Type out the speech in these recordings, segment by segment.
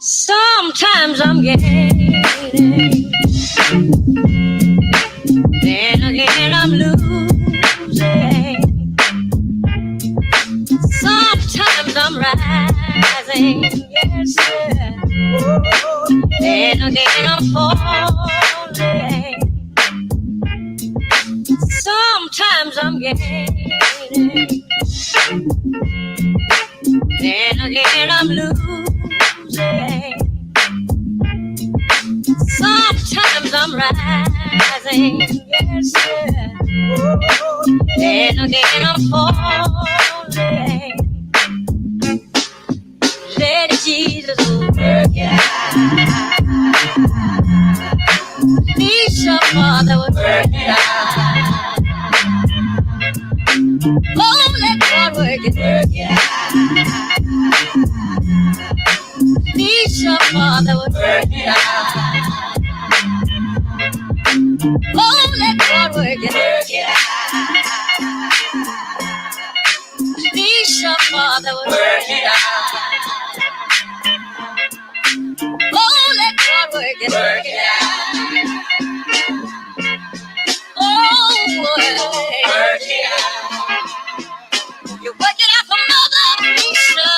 Sometimes I'm gaining, then again I'm losing. Sometimes I'm rising, yes sir, then again I'm falling. Sometimes I'm gaining, then again I'm losing. Sometimes I'm rising, yes sir, then again I'm falling. Let Jesus work it out. Need your Father would work it out. Oh, let God work it out. Need your Father would work it out. Oh, let God work it out. Need your Father would work it out. Oh, let God work it out. Oh, work it out. You work it out for Mother Lisa.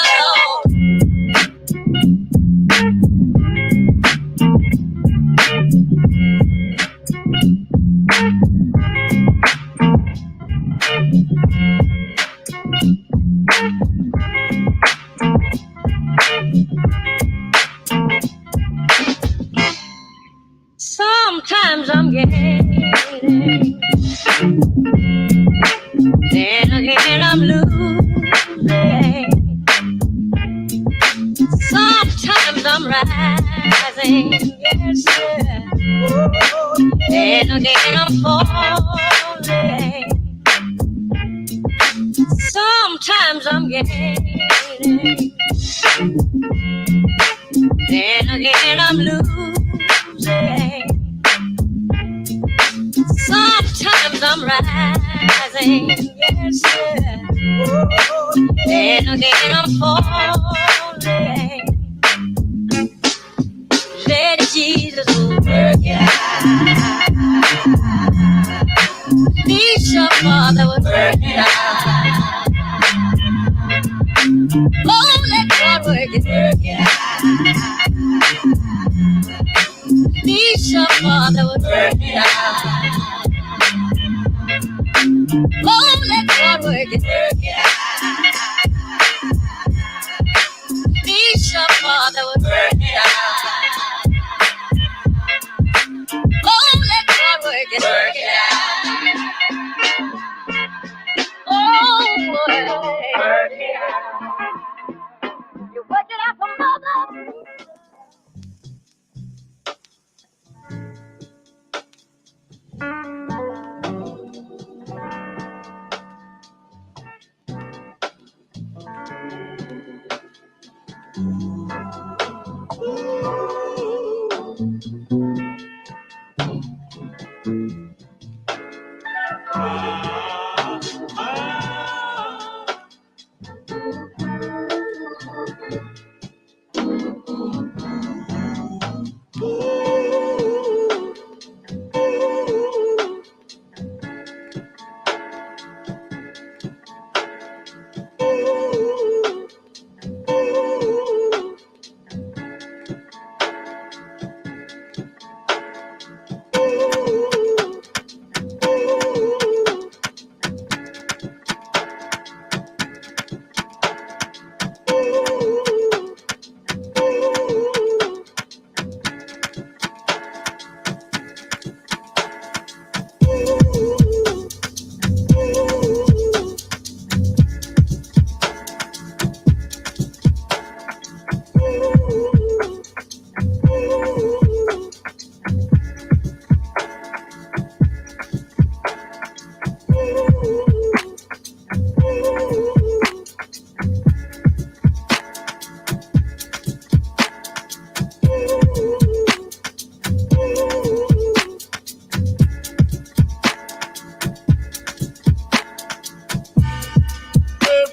Sometimes I'm gaining, then again I'm losing. Sometimes I'm rising, yes sir, then again I'm falling. Sometimes I'm gaining, then again I'm losing. Sometimes I'm rising, yes sir, then again I'm falling. Let Jesus work it out. Need your Father would work it out. Oh, let God work it out. Need your Father would work it out. Oh, let God work it out. Need some Father would work it out. Oh, let God work it out. Oh, work it out. You work it out for mother.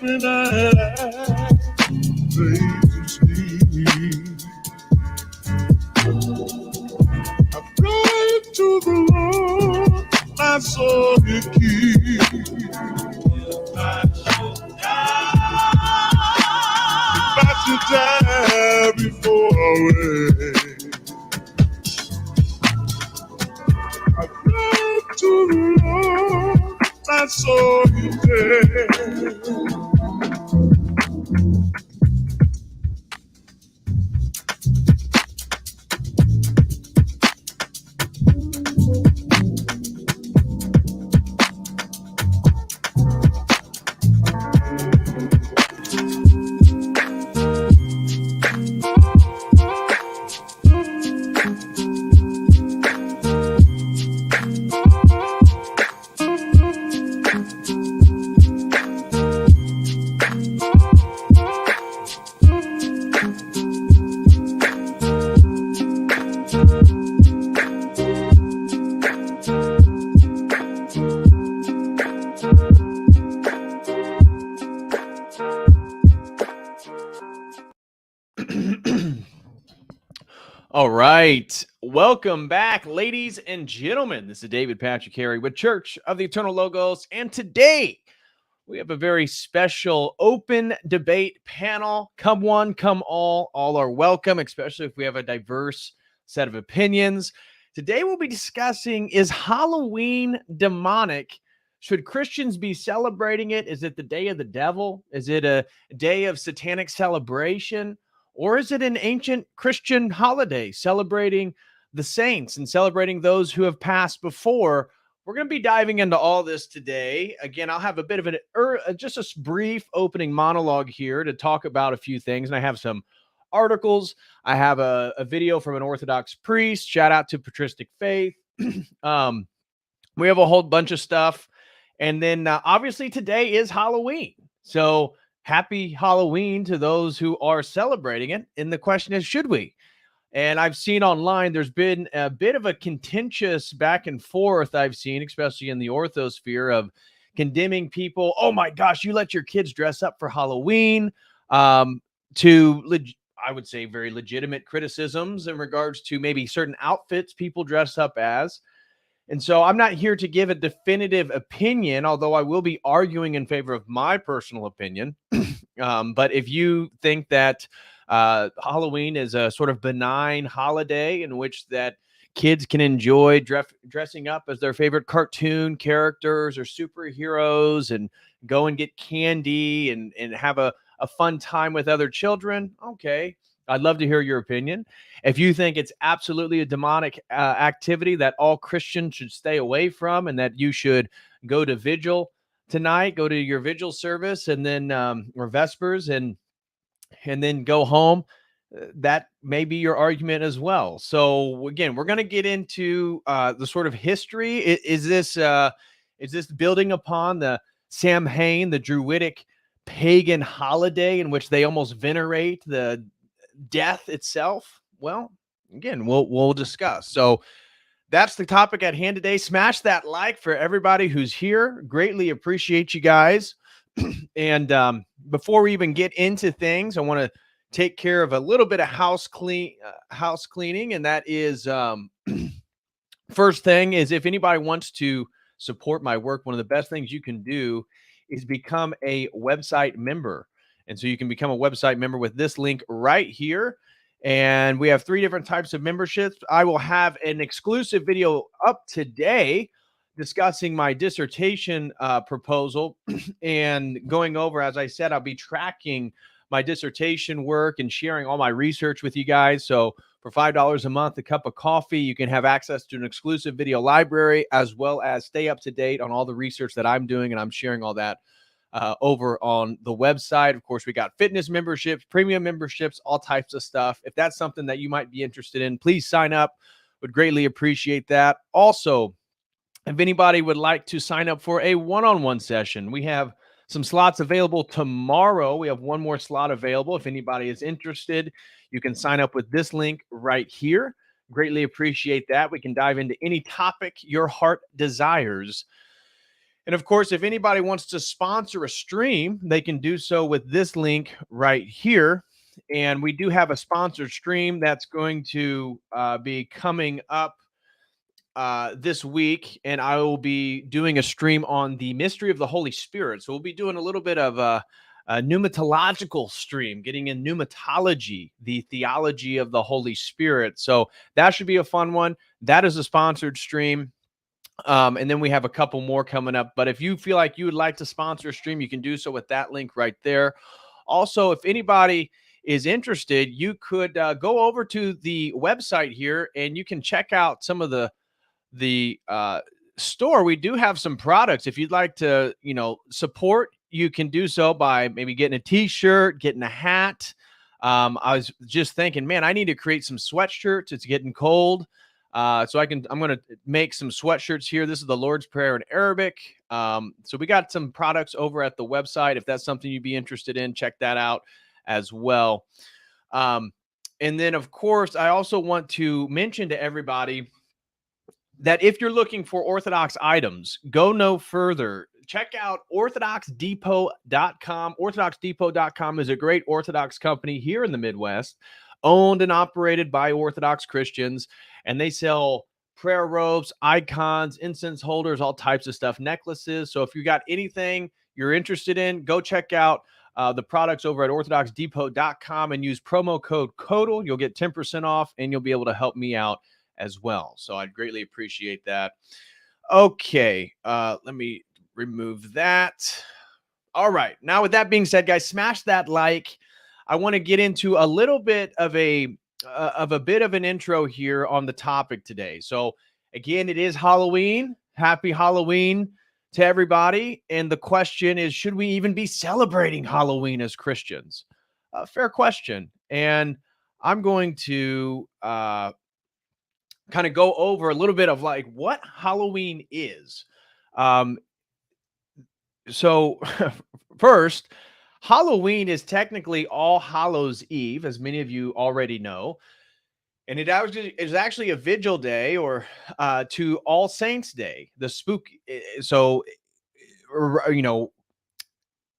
Every night I lay to sleep, I pray to the Lord, my soul to keep. If I should die before I wake, I pray to the Lord, my soul to take. All right. Welcome back, ladies and gentlemen. This is David Patrick Harry with Church of the Eternal Logos. And today we have a very special open debate panel. Come one, come all. All are welcome, especially if we have a diverse set of opinions. Today we'll be discussing, is Halloween demonic? Should Christians be celebrating it? Is it the day of the devil? Is it a day of satanic celebration? Or is it an ancient Christian holiday celebrating the saints and celebrating those who have passed before? We're going to be diving into all this today. Again, I'll have a bit of just a brief opening monologue here to talk about a few things. And I have some articles. I have a video from an Orthodox priest. Shout out to Patristic Faith. We have a whole bunch of stuff. And then obviously today is Halloween. So happy Halloween to those who are celebrating it. And the question is, should we? And I've seen online, there's been a bit of a contentious back and forth I've seen, especially in the orthosphere, of condemning people. Oh my gosh, you let your kids dress up for Halloween, I would say, very legitimate criticisms in regards to maybe certain outfits people dress up as. And so I'm not here to give a definitive opinion, although I will be arguing in favor of my personal opinion. But if you think that Halloween is a sort of benign holiday in which that kids can enjoy dressing up as their favorite cartoon characters or superheroes and go and get candy and have a fun time with other children. Okay. I'd love to hear your opinion. If you think it's absolutely a demonic activity that all Christians should stay away from and that you should go to vigil tonight, go to your vigil service and then or Vespers and then go home, that may be your argument as well. So again, we're going to get into the sort of history. Is this building upon the Samhain, the Druidic pagan holiday in which they almost venerate the death itself? Well, again, we'll discuss. So that's the topic at hand today. Smash that like for everybody who's here. Greatly appreciate you guys. And before we even get into things, I want to take care of a little bit of house cleaning, and that is first thing is if anybody wants to support my work, one of the best things you can do is become a website member. And so you can become a website member with this link right here. And we have 3 different types of memberships. I will have an exclusive video up today discussing my dissertation proposal and going over, as I said, I'll be tracking my dissertation work and sharing all my research with you guys. So for $5 a month, a cup of coffee, you can have access to an exclusive video library, as well as stay up to date on all the research that I'm doing. And I'm sharing all that over on the website. Of course, we got fitness memberships, premium memberships, all types of stuff. If that's something that you might be interested in, please sign up. Would greatly appreciate that. Also, if anybody would like to sign up for a one-on-one session, we have some slots available tomorrow. We have one more slot available. If anybody is interested, you can sign up with this link right here. Greatly appreciate that. We can dive into any topic your heart desires. And of course, if anybody wants to sponsor a stream, they can do so with this link right here. And we do have a sponsored stream that's going to be coming up this week, and I will be doing a stream on the mystery of the Holy Spirit. So we'll be doing a little bit of a pneumatological stream, getting in pneumatology, the theology of the Holy Spirit. So that should be a fun one. That is a sponsored stream. And then we have a couple more coming up. But if you feel like you would like to sponsor a stream, you can do so with that link right there. Also, if anybody is interested, you could go over to the website here and you can check out some of the store. We do have some products. If you'd like to, support, you can do so by maybe getting a t-shirt, getting a hat. I was just thinking, man, I need to create some sweatshirts. It's getting cold. I'm going to make some sweatshirts here. This is the Lord's Prayer in Arabic. So we got some products over at the website. If that's something you'd be interested in, check that out as well. And then of course, I also want to mention to everybody that if you're looking for Orthodox items, go no further. Check out orthodoxdepot.com. Orthodoxdepot.com is a great Orthodox company here in the Midwest, owned and operated by Orthodox Christians, and they sell prayer robes, icons, incense holders, all types of stuff, necklaces. So if you got anything you're interested in, go check out the products over at orthodoxdepot.com and use promo code COTEL. You'll get 10% off, and you'll be able to help me out as well. So I'd greatly appreciate that. Okay, let me remove that. All right. Now, with that being said, guys, smash that like. I want to get into a little bit of an intro here on the topic today. So again, it is Halloween. Happy Halloween to everybody. And the question is, should we even be celebrating Halloween as Christians? Fair question. And I'm going to kind of go over a little bit of like what Halloween is. So first, Halloween is technically All Hallows Eve, as many of you already know. And it is actually a vigil day or to All Saints Day, the spooky. So,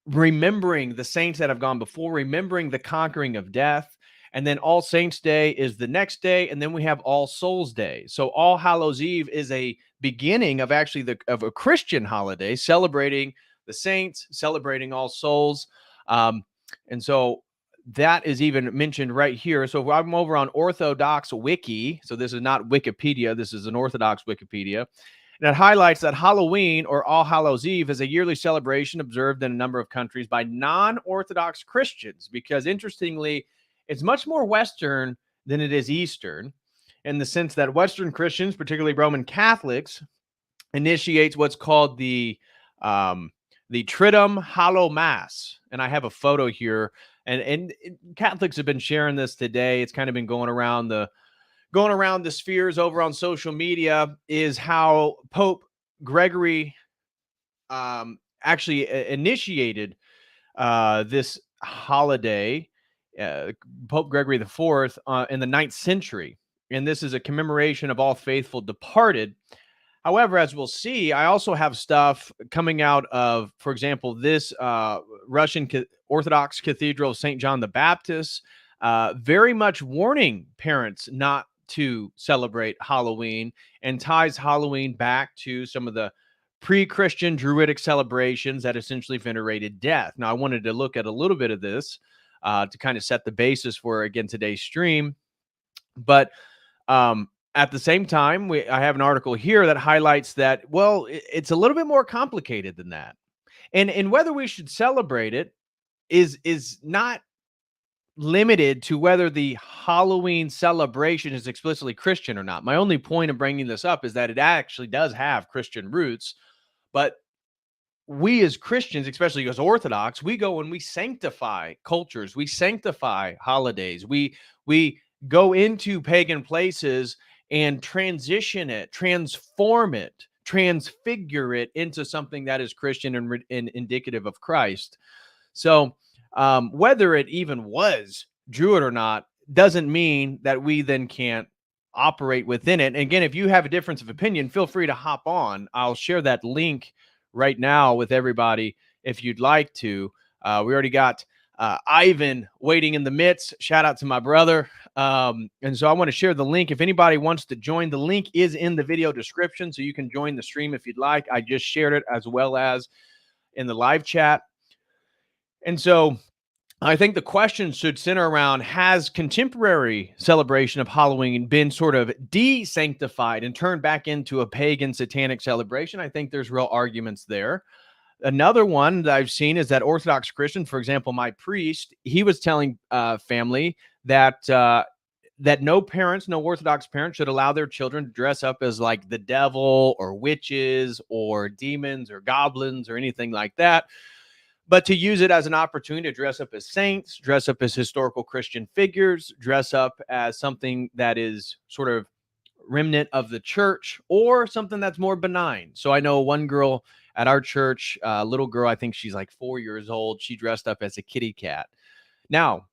remembering the saints that have gone before, remembering the conquering of death. And then All Saints Day is the next day. And then we have All Souls Day. So All Hallows Eve is a beginning of actually of a Christian holiday, celebrating the saints, celebrating all souls. And so that is even mentioned right here. So if I'm over on Orthodox Wiki, so this is not Wikipedia, this is an Orthodox Wikipedia, and it highlights that Halloween, or All Hallows Eve, is a yearly celebration observed in a number of countries by non-Orthodox Christians, because interestingly, it's much more Western than it is Eastern, in the sense that Western Christians, particularly Roman Catholics, initiates what's called the Triduum Hallow Mass. And I have a photo here, and Catholics have been sharing this today. It's kind of been going around the spheres over on social media, is how Pope Gregory actually initiated this holiday, Pope Gregory the Fourth, in the 9th century. And this is a commemoration of all faithful departed. However, as we'll see, I also have stuff coming out of, for example, this Russian Orthodox Cathedral of St. John the Baptist, very much warning parents not to celebrate Halloween, and ties Halloween back to some of the pre-Christian Druidic celebrations that essentially venerated death. Now, I wanted to look at a little bit of this to kind of set the basis for, again, today's stream. But at the same time, I have an article here that highlights that, well, it's a little bit more complicated than that. And whether we should celebrate it is not limited to whether the Halloween celebration is explicitly Christian or not. My only point of bringing this up is that it actually does have Christian roots, but we as Christians, especially as Orthodox, we go and we sanctify cultures, we sanctify holidays, we go into pagan places and transition it, transform it, transfigure it into something that is Christian and indicative of Christ. So whether it even was Druid or not doesn't mean that we then can't operate within it. And again, if you have a difference of opinion, feel free to hop on. I'll share that link right now with everybody if you'd like to. We already got Ivan waiting in the midst. Shout out to my brother. And so I want to share the link. If anybody wants to join, the link is in the video description, so you can join the stream if you'd like. I just shared it as well as in the live chat. And so I think the question should center around, has contemporary celebration of Halloween been sort of de-sanctified and turned back into a pagan satanic celebration? I think there's real arguments there. Another one that I've seen is that Orthodox Christian, for example, my priest, he was telling family that that no Orthodox parents should allow their children to dress up as like the devil or witches or demons or goblins or anything like that, but to use it as an opportunity to dress up as saints, dress up as historical Christian figures, dress up as something that is sort of remnant of the church, or something that's more benign. So I know one girl at our church, little girl, I think she's like 4 years old. She dressed up as a kitty cat. Now,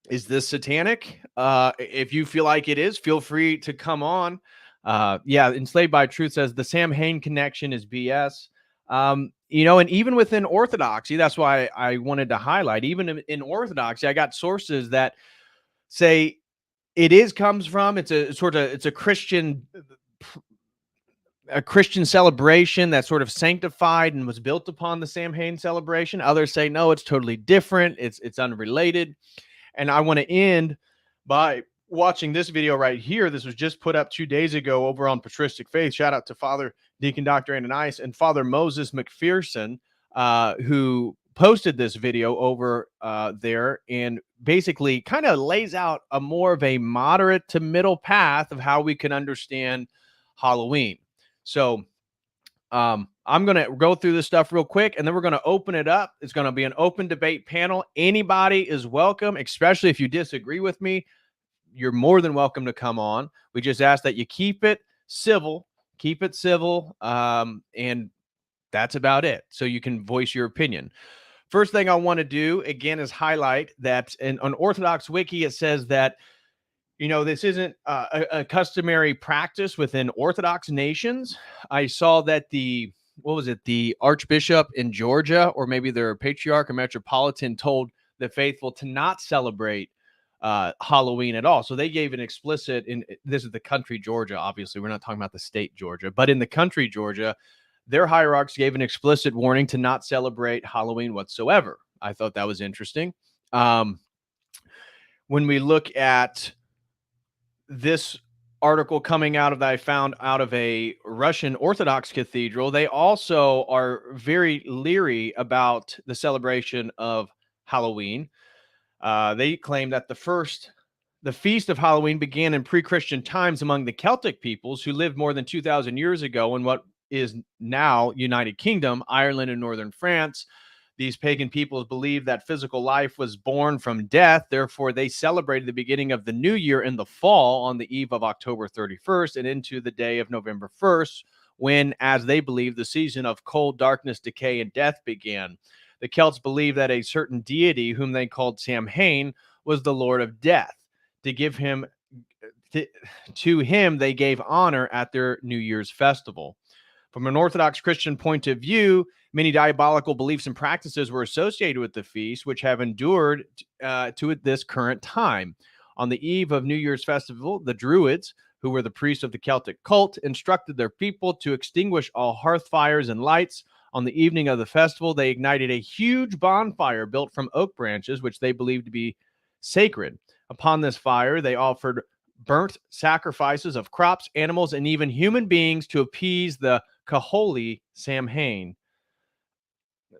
is this satanic? If you feel like it is, feel free to come on. Yeah, Enslaved by Truth says the Sam Hain connection is BS. And even within Orthodoxy, that's why I wanted to highlight, even in Orthodoxy, I got sources that say it's a Christian celebration that's sort of sanctified and was built upon the Sam Hain celebration. Others say, no, it's totally different. It's unrelated. And I want to end by watching this video right here. This was just put up 2 days ago over on Patristic Faith. Shout out to Father Deacon Dr. Ananias and Father Moses McPherson, who posted this video over there, and basically kind of lays out a more of a moderate to middle path of how we can understand Halloween. So I'm going to go through this stuff real quick, and then we're going to open it up. It's going to be an open debate panel. Anybody is welcome, especially if you disagree with me. You're more than welcome to come on. We just ask that you keep it civil, and that's about it. So you can voice your opinion. First thing I want to do, again, is highlight that on Orthodox Wiki, it says that, this isn't a customary practice within Orthodox nations. I saw that the Archbishop in Georgia, or maybe their patriarch or metropolitan, told the faithful to not celebrate Halloween at all. So they gave an explicit, this is the country Georgia, obviously we're not talking about the state Georgia, but in the country Georgia, their hierarchs gave an explicit warning to not celebrate Halloween whatsoever. I thought that was interesting. when we look at this article coming out of that I found out of a Russian Orthodox cathedral, they also are very leery about the celebration of Halloween. They claim that the feast of Halloween began in pre-Christian times among the Celtic peoples who lived more than 2,000 years ago in what is now United Kingdom, Ireland, and northern France. These pagan peoples believed that physical life was born from death. Therefore, they celebrated the beginning of the new year in the fall on the eve of October 31st and into the day of November 1st, when, as they believed, the season of cold, darkness, decay, and death began. The Celts believed that a certain deity, whom they called Samhain, was the Lord of Death. To him, they gave honor at their New Year's festival. From an Orthodox Christian point of view, many diabolical beliefs and practices were associated with the feast, which have endured to this current time. On the eve of New Year's festival, the Druids, who were the priests of the Celtic cult, instructed their people to extinguish all hearth fires and lights. On the evening of the festival, they ignited a huge bonfire built from oak branches, which they believed to be sacred. Upon this fire, they offered burnt sacrifices of crops, animals, and even human beings to appease the Kaholi Samhain,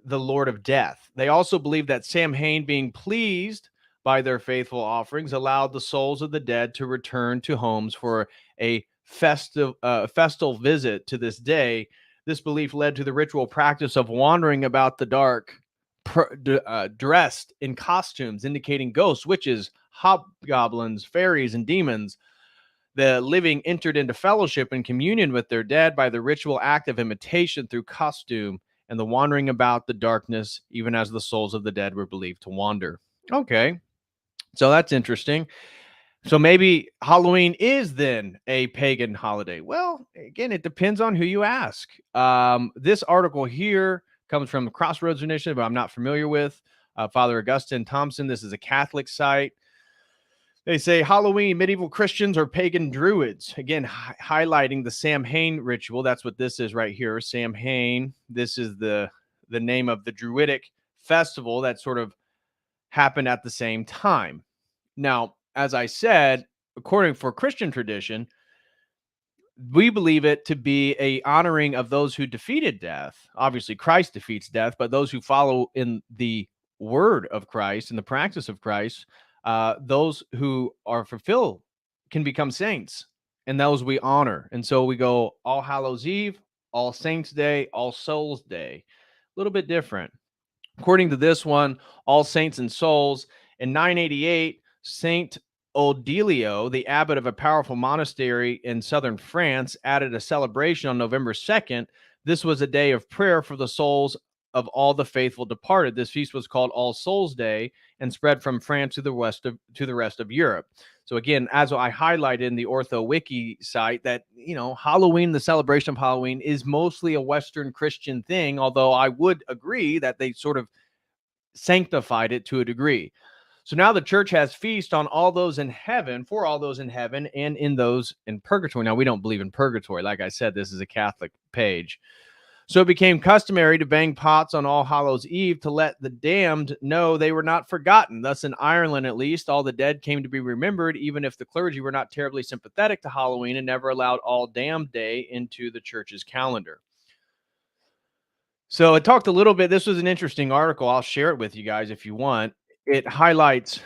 the Lord of Death. They also believed that Samhain, being pleased by their faithful offerings, allowed the souls of the dead to return to homes for a festal visit to this day. This belief led to the ritual practice of wandering about the dark, dressed in costumes indicating ghosts, witches, hobgoblins, fairies, and demons. The living entered into fellowship and communion with their dead by the ritual act of imitation through costume and the wandering about the darkness, even as the souls of the dead were believed to wander. Okay, so that's interesting. So maybe Halloween is then a pagan holiday. Well, again, it depends on who you ask. This article here comes from the Crossroads Initiative, I'm not familiar with. Father Augustine Thompson, this is a Catholic site. They say Halloween, medieval Christians or pagan Druids. Again, highlighting the Samhain ritual. That's what this is right here. Samhain. This is the name of the Druidic festival that sort of happened at the same time. Now, as I said, according for Christian tradition, we believe it to be a honoring of those who defeated death. Obviously, Christ defeats death, but those who follow in the word of Christ and the practice of Christ, those who are fulfilled can become saints, and those we honor. And so we go All Hallows Eve, All Saints Day, All Souls Day. A little bit different. According to this one, All Saints and Souls, in 988, Saint Odilio, the abbot of a powerful monastery in southern France, added a celebration on November 2nd. This was a day of prayer for the souls of all the faithful departed. This feast was called All Souls Day and spread from France to the rest of Europe. So again, as I highlighted in the Ortho Wiki site, that Halloween, the celebration of Halloween, is mostly a Western Christian thing, although I would agree that they sort of sanctified it to a degree. So now the church has feast on all those in heaven, for all those in heaven, and in those in purgatory. Now, we don't believe in purgatory. Like I said, this is a Catholic page. So it became customary to bang pots on All Hallows Eve to let the damned know they were not forgotten. Thus, in Ireland, at least, all the dead came to be remembered, even if the clergy were not terribly sympathetic to Halloween and never allowed All Damned Day into the church's calendar. So it talked a little bit. This was an interesting article. I'll share it with you guys if you want. It highlights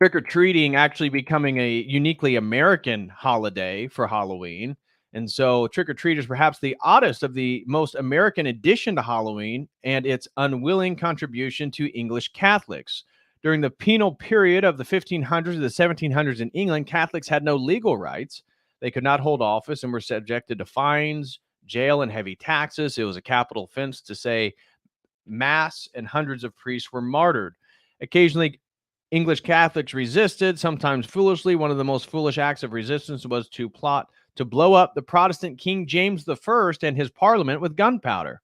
trick-or-treating actually becoming a uniquely American holiday for Halloween. And so trick-or-treat is perhaps the oddest of the most American addition to Halloween and its unwilling contribution to English Catholics. During the penal period of the 1500s to the 1700s in England, Catholics had no legal rights. They could not hold office and were subjected to fines, jail, and heavy taxes. It was a capital offense to say mass, and hundreds of priests were martyred. Occasionally, English Catholics resisted, sometimes foolishly. One of the most foolish acts of resistance was to plot to blow up the Protestant King James I and his parliament with gunpowder.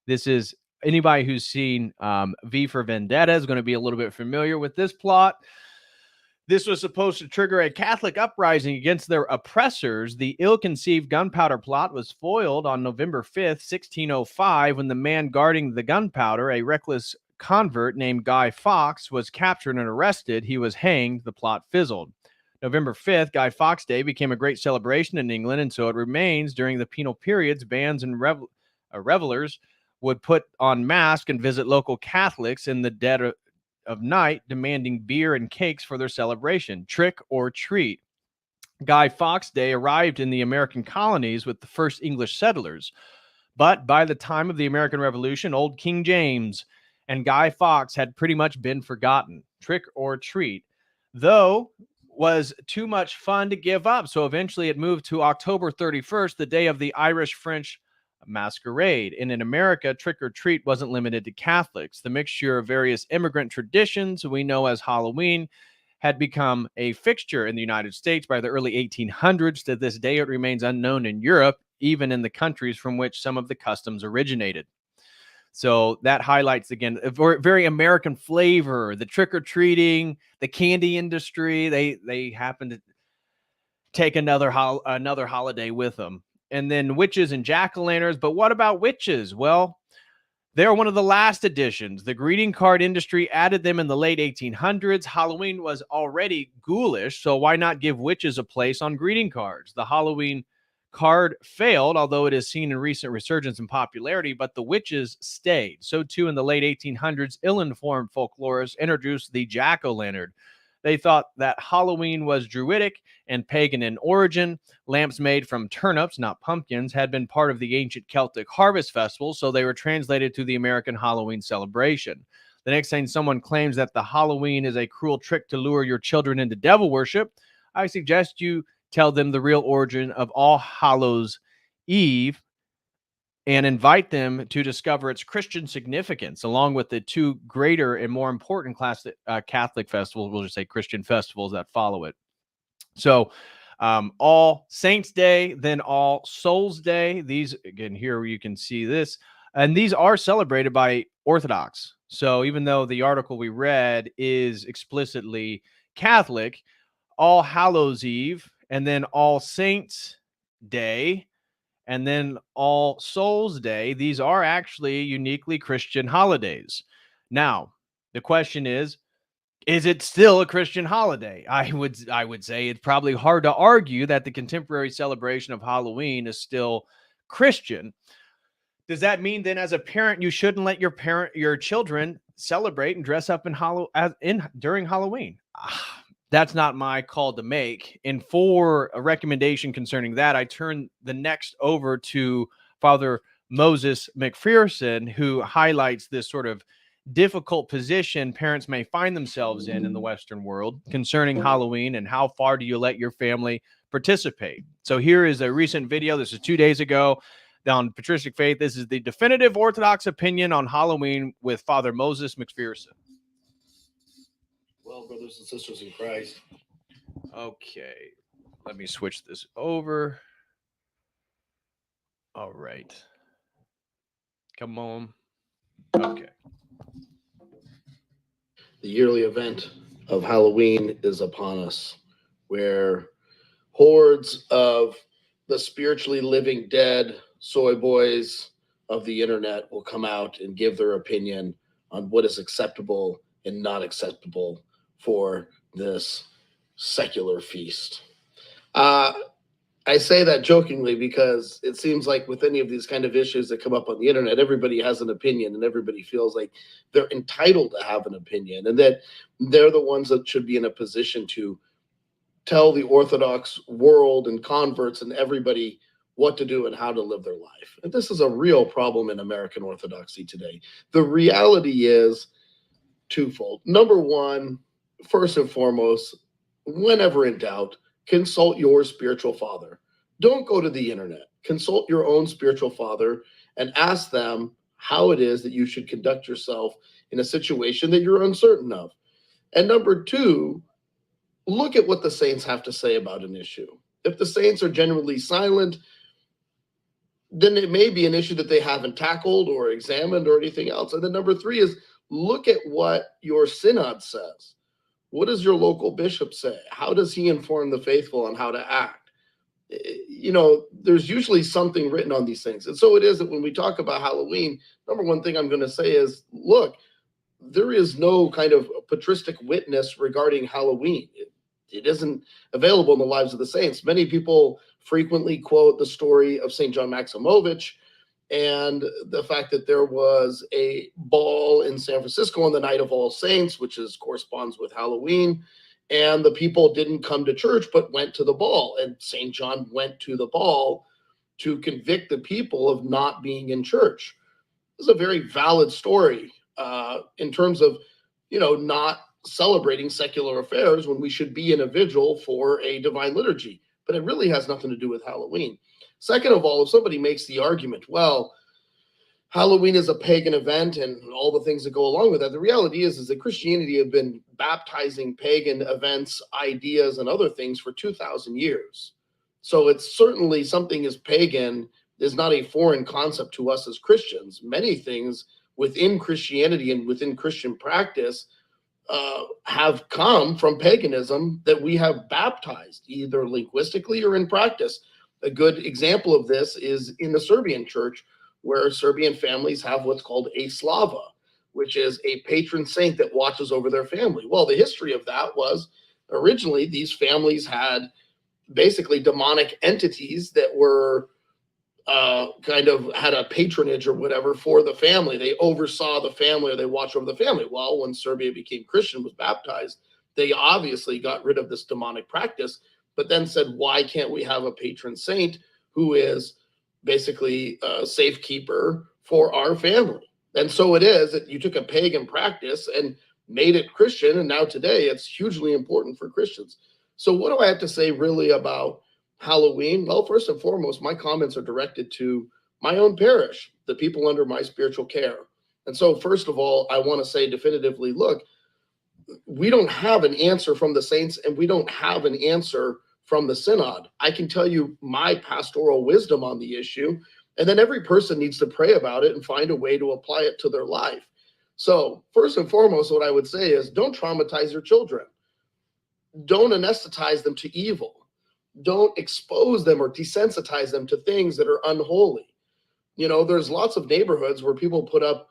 This is anybody who's seen V for Vendetta is going to be a little bit familiar with this plot. This was supposed to trigger a Catholic uprising against their oppressors. The ill-conceived gunpowder plot was foiled on November 5th, 1605, when the man guarding the gunpowder, a reckless convert named Guy Fawkes was captured and arrested. He was hanged. The plot fizzled. November 5th, Guy Fawkes Day became a great celebration in England, and so it remains. During the penal periods, bands and revelers would put on masks and visit local Catholics in the dead of night, demanding beer and cakes for their celebration. Trick or treat. Guy Fawkes Day arrived in the American colonies with the first English settlers. But by the time of the American Revolution, old King James and Guy Fawkes had pretty much been forgotten. Trick or treat, though, was too much fun to give up. So eventually it moved to October 31st, the day of the Irish-French masquerade. And in America, trick or treat wasn't limited to Catholics. The mixture of various immigrant traditions we know as Halloween had become a fixture in the United States by the early 1800s. To this day, it remains unknown in Europe, even in the countries from which some of the customs originated. So that highlights, again, a very American flavor, the trick-or-treating, the candy industry. They happen to take another holiday with them. And then witches and jack-o'-lanterns. But what about witches? Well, they're one of the last additions. The greeting card industry added them in the late 1800s. Halloween was already ghoulish, so why not give witches a place on greeting cards? The Halloween card failed, although it is seen in recent resurgence in popularity, but the witches stayed. So too in the late 1800s, ill-informed folklorists introduced the jack-o'-lantern. They thought that Halloween was druidic and pagan in origin. Lamps made from turnips, not pumpkins, had been part of the ancient Celtic harvest festival, so they were translated to the American Halloween celebration. The next time someone claims that the Halloween is a cruel trick to lure your children into devil worship, I suggest you tell them the real origin of All Hallows Eve and invite them to discover its Christian significance, along with the two greater and more important Catholic festivals, we'll just say Christian festivals that follow it. So All Saints Day, then All Souls Day. These, again, here you can see this. And these are celebrated by Orthodox. So even though the article we read is explicitly Catholic, All Hallows Eve, and then All Saints Day, and then All Souls Day, these are actually uniquely Christian holidays. Now, the question is it still a Christian holiday? I would say it's probably hard to argue that the contemporary celebration of Halloween is still Christian. Does that mean then, as a parent, you shouldn't let your children celebrate and dress up during Halloween? That's not my call to make. And for a recommendation concerning that, I turn the next over to Father Moses McPherson, who highlights this sort of difficult position parents may find themselves in the Western world concerning Halloween and how far do you let your family participate. So here is a recent video. This is 2 days ago on Patristic Faith. This is the definitive Orthodox opinion on Halloween with Father Moses McPherson. Well, brothers and sisters in Christ. Okay, let me switch this over. All right. Come on. Okay. The yearly event of Halloween is upon us, where hordes of the spiritually living dead soy boys of the internet will come out and give their opinion on what is acceptable and not acceptable for this secular feast. I say that jokingly because it seems like with any of these kind of issues that come up on the internet, everybody has an opinion and everybody feels like they're entitled to have an opinion and that they're the ones that should be in a position to tell the Orthodox world and converts and everybody what to do and how to live their life. And this is a real problem in American Orthodoxy today. The reality is twofold. Number one, first and foremost, whenever in doubt, consult your spiritual father. Don't go to the internet. Consult your own spiritual father and ask them how it is that you should conduct yourself in a situation that you're uncertain of. And number two, look at what the saints have to say about an issue. If the saints are genuinely silent, then it may be an issue that they haven't tackled or examined or anything else. And then number three is look at what your synod says. What does your local bishop say? How does he inform the faithful on how to act? You know, there's usually something written on these things. And so it is that when we talk about Halloween, number one thing I'm going to say is, look, there is no kind of patristic witness regarding Halloween. It isn't available in the lives of the saints. Many people frequently quote the story of St. John Maximovich and the fact that there was a ball in San Francisco on the night of All Saints, which corresponds with Halloween, and the people didn't come to church but went to the ball, and St. John went to the ball to convict the people of not being in church. This is a very valid story in terms of, not celebrating secular affairs when we should be in a vigil for a divine liturgy. But it really has nothing to do with Halloween. Second of all, if somebody makes the argument, well, Halloween is a pagan event and all the things that go along with that, the reality is that Christianity have been baptizing pagan events, ideas, and other things for 2,000 years. So it's certainly something as pagan is not a foreign concept to us as Christians. Many things within Christianity and within Christian practice have come from paganism that we have baptized, either linguistically or in practice. A good example of this is in the Serbian church, where Serbian families have what's called a slava, which is a patron saint that watches over their family. Well, the history of that was originally these families had basically demonic entities that were kind of had a patronage or whatever for the family. They oversaw the family, or they watched over the family. Well, when Serbia became Christian, was baptized, they obviously got rid of this demonic practice, but then said, why can't we have a patron saint who is basically a safekeeper for our family? And so it is that you took a pagan practice and made it Christian, and now today it's hugely important for Christians. So what do I have to say really about Halloween? Well, first and foremost, my comments are directed to my own parish, the people under my spiritual care. And so first of all, I want to say definitively, look, we don't have an answer from the saints, and we don't have an answer from the synod. I can tell you my pastoral wisdom on the issue, and then every person needs to pray about it and find a way to apply it to their life. So first and foremost, what I would say is don't traumatize your children. Don't anesthetize them to evil. Don't expose them or desensitize them to things that are unholy. There's lots of neighborhoods where people put up,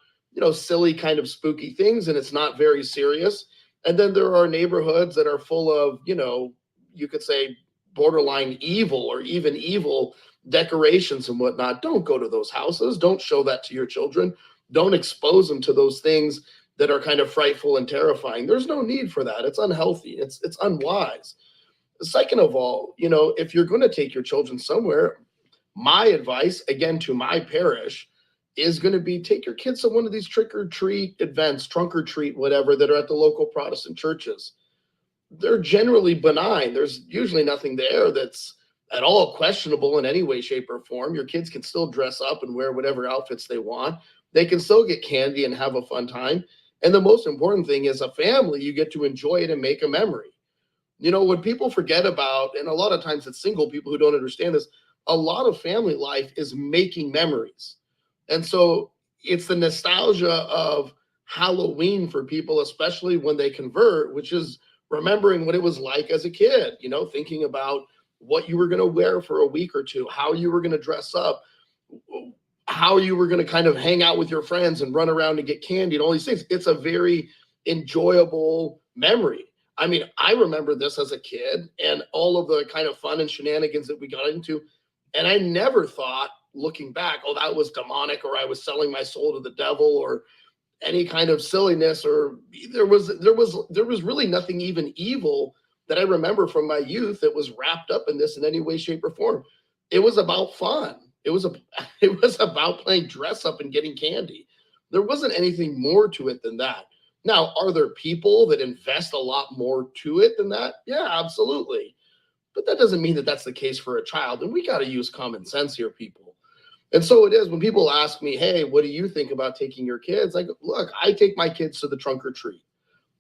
silly kind of spooky things, and it's not very serious. And then there are neighborhoods that are full of, you could say borderline evil or even evil decorations and whatnot. Don't go to those houses. Don't show that to your children. Don't expose them to those things that are kind of frightful and terrifying. There's no need for that. It's unhealthy. It's unwise. Second of all, if you're going to take your children somewhere, my advice, again, to my parish is going to be take your kids to one of these trick or treat events, trunk or treat, whatever, that are at the local Protestant churches. They're generally benign. There's usually nothing there that's at all questionable in any way, shape, or form. Your kids can still dress up and wear whatever outfits they want. They can still get candy and have a fun time. And the most important thing is, a family, you get to enjoy it and make a memory. What people forget about, and a lot of times it's single people who don't understand this, a lot of family life is making memories. And so it's the nostalgia of Halloween for people, especially when they convert, which is remembering what it was like as a kid, thinking about what you were going to wear for a week or two, how you were going to dress up, how you were going to kind of hang out with your friends and run around and get candy and all these things. It's a very enjoyable memory. I mean, I remember this as a kid and all of the kind of fun and shenanigans that we got into. And I never thought, looking back, oh, that was demonic, or I was selling my soul to the devil, or any kind of silliness, or there was really nothing even evil that I remember from my youth that was wrapped up in this in any way, shape, or form. It was about fun. It was about playing dress up and getting candy. There wasn't anything more to it than that. Now, are there people that invest a lot more to it than that? Yeah, absolutely. But that doesn't mean that that's the case for a child. And we got to use common sense here, people. And so it is when people ask me, hey, what do you think about taking your kids? I go, look, I take my kids to the trunk or treat.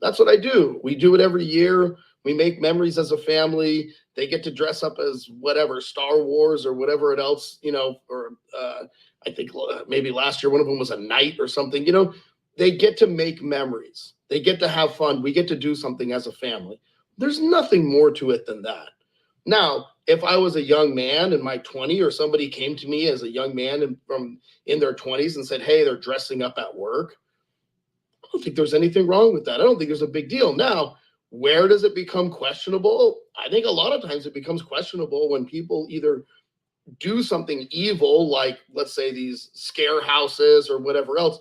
That's what I do. We do it every year. We make memories as a family. They get to dress up as whatever, Star Wars or whatever it else, or I think maybe last year one of them was a knight or something. They get to make memories. They get to have fun. We get to do something as a family. There's nothing more to it than that. Now, if I was a young man in my 20s, or somebody came to me as a young man in their 20s and said, hey, they're dressing up at work, I don't think there's anything wrong with that. I don't think there's a big deal. Now, where does it become questionable? I think a lot of times it becomes questionable when people either do something evil, like let's say these scare houses or whatever else,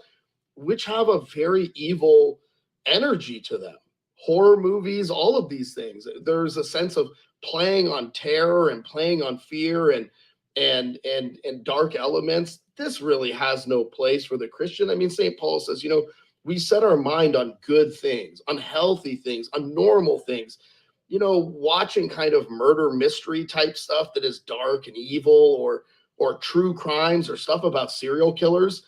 which have a very evil energy to them. Horror movies, all of these things. There's a sense of playing on terror and playing on fear and dark elements. This really has no place for the Christian. I mean, St. Paul says, you know, we set our mind on good things, on healthy things, on normal things. You know, watching kind of murder mystery type stuff that is dark and evil, or true crimes or stuff about serial killers.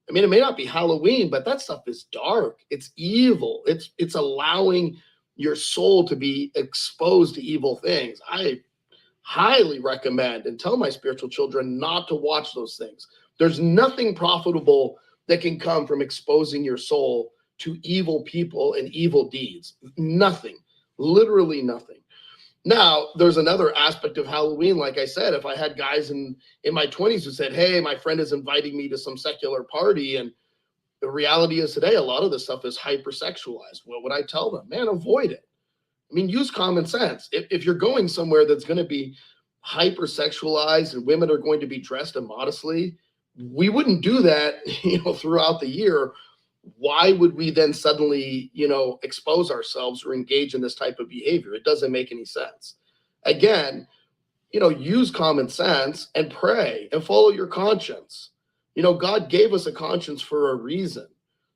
I mean, it may not be Halloween, but that stuff is dark. It's evil. It's allowing your soul to be exposed to evil things. I highly recommend and tell my spiritual children not to watch those things. There's nothing profitable that can come from exposing your soul to evil people and evil deeds. Nothing. Literally nothing. Now, there's another aspect of Halloween. Like I said, if I had guys in my 20s who said, hey, my friend is inviting me to some secular party, and the reality is today, a lot of this stuff is hypersexualized. What would I tell them? Man, avoid it. I mean, use common sense. If you're going somewhere that's going to be hypersexualized and women are going to be dressed immodestly, we wouldn't do that, you know, throughout the year. Why would we then suddenly, you know, expose ourselves or engage in this type of behavior? It doesn't make any sense. Again, you know, use common sense and pray and follow your conscience. You know, God gave us a conscience for a reason,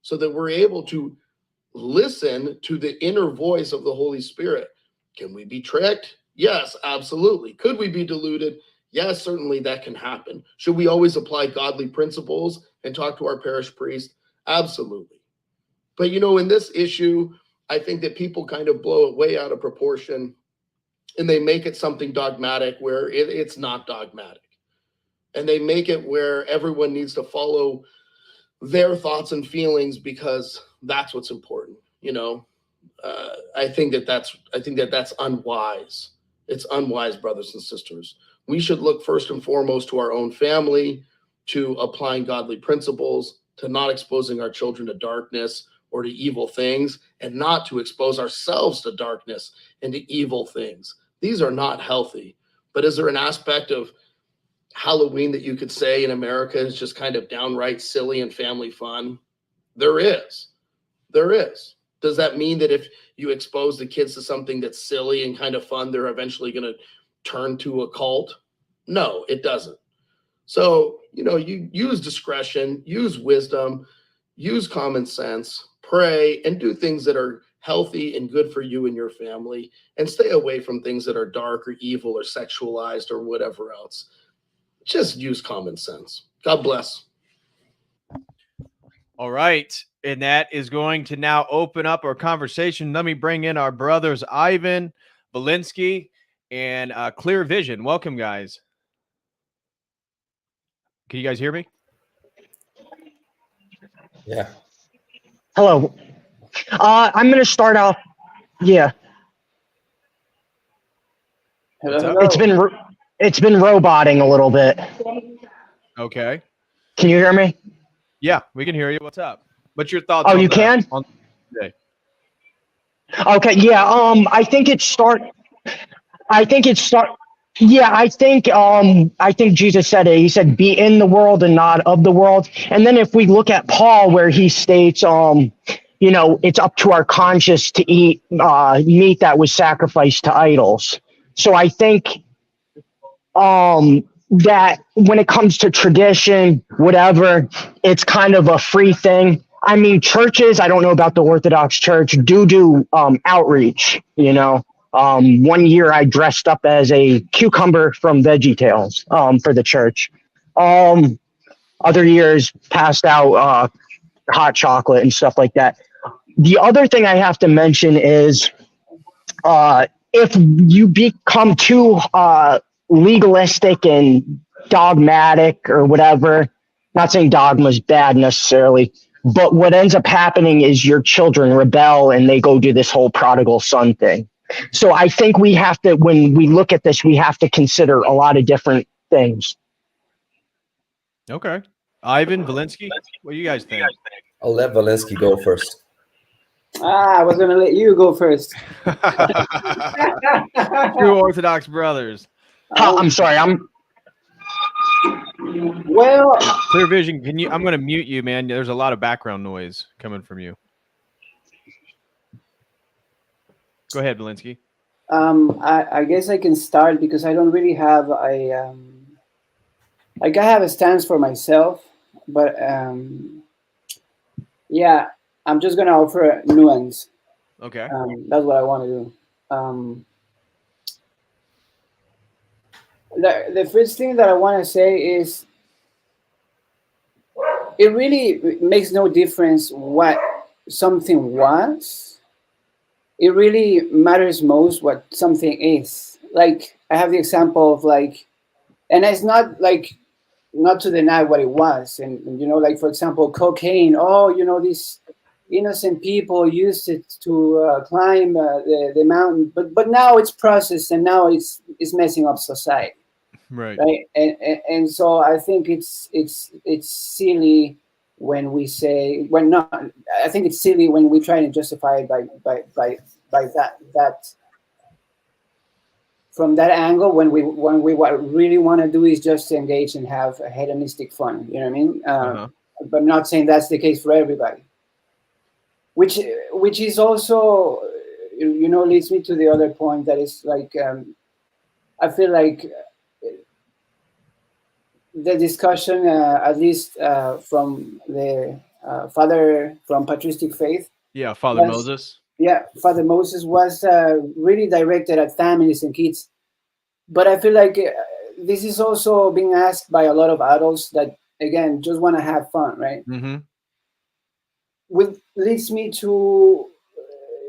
so that we're able to listen to the inner voice of the Holy Spirit. Can we be tricked? Yes, absolutely. Could we be deluded? Yes, certainly that can happen. Should we always apply godly principles and talk to our parish priest? Absolutely. But, you know, in this issue, I think that people kind of blow it way out of proportion, and they make it something dogmatic where it's not dogmatic. And they make it where everyone needs to follow their thoughts and feelings because that's what's important. You know, I think that that's unwise. It's unwise, brothers and sisters. We should look first and foremost to our own family, to applying godly principles, to not exposing our children to darkness or to evil things, and not to expose ourselves to darkness and to evil things. These are not healthy. But is there an aspect of Halloween that you could say in America is just kind of downright silly and family fun? There is. There is. Does that mean that if you expose the kids to something that's silly and kind of fun, they're eventually going to turn to a cult? No, it doesn't. So, you know, you use discretion, use wisdom, use common sense, pray, and do things that are healthy and good for you and your family, and stay away from things that are dark or evil or sexualized or whatever else. Just use common sense. God bless. All right. And that is going to now open up our conversation. Let me bring in our brothers, Ivan, Valinsky, and Clear Vision. Welcome, guys. Can you guys hear me? Yeah. Hello. I'm going to start off. Yeah. Hello. It's been roboting a little bit. Okay. Can you hear me? Yeah, we can hear you. What's up? What's your thoughts? Oh, you can? On today? Okay. Yeah. I think Jesus said it. He said, "Be in the world and not of the world." And then if we look at Paul, where he states, you know, it's up to our conscience to eat meat that was sacrificed to idols. So I think that when it comes to tradition, whatever, it's kind of a free thing. I mean, churches, I don't know about the Orthodox Church, do outreach, you know. 1 year I dressed up as a cucumber from VeggieTales for the church. Other years passed out hot chocolate and stuff like that. The other thing I have to mention is if you become too legalistic and dogmatic or whatever, not saying dogma is bad necessarily, but what ends up happening is your children rebel and they go do this whole prodigal son thing. So I think we have to, when we look at this, we have to consider a lot of different things. Okay. Ivan, Valinsky, what do you guys think? I'll let Valinsky go first. I was gonna let you go first. True Orthodox brothers. I'm sorry. Well, Clear vision. Can you? I'm going to mute you, man. There's a lot of background noise coming from you. Go ahead, Belinsky. I guess I can start because I don't really have like I have a stance for myself, but yeah, I'm just gonna offer a nuance. Okay. That's what I want to do. The first thing that I want to say is it really makes no difference what something was. It really matters most what something is. Like I have the example of like, and it's not like not to deny what it was, and you know, like for example, cocaine. Oh, you know, these innocent people used it to climb the mountain, but now it's processed and now it's messing up society. Right. Right, and so I think it's silly when we say when not. I think it's silly when we try to justify it by that from that angle when we what really want to do is just engage and have a hedonistic fun. You know what I mean? But I'm not saying that's the case for everybody. Which is also you know leads me to the other point that is like I feel like the discussion, at least from the father from patristic faith, Yeah, Father was, Moses. yeah, Father Moses was really directed at families and kids. But I feel like this is also being asked by a lot of adults that again just want to have fun, right? Mm-hmm. Which leads me to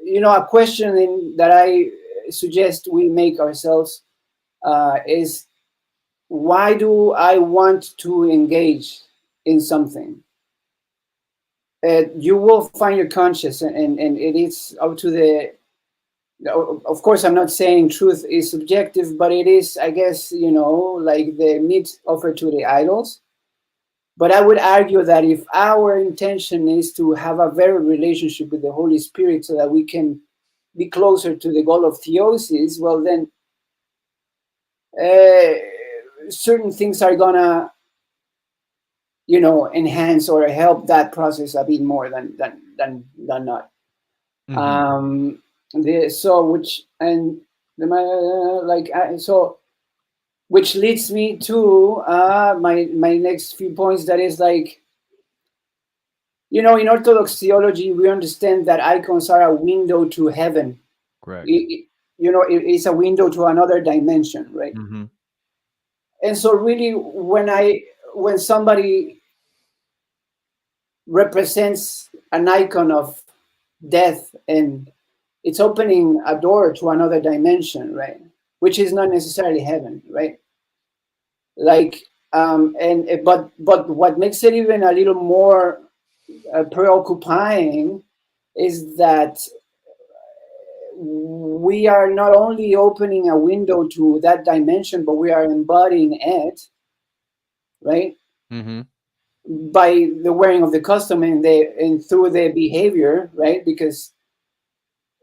you know a question that I suggest we make ourselves is why do I want to engage in something? You will find your conscience, and it is up to the. Of course, I'm not saying truth is subjective, but it is, I guess, you know, like the meat offered to the idols. But I would argue that if our intention is to have a very relationship with the Holy Spirit so that we can be closer to the goal of theosis, well, then certain things are gonna you know enhance or help that process a bit more than not. Mm-hmm. So which and so which leads me to my next few points, that is like you know in Orthodox theology we understand that icons are a window to heaven. Correct. You know it's a window to another dimension, right? Mm-hmm. And so really when somebody represents an icon of death and it's opening a door to another dimension, right? Which is not necessarily heaven, right? Like but what makes it even a little more preoccupying is that we are not only opening a window to that dimension, but we are embodying it, right? Mm-hmm. By the wearing of the costume and through the behavior, right? Because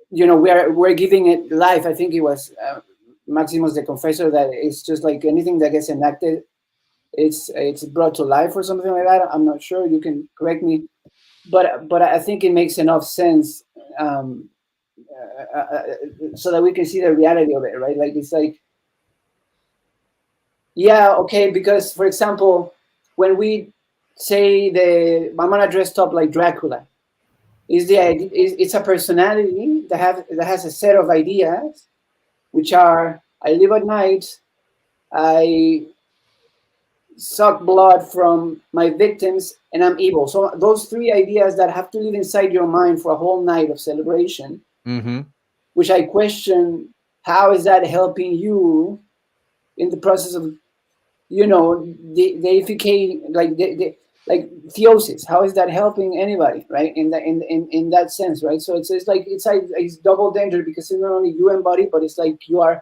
you know we're giving it life. I think it was Maximus the Confessor that it's just like anything that gets enacted, it's brought to life or something like that. I'm not sure. You can correct me, but I think it makes enough sense so that we can see the reality of it, right? Like it's like yeah, okay, because for example, when we say I'm gonna dress up like Dracula, is the idea it's a personality that has a set of ideas, which are I live at night, I suck blood from my victims, and I'm evil. So those three ideas that have to live inside your mind for a whole night of celebration, Mm-hmm. which I question, how is that helping you in the process of, you know, deificating, like theosis? How is that helping anybody, right? In that sense, right? So it's like it's double danger because it's not only you embody, but it's like you are,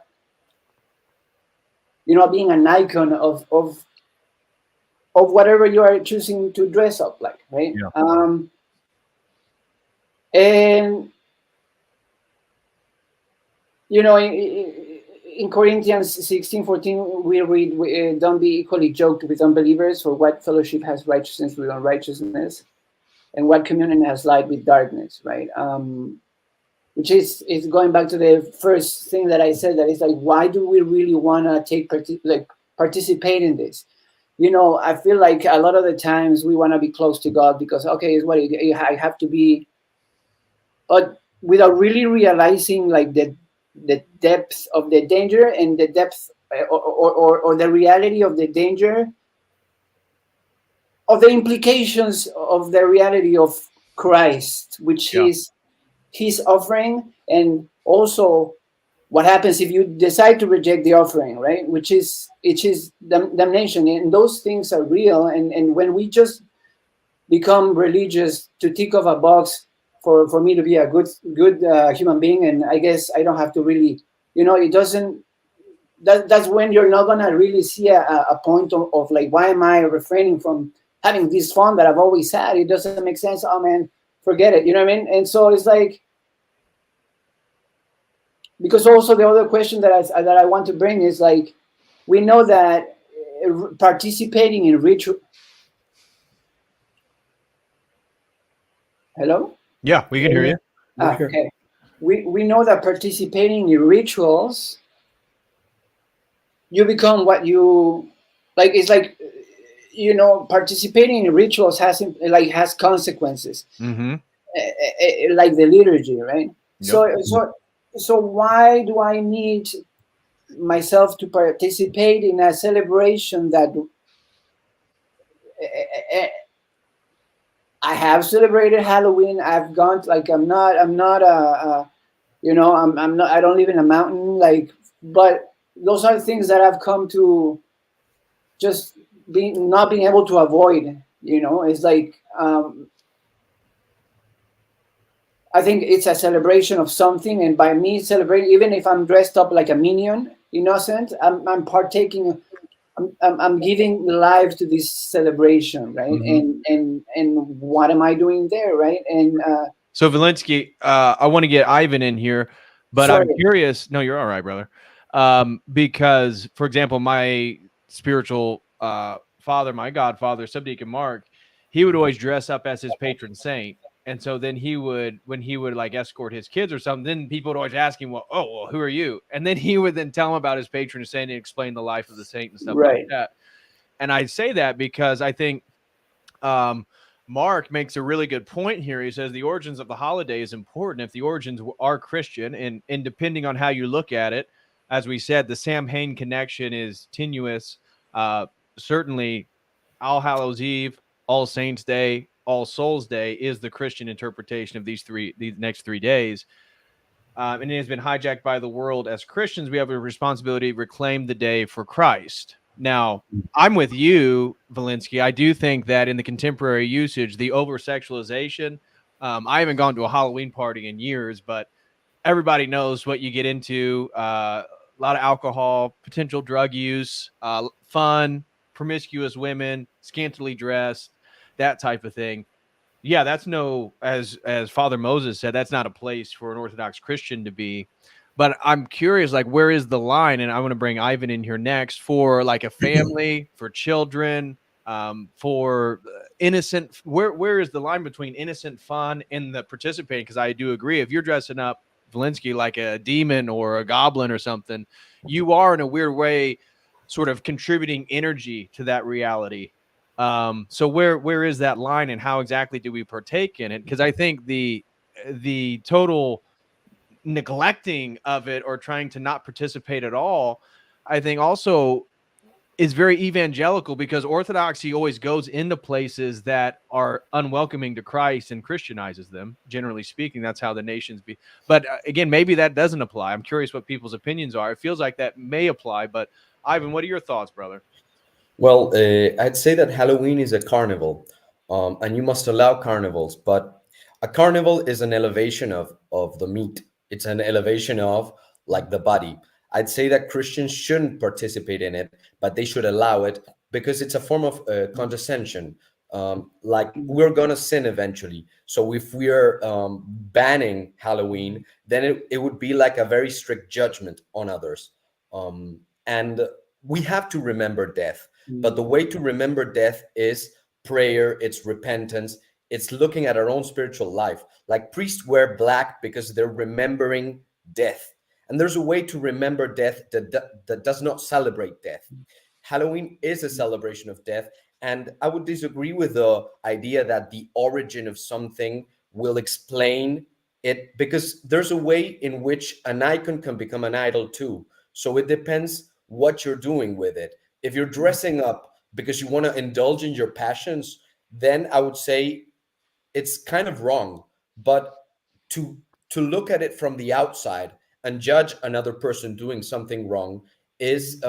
you know, being an icon of whatever you are choosing to dress up like, right? Yeah. And you know, in Corinthians 16:14, we read, don't be equally yoked with unbelievers, for what fellowship has righteousness with unrighteousness, and what communion has light with darkness, right? Which is going back to the first thing that I said, that is like, why do we really want to participate in this? You know, I feel like a lot of the times we want to be close to God because, okay, it's what I have to be, but without really realizing like the depth of the danger and the depth or the reality of the danger, of the implications of the reality of Christ, which Yeah. is his offering, and also what happens if you decide to reject the offering, right? Which is damnation, and those things are real. And when we just become religious to tick off a box for me to be a good human being, and I guess I don't have to really, you know, it doesn't. That's when you're not gonna really see a point of like, why am I refraining from having this fun that I've always had? It doesn't make sense. Oh man, forget it. You know what I mean? And so it's like, because also the other question that I want to bring is like, we know that participating in ritual. Hello? Yeah, we can hear you. Okay. We know that participating in rituals, you become what you like. It's like, you know, participating in rituals has consequences, Mm-hmm. like the liturgy, right? Yep. So why do I need myself to participate in a celebration that I have celebrated Halloween? I've gone like, I'm not you know, I'm not, I don't live in a mountain, like, but those are things that I've come to just not being able to avoid. You know, it's like, I think it's a celebration of something, and by me celebrating, even if I'm dressed up like a minion, innocent, I'm partaking. I'm giving life to this celebration, right? Mhm. And what am I doing there, right? And So Valinsky, I want to get Ivan in here, but I'm sorry, curious. No, you're all right, brother. Because, for example, my spiritual father, my godfather, Subdeacon Mark, he would always dress up as his patron saint. And so then he would, when he would like escort his kids or something, then people would always ask him, well, who are you? And then he would then tell them about his patron saint and explain the life of the saint and stuff like right, that. And I say that because I think um, Mark makes a really good point here. He says the origins of the holiday is important if the origins are Christian, and depending on how you look at it, as we said, the Samhain connection is tenuous. Uh, Certainly, All Hallows Eve, All Saints Day, All Souls Day is the Christian interpretation of these next 3 days. And it has been hijacked by the world. As Christians, we have a responsibility to reclaim the day for Christ. Now, I'm with you, Valinsky. I do think that in the contemporary usage, the over sexualization, I haven't gone to a Halloween party in years, but everybody knows what you get into. A lot of alcohol, potential drug use, fun, promiscuous women, scantily dressed, that type of thing. Yeah, that's no, as Father Moses said, that's not a place for an Orthodox Christian to be. But I'm curious, like, where is the line? And I want to bring Ivan in here next for like a family, for children, for innocent. Where is the line between innocent fun and the participating? Because I do agree, if you're dressing up Valinsky like a demon or a goblin or something, you are in a weird way sort of contributing energy to that reality. So where is that line, and how exactly do we partake in it? Because I think the total neglecting of it or trying to not participate at all, I think also is very evangelical, because orthodoxy always goes into places that are unwelcoming to Christ and Christianizes them. Generally speaking, that's how the nations be. But again, maybe that doesn't apply. I'm curious what people's opinions are. It feels like that may apply, but Ivan, what are your thoughts, brother? Well, I'd say that Halloween is a carnival, and you must allow carnivals. But a carnival is an elevation of the meat. It's an elevation of like the body. I'd say that Christians shouldn't participate in it, but they should allow it because it's a form of condescension Like we're gonna sin eventually. So if we're banning Halloween, then it would be like a very strict judgment on others. And we have to remember death. But the way to remember death is prayer, it's repentance, it's looking at our own spiritual life. Like priests wear black because they're remembering death. And there's a way to remember death that does not celebrate death. Halloween is a celebration of death. And I would disagree with the idea that the origin of something will explain it, because there's a way in which an icon can become an idol too. So it depends what you're doing with it. If you're dressing up because you want to indulge in your passions, then I would say it's kind of wrong. But to look at it from the outside and judge another person doing something wrong is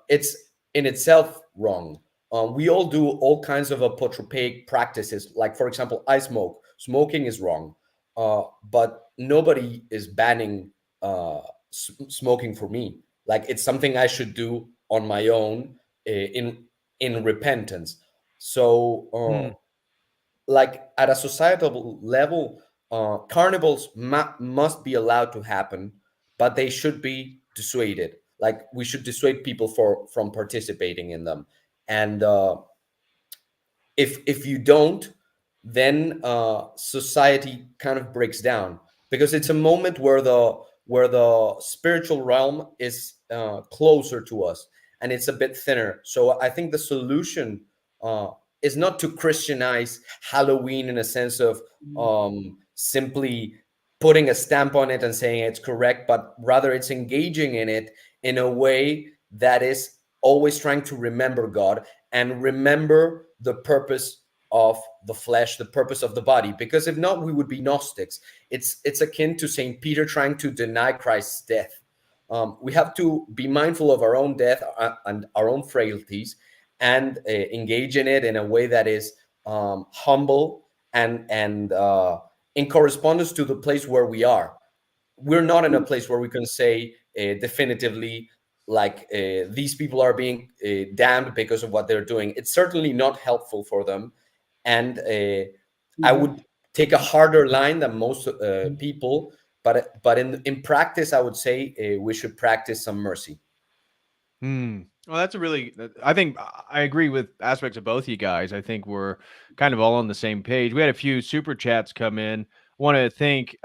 it's in itself wrong. We all do all kinds of apotropaic practices. Like, for example, I smoke. Smoking is wrong, but nobody is banning smoking for me. Like, it's something I should do on my own in repentance. So, like at a societal level, carnivals must be allowed to happen, but they should be dissuaded. Like we should dissuade people from participating in them. And if you don't, then society kind of breaks down, because it's a moment where the spiritual realm is closer to us and it's a bit thinner. So I think the solution is not to Christianize Halloween in a sense of simply putting a stamp on it and saying it's correct, but rather it's engaging in it in a way that is always trying to remember God and remember the purpose of the flesh, the purpose of the body. Because if not, we would be Gnostics. It's akin to Saint Peter trying to deny Christ's death. We have to be mindful of our own death and our own frailties, and engage in it in a way that is humble and in correspondence to the place where we are. We're not in a place where we can say definitively, like these people are being damned because of what they're doing. It's certainly not helpful for them. And I would take a harder line than most people, but in practice, I would say we should practice some mercy. Well, that's a really, I think I agree with aspects of both you guys. I think we're kind of all on the same page. We had a few super chats come in. Want to thank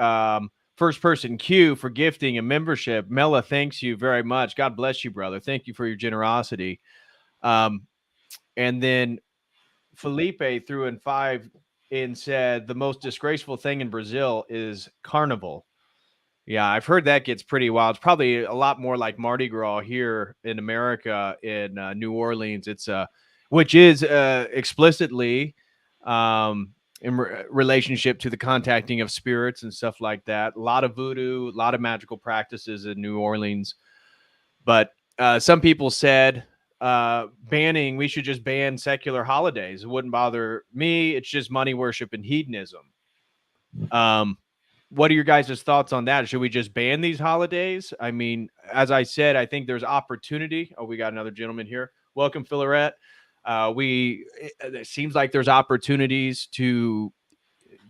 First Person Q for gifting a membership. Mela, thanks you very much. God bless you, brother. Thank you for your generosity. And then Felipe threw in 5 and said the most disgraceful thing in Brazil is carnival. Yeah, I've heard that gets pretty wild. It's probably a lot more like Mardi Gras here in America, in New Orleans. It's which is explicitly in relationship to the contacting of spirits and stuff like that. A lot of voodoo, a lot of magical practices in New Orleans. But some people said banning, we should just ban secular holidays. It wouldn't bother me. It's just money worship and hedonism. What are your guys' thoughts on that? Should we just ban these holidays? I mean, as I said, I think there's opportunity. Oh, we got another gentleman here. Welcome, Philaret. It seems like there's opportunities to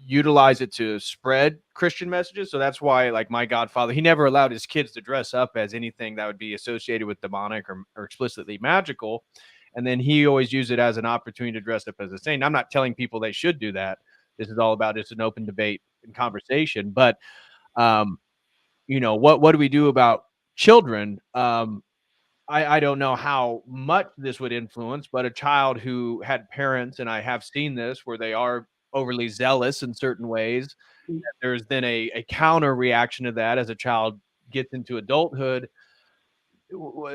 utilize it to spread Christian messages. So that's why, like my godfather, he never allowed his kids to dress up as anything that would be associated with demonic or explicitly magical. And then he always used it as an opportunity to dress up as a saint. I'm not telling people they should do that. This is all about, it's an open debate and conversation. But, you know, what do we do about children? I don't know how much this would influence, but a child who had parents, and I have seen this, where they are overly zealous in certain ways, there's then a counter reaction to that as a child gets into adulthood.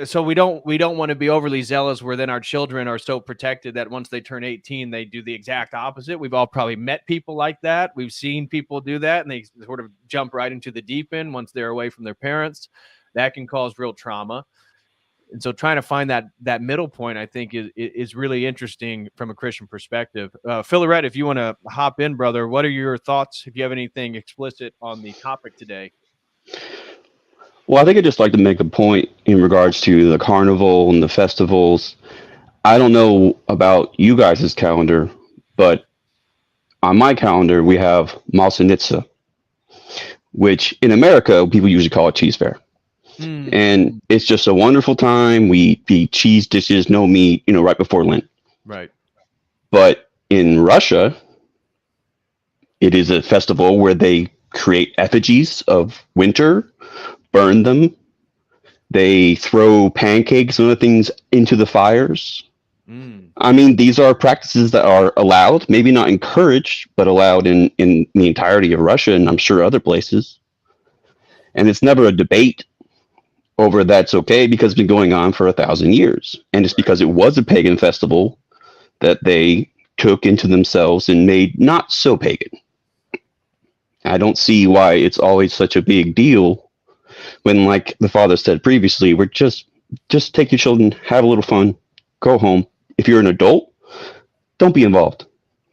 So we don't want to be overly zealous where then our children are so protected that once they turn 18, they do the exact opposite. We've all probably met people like that. We've seen people do that, and they sort of jump right into the deep end once they're away from their parents. That can cause real trauma. And so trying to find that middle point, I think, is really interesting from a Christian perspective. Philaret, if you want to hop in, brother, what are your thoughts, if you have anything explicit on the topic today? Well, I think I'd just like to make a point in regards to the carnival and the festivals. I don't know about you guys' calendar, But on my calendar, we have Maslenitsa, which in America, people usually call it cheese fair. And it's just a wonderful time. We eat cheese dishes, no meat, right before Lent. Right. But in Russia, it is a festival where they create effigies of winter, burn them. They throw pancakes and other things into the fires. I mean, these are practices that are allowed, maybe not encouraged, but allowed in the entirety of Russia and I'm sure other places. And it's never a debate over that's okay because it's been going on for 1,000 years. And it's because it was a pagan festival that they took into themselves and made not so pagan. I don't see why it's always such a big deal when, like the father said previously, we're just take your children, have a little fun, go home. If you're an adult, don't be involved.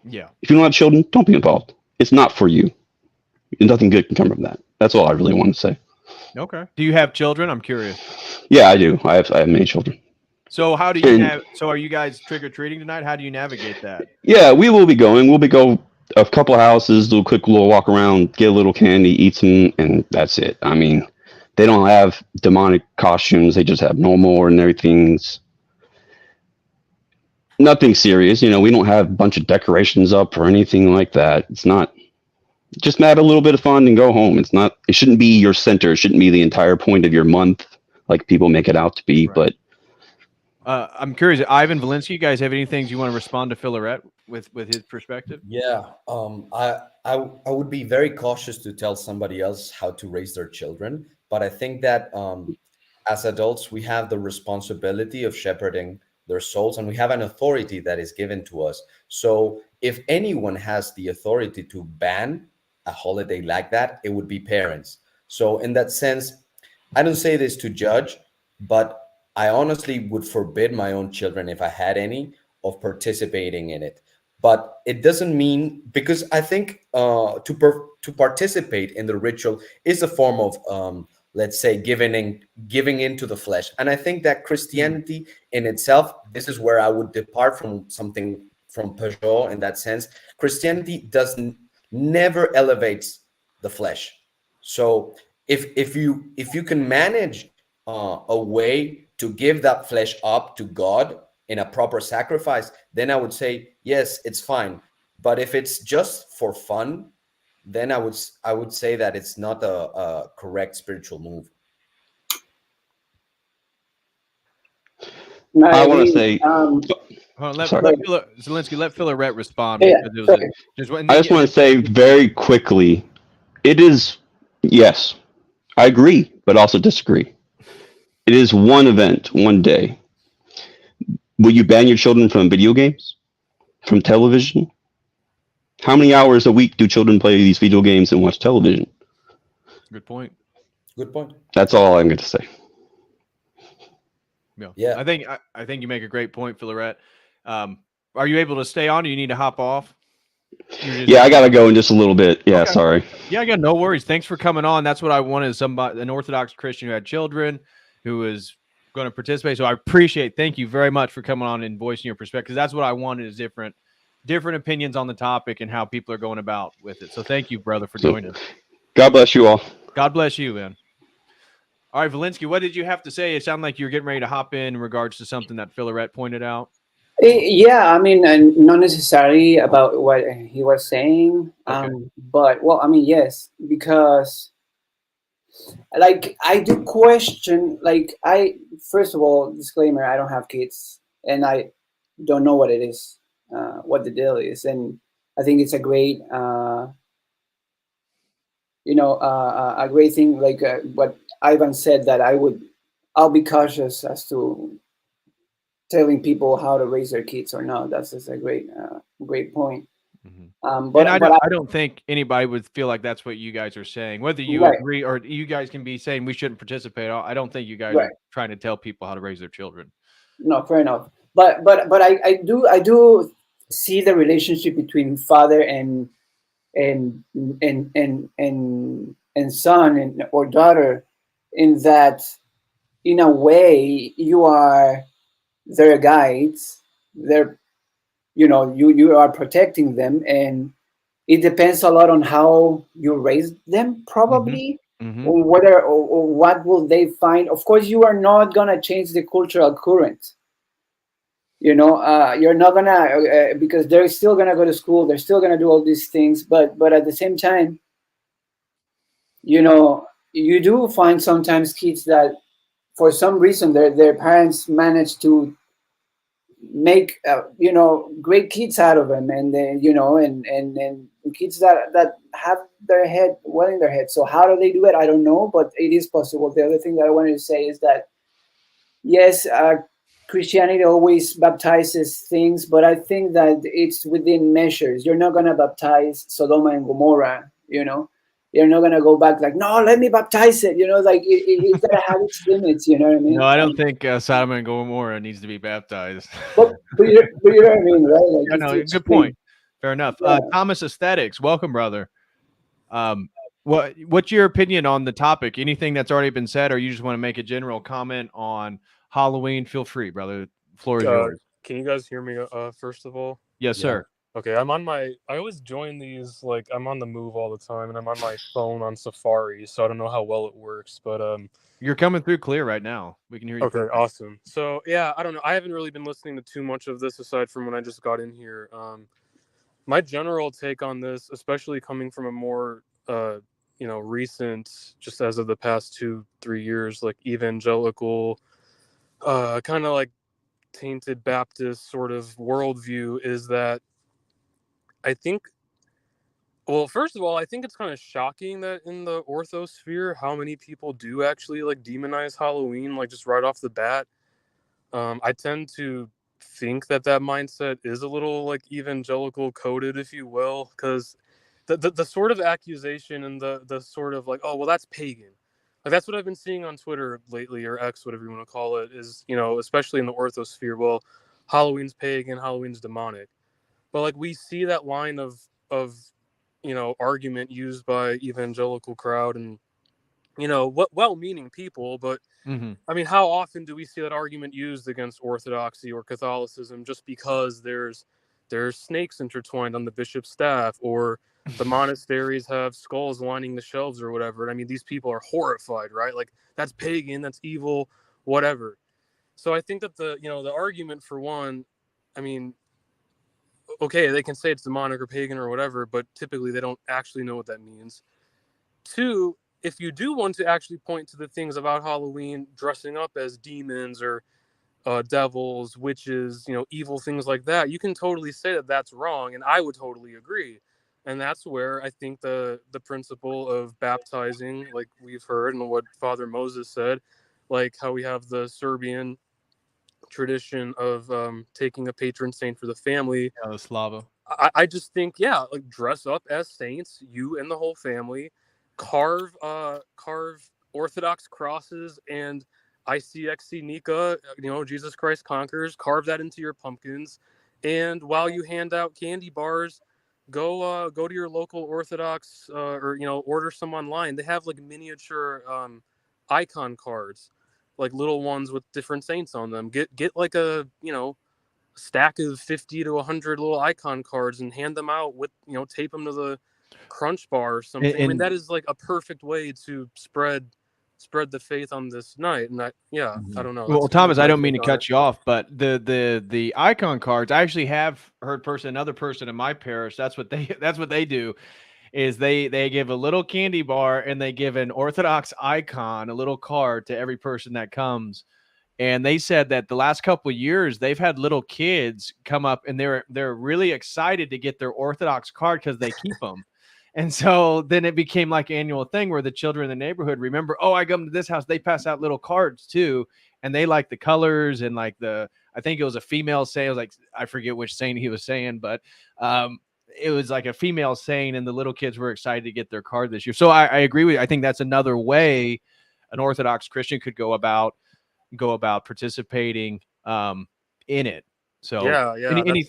Yeah. If you don't have children, don't be involved. It's not for you. Nothing good can come from that. That's all I really want to say. Okay. Do you have children? I'm curious. Yeah, I do. I have many children. So how do you so are you guys trick-or-treating tonight? How do you navigate that? Yeah, we will be going. We'll go a couple of houses, do a quick little walk around, get a little candy, eat some, and that's it. I mean, they don't have demonic costumes. They just have normal, ordinary things. Nothing serious. We don't have a bunch of decorations up or anything like that. It's not. Just have a little bit of fun and go home. It shouldn't be your center. It shouldn't be the entire point of your month like people make it out to be. Right. But I'm curious, Ivan, Valencia, you guys have any things you want to respond to Philaret with his perspective? Yeah. I would be very cautious to tell somebody else how to raise their children. But I think that as adults, we have the responsibility of shepherding their souls, and we have an authority that is given to us. So if anyone has the authority to ban a holiday like that, it would be parents. So in that sense, I don't say this to judge, but I honestly would forbid my own children, if I had any, of participating in it. But it doesn't mean, because I think to participate in the ritual is a form of, let's say, giving into the flesh. And I think that Christianity in itself, this is where I would depart from something from Pastoral in that sense. Christianity never elevates the flesh. So if you can manage a way to give that flesh up to God in a proper sacrifice, then I would say, yes, it's fine. But if it's just for fun, then I would say that it's not a correct spiritual move. I want to say, let Philaret respond. Yeah, I just want to say very quickly, it is, yes, I agree, but also disagree. It is one event, one day. Will you ban your children from video games, from television? How many hours a week do children play these video games and watch television? Good point. Good point. That's all I'm going to say. Yeah. I think you make a great point, Philaret. Are you able to stay on, or you need to hop off? Yeah, I got to go in just a little bit. Yeah, okay. Sorry. Yeah, I got no worries. Thanks for coming on. That's what I wanted, an Orthodox Christian who had children, who is going to participate. So I appreciate, thank you very much for coming on and voicing your perspective. That's what I wanted, is different opinions on the topic and how people are going about with it. So thank you, brother, for joining us. God bless you all. God bless you, man. All right, Valinsky, what did you have to say? It sounded like you were getting ready to hop in regards to something that Philaret pointed out. Yeah, I mean, not necessarily about what he was saying, okay. But, well, I mean, yes, because, like, I do question, like, first of all, disclaimer, I don't have kids, and I don't know what it is, what the deal is, and I think it's a great, a great thing, like what Ivan said, that I'll be cautious as to telling people how to raise their kids or not. That's just a great point. Mm-hmm. But I don't think anybody would feel like that's what you guys are saying. Whether you agree, or you guys can be saying we shouldn't participate, I don't think you guys are trying to tell people how to raise their children. No, fair enough. But I do see the relationship between father and son or daughter, in that, in a way, you are their guides, their you are protecting them, and it depends a lot on how you raise them, probably, or whether or what will they find. Of course, you are not gonna change the cultural current. You're not gonna because they're still gonna go to school. They're still gonna do all these things, but at the same time, you do find sometimes kids that, for some reason, their parents manage to make great kids out of them, and then and kids that have their head well in their head. So how do they do it? I don't know, but it is possible. The other thing that I wanted to say is that, yes, Christianity always baptizes things, but I think that it's within measures. You're not going to baptize Sodom and Gomorrah, You're not going to go back like, no, let me baptize it. Like it's got to have its limits, you know what I mean? No, I don't think Sodom and Gomorrah needs to be baptized. But you know what I mean, right? Like, I know, good point. Fair enough. Yeah. Thomas Aesthetics, welcome, brother. What's your opinion on the topic? Anything that's already been said, or you just want to make a general comment on Halloween? Feel free, brother. Floor is yours. Can you guys hear me? First of all, yes, sir. Okay, I always join these, like, I'm on the move all the time, and I'm on my phone on Safari, so I don't know how well it works, but you're coming through clear right now. We can hear you. Okay, perfect. Awesome. So yeah, I don't know. I haven't really been listening to too much of this aside from when I just got in here. My general take on this, especially coming from a more recent, just as of the past 2-3 years, like evangelical, kind of like tainted Baptist sort of worldview, is that I think, well, first of all, I think it's kind of shocking that in the orthosphere, how many people do actually like demonize Halloween, like just right off the bat. I tend to think that mindset is a little like evangelical coded, if you will, because the sort of accusation and the sort of like, oh, well, that's pagan. Like, that's what I've been seeing on Twitter lately, or X, whatever you want to call it, is, especially in the orthosphere, well, Halloween's pagan, Halloween's demonic. But like, we see that line of argument used by evangelical crowd and, what well-meaning people, but I mean, how often do we see that argument used against Orthodoxy or Catholicism just because there's snakes intertwined on the bishop's staff, or the monasteries have skulls lining the shelves or whatever? And I mean, these people are horrified, right? Like, that's pagan, that's evil, whatever. So I think that the argument, for one, I mean, okay, they can say it's demonic or pagan or whatever, but typically they don't actually know what that means. Two, if you do want to actually point to the things about Halloween, dressing up as demons or devils, witches, evil things like that, you can totally say that that's wrong, and I would totally agree. And that's where I think the principle of baptizing, like we've heard and what Father Moses said, like how we have the Serbian tradition of taking a patron saint for the family. Yeah, the Slava. I just think, like, dress up as saints, you and the whole family, carve Orthodox crosses and ICXC Nika, Jesus Christ Conquers, carve that into your pumpkins. And while you hand out candy bars, go to your local Orthodox or order some online. They have like miniature icon cards, like little ones with different saints on them. Get like a stack of 50 to 100 little icon cards and hand them out with tape them to the crunch bar or something. I mean, that is like a perfect way to spread the faith on this night. And I don't know. Well, Thomas, I don't mean to cut you off, but the icon cards, I actually have heard another person in my parish, that's what they do, is they give a little candy bar and they give an Orthodox icon, a little card, to every person that comes. And they said that the last couple of years they've had little kids come up and they're really excited to get their Orthodox card because they keep them. And so then it became like an annual thing where the children in the neighborhood remember, oh, I come to this house, they pass out little cards too. And they like the colors and like I think it was a female saying, like, I forget which saying he was saying, but it was like a female saying, and the little kids were excited to get their card this year. So I agree with you. I think that's another way an Orthodox Christian could go about participating in it. So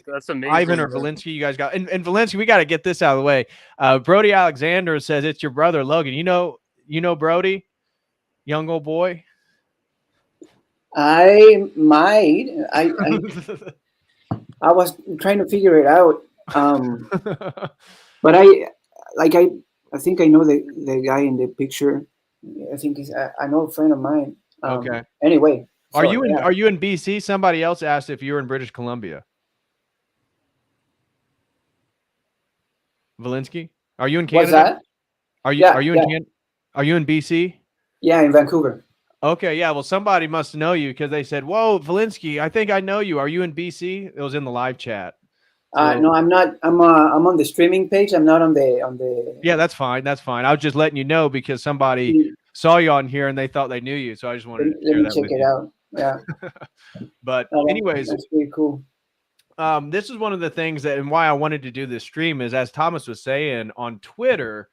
that's amazing. Ivan or Valinsky, you guys got, and Valinsky, we got to get this out of the way. Brody Alexander says it's your brother Logan. You know Brody, young old boy. I might. I was trying to figure it out. But I think I know the guy in the picture. I think he's I know a friend of mine. Okay. Anyway, Are so you in yeah. Are you in BC? Somebody else asked if you were in British Columbia. Valinsky, are you in What's Canada? that? Are you Yeah, yeah, Are you in BC? yeah, in Vancouver. Okay, yeah. Well, somebody must know you because they said, "Whoa, Valinsky, I think I know you. Are you in BC?" It was in the live chat. So No, I'm not. I'm on the streaming page. I'm not on the. yeah, that's fine. That's fine. I was just letting you know because somebody saw you on here and they thought they knew you. So I just wanted to Let share me that check with it you. out. Yeah. But No, anyways, that's pretty cool. this is one of the things that and why I wanted to do this stream is, as Thomas was saying on Twitter,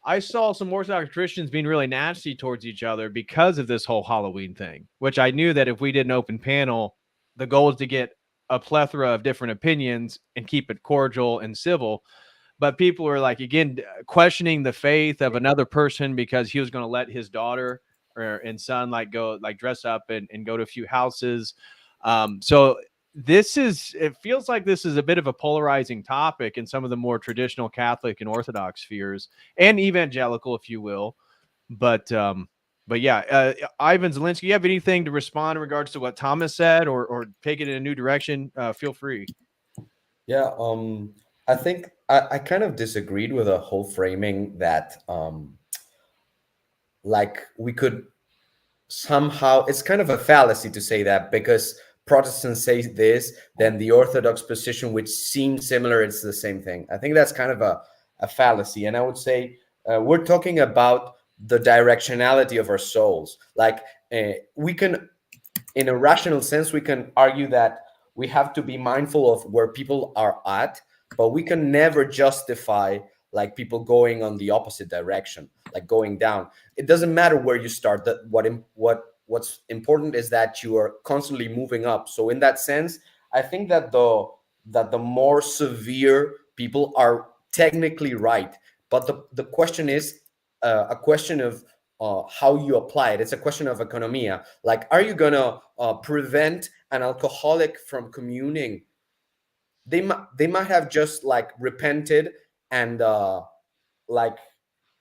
I saw some Orthodox Christians being really nasty towards each other because of this whole Halloween thing, which I knew that if we did an open panel, the goal is to get a plethora of different opinions and keep it cordial and civil. But people were like, again, questioning the faith of another person because he was going to let his daughter and son go dress up and go to a few houses. So it feels like this is a bit of a polarizing topic in some of the more traditional Catholic and Orthodox spheres and evangelical, if you will. But yeah, Ivan Zielinski, you have anything to respond in regards to what Thomas said or take it in a new direction? Feel free. Yeah, I think I kind of disagreed with a whole framing that like we could somehow, it's kind of a fallacy to say that because Protestants say this, then the Orthodox position, which seems similar, it's the same thing. I think that's kind of a fallacy. And I would say we're talking about the directionality of our souls. Like we can, in a rational sense, we can argue that we have to be mindful of where people are at, but we can never justify like people going on the opposite direction, like going down. It doesn't matter where you start. That what's important is that you are constantly moving up. So in that sense, I think that the more severe people are technically right, but the question is a question of how you apply it. It's a question of economia. Like, are you gonna prevent an alcoholic from communing? They might have just like repented and like,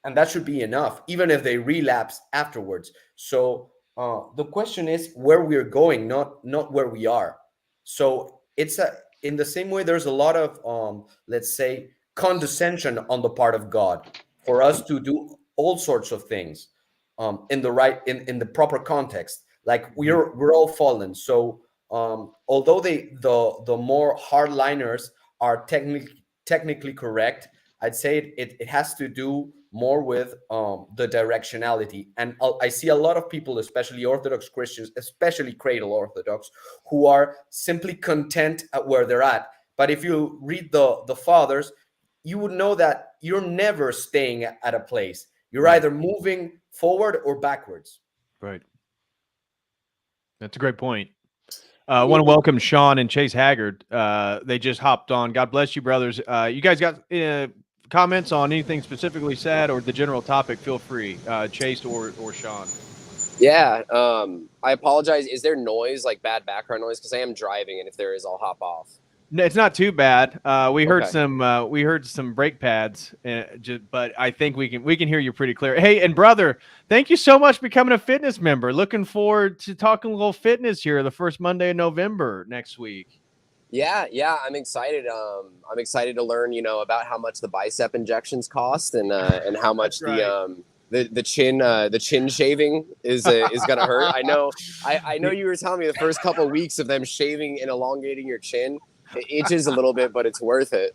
and that should be enough, even if they relapse afterwards. So the question is where we're going, not where we are. So it's a, in the same way there's a lot of let's say condescension on the part of God for us to do all sorts of things in the right, in the proper context. Like we're all fallen. So although the more hardliners are technically correct, I'd say it has to do more with the directionality. And I see a lot of people, especially Orthodox Christians, especially Cradle Orthodox, who are simply content at where they're at. But if you read the fathers, you would know that you're never staying at a place. You're Right. either moving forward or backwards. Right. That's a great point. I want to welcome Sean and Chase Haggard. They just hopped on. God bless you, brothers. You guys got comments on anything specifically said or the general topic? Feel free, Chase or Sean. Yeah, I apologize. Is there noise, like bad background noise? Because I am driving, and if there is, I'll hop off. No, it's not too bad. We heard Okay. we heard some brake pads, but I think we can hear you pretty clear. Hey, and brother, thank you so much for becoming a fitness member. Looking forward to talking a little fitness here the first Monday of November next week. Yeah, I'm excited. I'm excited to learn, about how much the bicep injections cost and how much right. the chin shaving is gonna hurt. I know you were telling me the first couple of weeks of them shaving and elongating your chin, it itches a little bit, but it's worth it.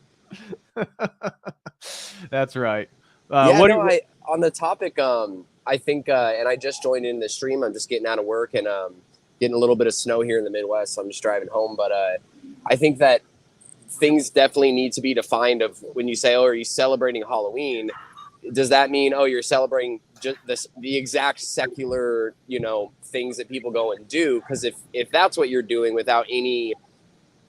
That's right. On the topic, I think, and I just joined in the stream. I'm just getting out of work and getting a little bit of snow here in the Midwest. So I'm just driving home, but I think that things definitely need to be defined. Of when you say, "Oh, are you celebrating Halloween?" Does that mean, "Oh, you're celebrating just the exact secular, things that people go and do"? Because if that's what you're doing without any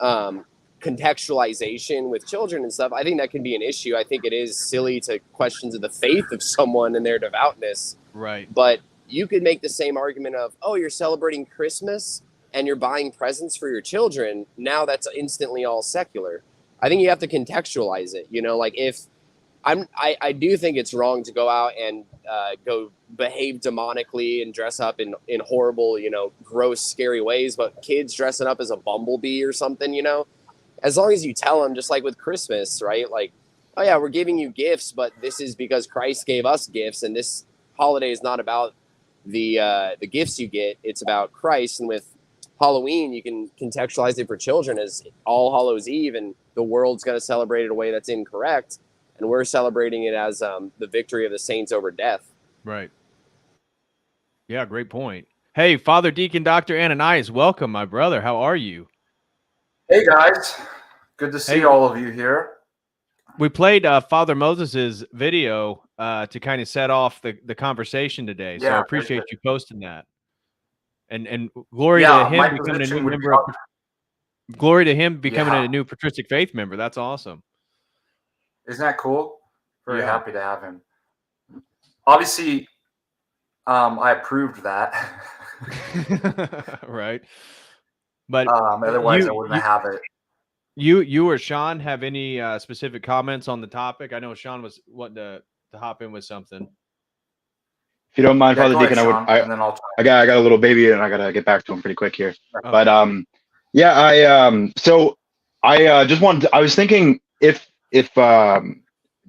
contextualization with children and stuff, I think that can be an issue. I think it is silly to questions of the faith of someone and their devoutness. Right. But you could make the same argument of, "Oh, you're celebrating Christmas." and you're buying presents for your children, now that's instantly all secular. I think you have to contextualize it. You know, like if I do think it's wrong to go out and go behave demonically and dress up in horrible, you know, gross, scary ways. But kids dressing up as a bumblebee or something, you know, as long as you tell them, just like with Christmas, right? Like, oh yeah, we're giving you gifts, but this is because Christ gave us gifts, and this holiday is not about the gifts you get. It's about Christ. And with Halloween, you can contextualize it for children as All Hallows Eve, and the world's going to celebrate it in a way that's incorrect. And we're celebrating it as the victory of the saints over death. Right. Yeah, great point. Hey, Father Deacon Dr. Ananias, welcome, my brother. How are you? Hey, guys. Good to see all of you here. We played Father Moses's video to kind of set off the conversation today. So I appreciate you posting that. And glory to him becoming a new member. Glory to him becoming a new patristic faith member. That's awesome. Isn't that cool? Very happy to have him. Obviously, I approved that. Right. But otherwise I wouldn't have it. You or Sean have any specific comments on the topic? I know Sean was wanting to hop in with something. If you don't mind, Father Deacon, Sean, I got a little baby and I gotta get back to him pretty quick here. Okay. But I was thinking if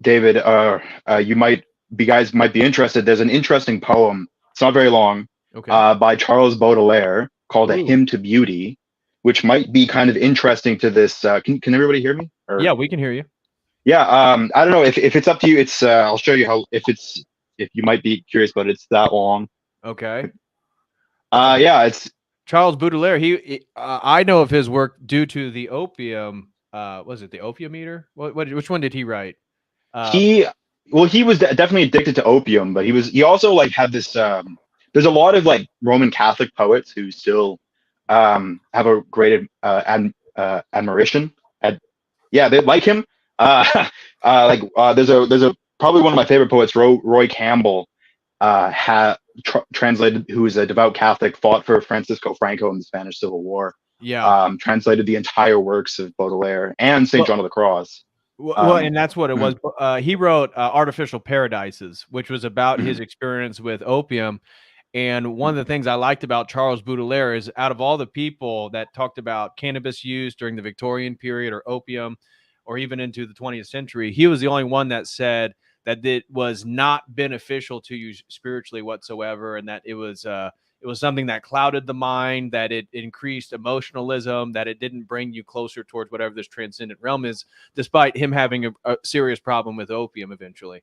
David, you guys might be interested. There's an interesting poem. It's not very long. Okay. By Charles Baudelaire called A Hymn to Beauty, which might be kind of interesting to this. Can everybody hear me? Yeah, we can hear you. Yeah. I don't know if it's up to you. It's I'll show you how if you might be curious, but it's that long. Okay. It's Charles Baudelaire. I know of his work due to the opium. Was it the opium eater? Which one did he write? He was definitely addicted to opium, but he also like had this. There's a lot of like Roman Catholic poets who still have a great admiration. They like him. There's a probably one of my favorite poets, Roy Campbell, translated, who is a devout Catholic, fought for Francisco Franco in the Spanish Civil War. Yeah. Translated the entire works of Baudelaire and St. John of the Cross. Well, and that's what it was. He wrote Artificial Paradises, which was about his experience with opium. And one of the things I liked about Charles Baudelaire is, out of all the people that talked about cannabis use during the Victorian period or opium, or even into the 20th century, he was the only one that said that it was not beneficial to you spiritually whatsoever, and that it was something that clouded the mind, that it increased emotionalism, that it didn't bring you closer towards whatever this transcendent realm is, despite him having a serious problem with opium eventually.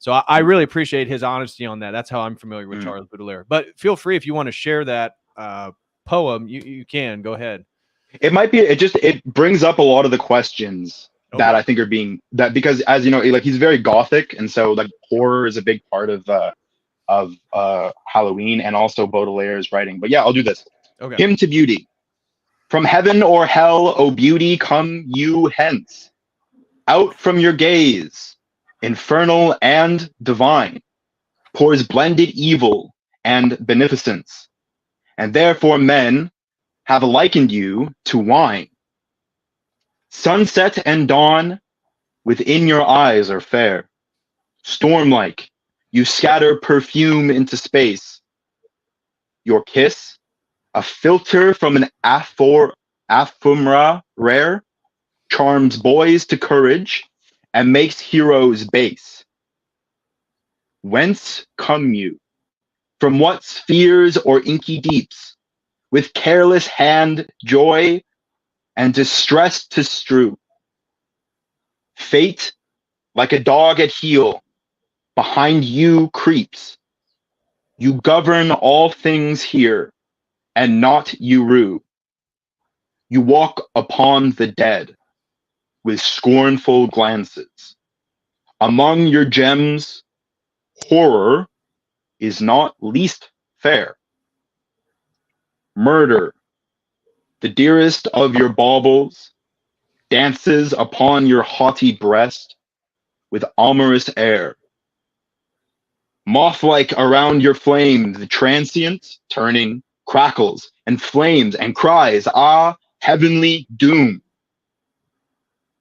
So I really appreciate his honesty on that. That's how I'm familiar with Charles Baudelaire. But feel free, if you want to share that poem, you can. Go ahead. It might be, it brings up a lot of the questions that I think are being, that because, as you know, like, he's very Gothic, and so like horror is a big part of Halloween, and also Baudelaire's writing. But yeah, I'll do this. Okay. Hymn to Beauty. From heaven or hell, O beauty, come you hence. Out from your gaze, infernal and divine, pours blended evil and beneficence, and therefore men have likened you to wine. Sunset and dawn within your eyes are fair. Storm-like, you scatter perfume into space. Your kiss, a filter from an ephemera rare, charms boys to courage and makes heroes base. Whence come you? From what spheres or inky deeps? With careless hand joy and distress to strew. Fate, like a dog at heel, behind you creeps. You govern all things here, and not you rue. You walk upon the dead with scornful glances. Among your gems, horror is not least fair. Murder, the dearest of your baubles, dances upon your haughty breast with amorous air. Moth-like around your flame, the transient, turning, crackles and flames and cries, ah, heavenly doom.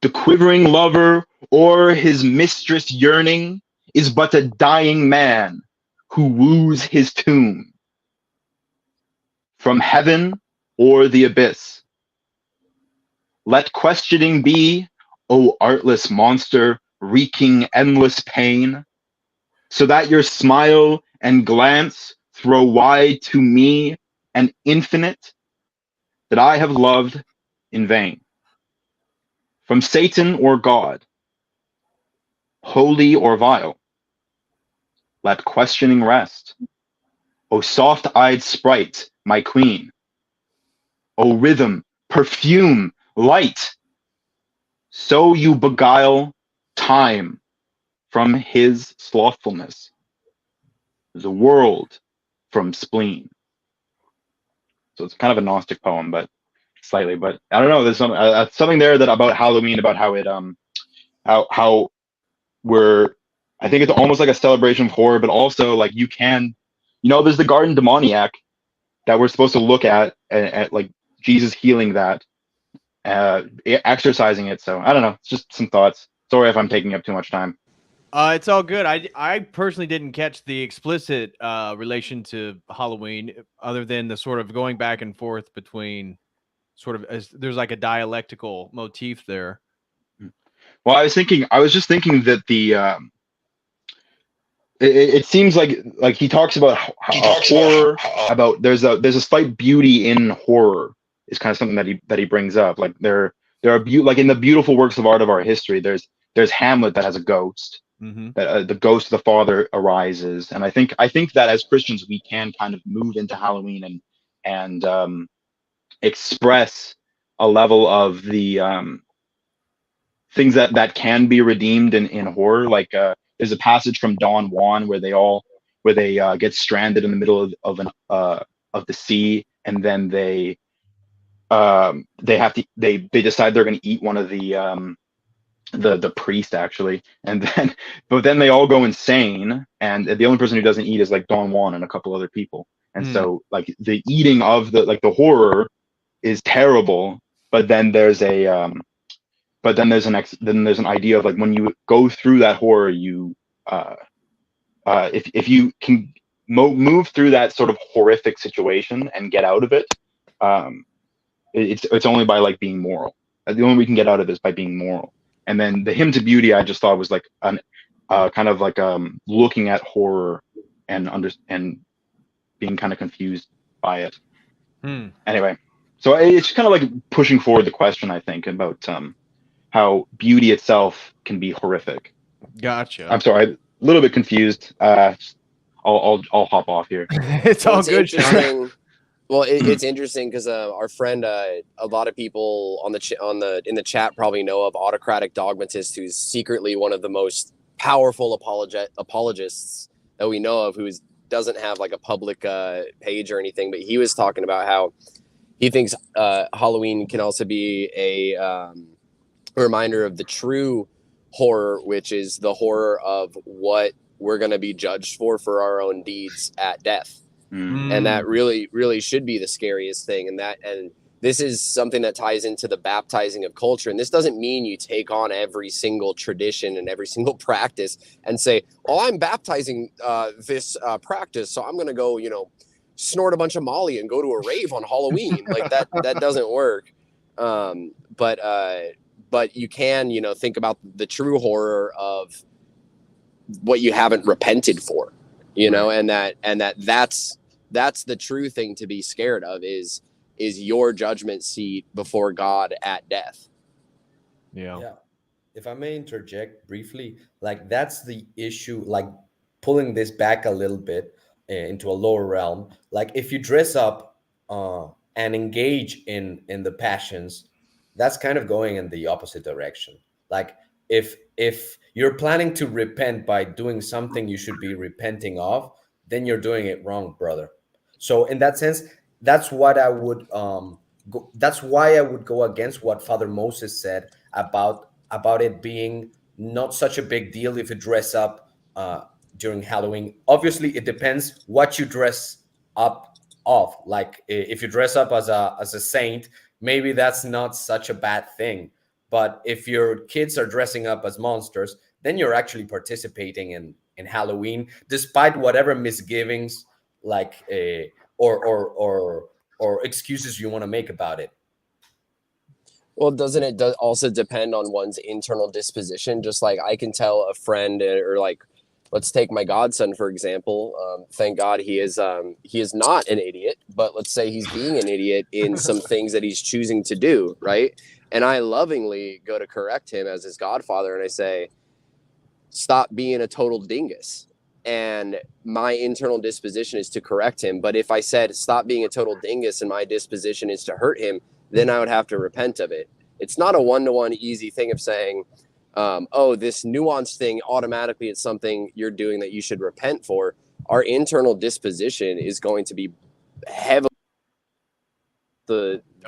The quivering lover or his mistress yearning is but a dying man who woos his tomb. From heaven or the abyss, let questioning be, O artless monster, wreaking endless pain, so that your smile and glance throw wide to me an infinite that I have loved in vain. From Satan or God, holy or vile, let questioning rest. O soft-eyed sprite, my queen, O rhythm, perfume, light, so you beguile time from his slothfulness, the world from spleen. So it's kind of a Gnostic poem, but slightly. But I don't know. There's something there that about Halloween, about how it how we're. I think it's almost like a celebration of horror, but also like there's the garden demoniac that we're supposed to look at like Jesus healing that, exercising it. So I don't know. It's just some thoughts. Sorry if I'm taking up too much time. It's all good. I personally didn't catch the explicit relation to Halloween, other than the sort of going back and forth between sort of there's like a dialectical motif there. Well, I was just thinking that it seems like he talks about horror, about there's a slight beauty in horror is kind of something that he brings up. Like there are like in the beautiful works of art of our history, there's Hamlet that has a ghost. Mm-hmm. That the ghost of the father arises, and I think that as Christians we can kind of move into Halloween and express a level of the things that can be redeemed in horror. Like there's a passage from Don Juan where they get stranded in the middle of the sea, and then they decide they're going to eat one of the priest actually, but then they all go insane, and the only person who doesn't eat is like Don Juan and a couple other people. And so like the eating of the horror is terrible, but then there's an idea of like when you go through that horror, you if you can move through that sort of horrific situation and get out of it, it's only by like being moral. The only way we can get out of it is by being moral. And then the hymn to beauty, I just thought was like an kind of like looking at horror and being kind of confused by it. Anyway, so it's kind of like pushing forward the question, I think, about how beauty itself can be horrific. Gotcha. I'm sorry, a little bit confused. I'll hop off here. It's all good. Interesting. Well, it's interesting because our friend, a lot of people in the chat probably know of Autocratic Dogmatist, who's secretly one of the most powerful apologists that we know of, who doesn't have like a public page or anything. But he was talking about how he thinks Halloween can also be a reminder of the true horror, which is the horror of what we're going to be judged for our own deeds at death. And that really, really should be the scariest thing. And this is something that ties into the baptizing of culture. And this doesn't mean you take on every single tradition and every single practice and say, oh, I'm baptizing this practice, so I'm going to go, snort a bunch of Molly and go to a rave on Halloween. Like that doesn't work. But you can, think about the true horror of what you haven't repented for. And that's the true thing to be scared of is your judgment seat before God at death. Yeah. If I may interject briefly, like that's the issue, like pulling this back a little bit into a lower realm. Like if you dress up and engage in the passions, that's kind of going in the opposite direction. Like if you're planning to repent by doing something you should be repenting of, then you're doing it wrong, brother. So in that sense, that's what I would that's why I would go against what Father Moses said about it being not such a big deal if you dress up during Halloween. Obviously, it depends what you dress up off. Like if you dress up as a saint, maybe that's not such a bad thing. But if your kids are dressing up as monsters, then you're actually participating in Halloween, despite whatever misgivings like or excuses you want to make about it. Well, doesn't it also depend on one's internal disposition? Just like I can tell a friend, or like, let's take my godson for example. Thank God he is not an idiot, but let's say he's being an idiot in some things that he's choosing to do, right? And I lovingly go to correct him as his godfather, and I say, stop being a total dingus. And my internal disposition is to correct him. But if I said stop being a total dingus and my disposition is to hurt him, then I would have to repent of it. It's not a one-to-one easy thing of saying, oh, this nuanced thing, automatically it's something you're doing that you should repent for. Our internal disposition is going to be heavily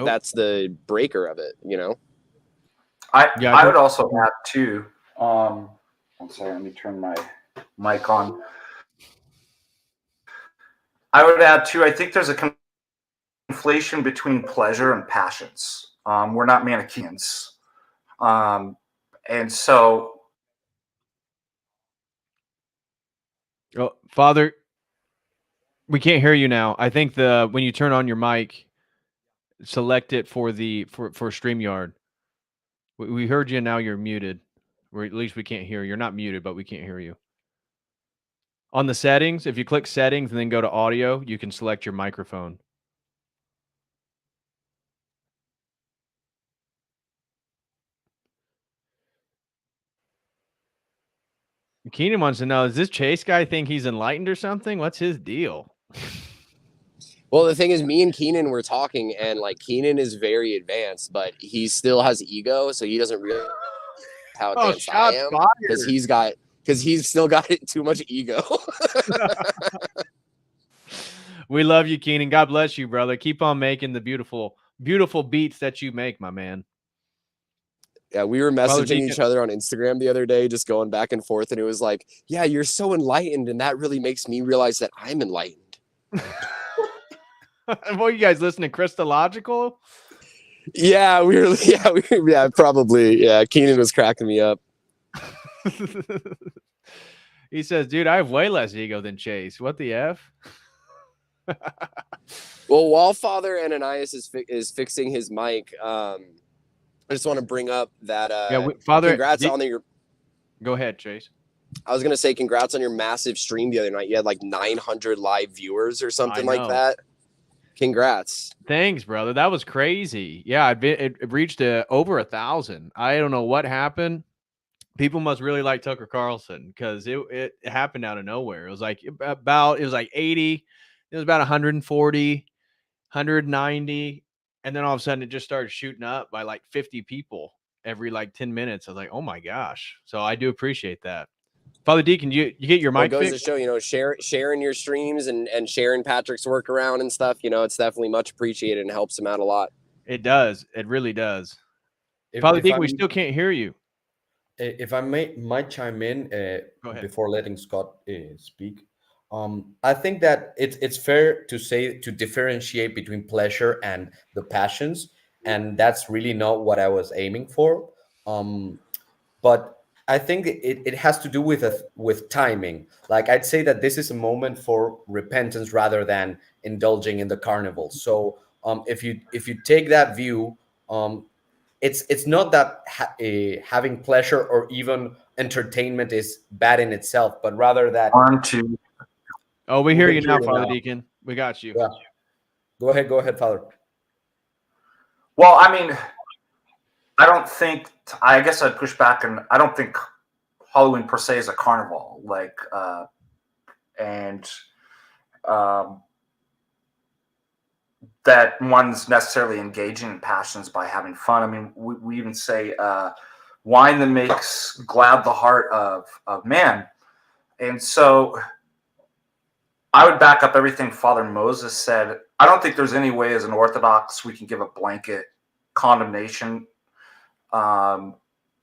that's the breaker of it, you know? I would also add too, one second, let me turn my mic on. I would add too, I think there's a conflation between pleasure and passions. We're not Manichaeans. And so. Oh, Father, we can't hear you now. I think when you turn on your mic, select it for StreamYard. We heard you, now you're muted. Or at least we can't hear you. You're not muted, but we can't hear you. On the settings, if you click settings and then go to audio, you can select your microphone. Keenan wants to know, does this Chase guy think he's enlightened or something? What's his deal? Well, the thing is, me and Keenan were talking, and like Keenan is very advanced, but he still has ego, so he doesn't realize how advanced I am because he's still got too much ego. We love you, Keenan. God bless you, brother. Keep on making the beautiful, beautiful beats that you make, my man. Yeah, we were messaging each other on Instagram the other day, just going back and forth, and it was like, yeah, you're so enlightened, and that really makes me realize that I'm enlightened. Well, you guys listen to Christological? Yeah, probably. Yeah, Keenan was cracking me up. He says, dude, I have way less ego than Chase. What the F? Well, while Father Ananias is fixing his mic, I just want to bring up that Father, congrats on your. Go ahead, Chase. I was gonna say congrats on your massive stream the other night. You had like 900 live viewers or something like that. Congrats. Thanks, brother. That was crazy. Yeah, it reached over 1,000. I don't know what happened. People must really like Tucker Carlson because it happened out of nowhere. It was like 80. It was about 140, 190. And then all of a sudden it just started shooting up by like 50 people every like 10 minutes. I was like, oh my gosh. So I do appreciate that. Father Deacon, you get your mic fixed? Goes to show, sharing your streams and sharing Patrick's work around and stuff, it's definitely much appreciated and helps him out a lot. It does. It really does. Father Deacon, we still can't hear you. If I might chime in before letting Scott speak. I think that it's fair to differentiate between pleasure and the passions, and that's really not what I was aiming for. But I think it has to do with timing. Like I'd say that this is a moment for repentance rather than indulging in the carnival. So if you take that view, it's not that having pleasure or even entertainment is bad in itself, but rather that. Oh, we hear you now, Father Deacon. We got you. Yeah. Go ahead, Father. Well, I mean, I guess I'd push back, and I don't think Halloween per se is a carnival, that one's necessarily engaging in passions by having fun. I mean, we even say wine that makes glad the heart of man. And so I would back up everything Father Moses said. I don't think there's any way as an Orthodox we can give a blanket condemnation of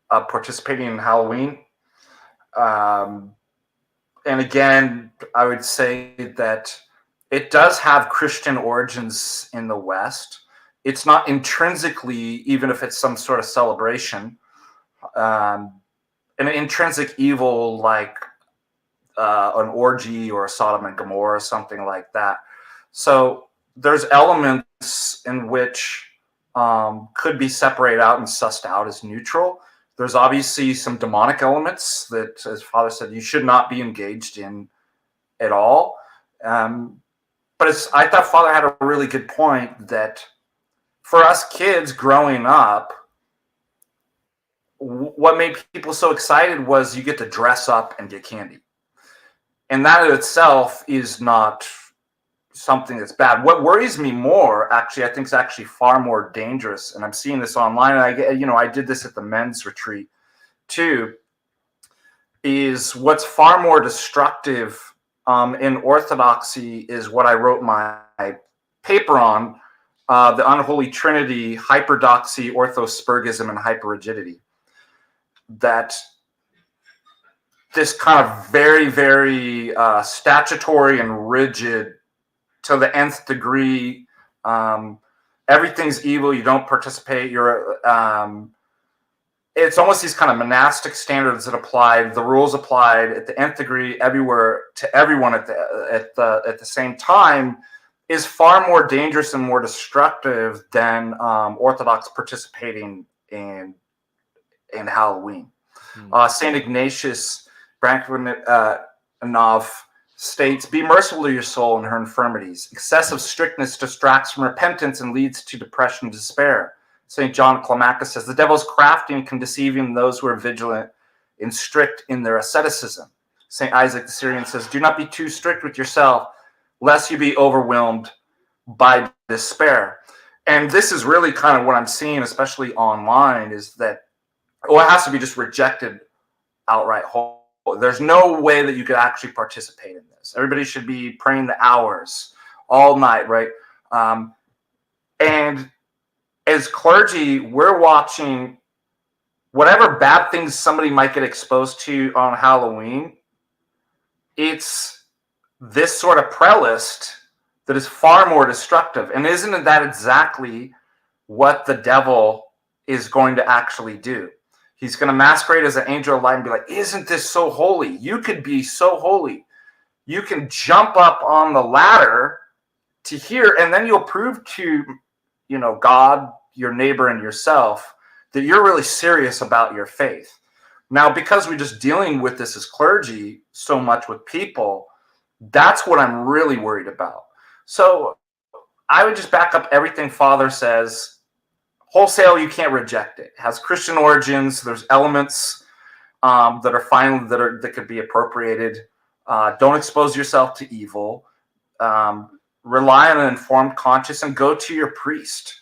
participating in Halloween. And again, I would say that it does have Christian origins in the West. It's not intrinsically, even if it's some sort of celebration, an intrinsic evil like an orgy or a Sodom and Gomorrah or something like that. So there's elements in which could be separated out and sussed out as neutral. There's obviously some demonic elements that, as Father said, you should not be engaged in at all. But I thought Father had a really good point that for us kids growing up, what made people so excited was you get to dress up and get candy. And that in itself is not something that's bad. What worries me more, actually, I think is actually far more dangerous. And I'm seeing this online, and I did this at the men's retreat too, is what's far more destructive in orthodoxy is what I wrote my paper on, the unholy trinity, hyperdoxy, orthospurgism, and hyperrigidity. That this kind of very, very statutory and rigid to the nth degree, everything's evil, you don't participate, it's almost these kind of monastic standards that applied, the rules applied at the nth degree everywhere to everyone at the same time, is far more dangerous and more destructive than Orthodox participating in Halloween. St. Ignatius Brankovinov states, "Be merciful to your soul in her infirmities. Excessive strictness distracts from repentance and leads to depression and despair." St. John Climacus says, "The devil is crafty and can deceive even those who are vigilant and strict in their asceticism." St. Isaac the Syrian says, "Do not be too strict with yourself, lest you be overwhelmed by despair." And this is really kind of what I'm seeing, especially online, is that, it has to be just rejected outright whole. There's no way that you could actually participate in this. Everybody should be praying the hours all night, right? And as clergy, we're watching whatever bad things somebody might get exposed to on Halloween. It's this sort of prelist that is far more destructive. And isn't that exactly what the devil is going to actually do? He's going to masquerade as an angel of light and be like, "Isn't this so holy? You could be so holy. You can jump up on the ladder to here, and then you'll prove to, God, your neighbor, and yourself that you're really serious about your faith." Now, because we're just dealing with this as clergy so much with people, that's what I'm really worried about. So I would just back up everything Father says. Wholesale, you can't reject it. It has Christian origins. There's elements that are fine, that could be appropriated. Don't expose yourself to evil. Rely on an informed conscience and go to your priest.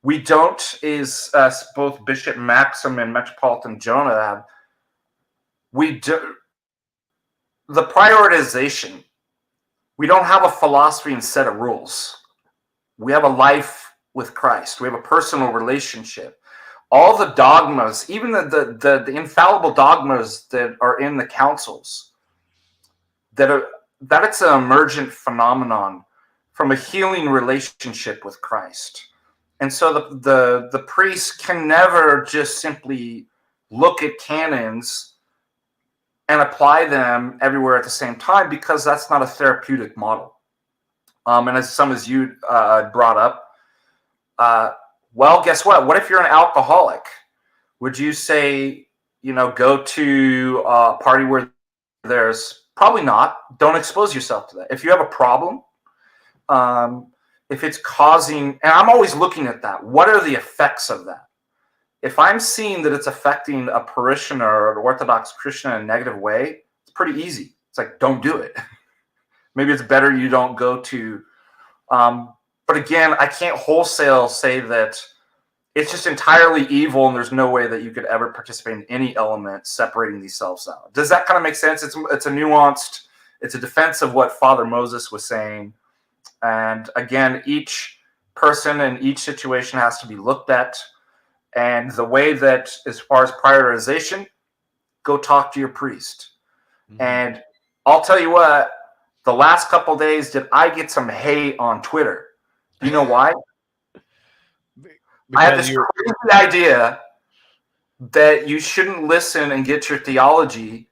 We don't, is both Bishop Maxim and Metropolitan Jonah have, we do the prioritization. We don't have a philosophy and set of rules. We have a life with Christ. We have a personal relationship. All the dogmas, even the infallible dogmas that are in the councils, that it's an emergent phenomenon from a healing relationship with Christ. And so the priest can never just simply look at canons and apply them everywhere at the same time, because that's not a therapeutic model. And as you brought up, well, guess what? What if you're an alcoholic? Would you say, go to a party where there's probably not? Don't expose yourself to that. If you have a problem, if it's causing, and I'm always looking at that, what are the effects of that? If I'm seeing that it's affecting a parishioner or an Orthodox Christian in a negative way, it's pretty easy. It's like, don't do it. Maybe it's better you don't go to. But again, I can't wholesale say that it's just entirely evil and there's no way that you could ever participate in any element separating these selves out. Does that kind of make sense? It's a nuanced, it's a defense of what Father Moses was saying. And again, each person and each situation has to be looked at. And the way that, as far as prioritization, go talk to your priest. Mm-hmm. And I'll tell you what, the last couple days did I get some hate on Twitter. Do you know why? I had this crazy idea that you shouldn't listen and get your theology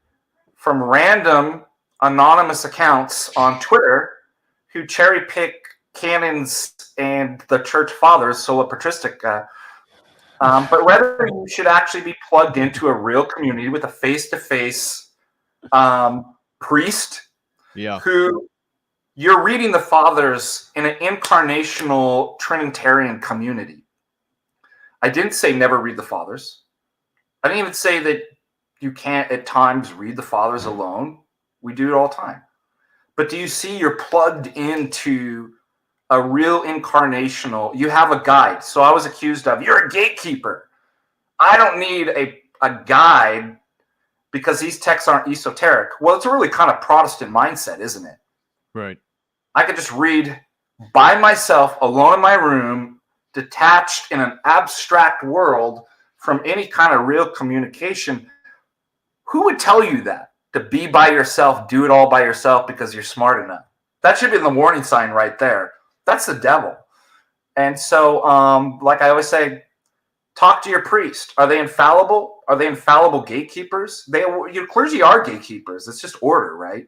from random anonymous accounts on Twitter who cherry pick canons and the church fathers, sola patristica. But rather, you should actually be plugged into a real community with a face-to-face priest who you're reading the fathers in an incarnational Trinitarian community. I didn't say never read the fathers. I didn't even say that you can't at times read the fathers alone. We do it all the time. But do you see you're plugged into a real incarnational, you have a guide. So I was accused of, you're a gatekeeper. I don't need a guide because these texts aren't esoteric. Well, it's a really kind of Protestant mindset, isn't it? Right. I could just read by myself, alone in my room, detached in an abstract world from any kind of real communication. Who would tell you that? To be by yourself, do it all by yourself because you're smart enough. That should be the warning sign right there. That's the devil. And so, like I always say, talk to your priest. Are they infallible? Are they infallible gatekeepers? Your clergy are gatekeepers. It's just order, right?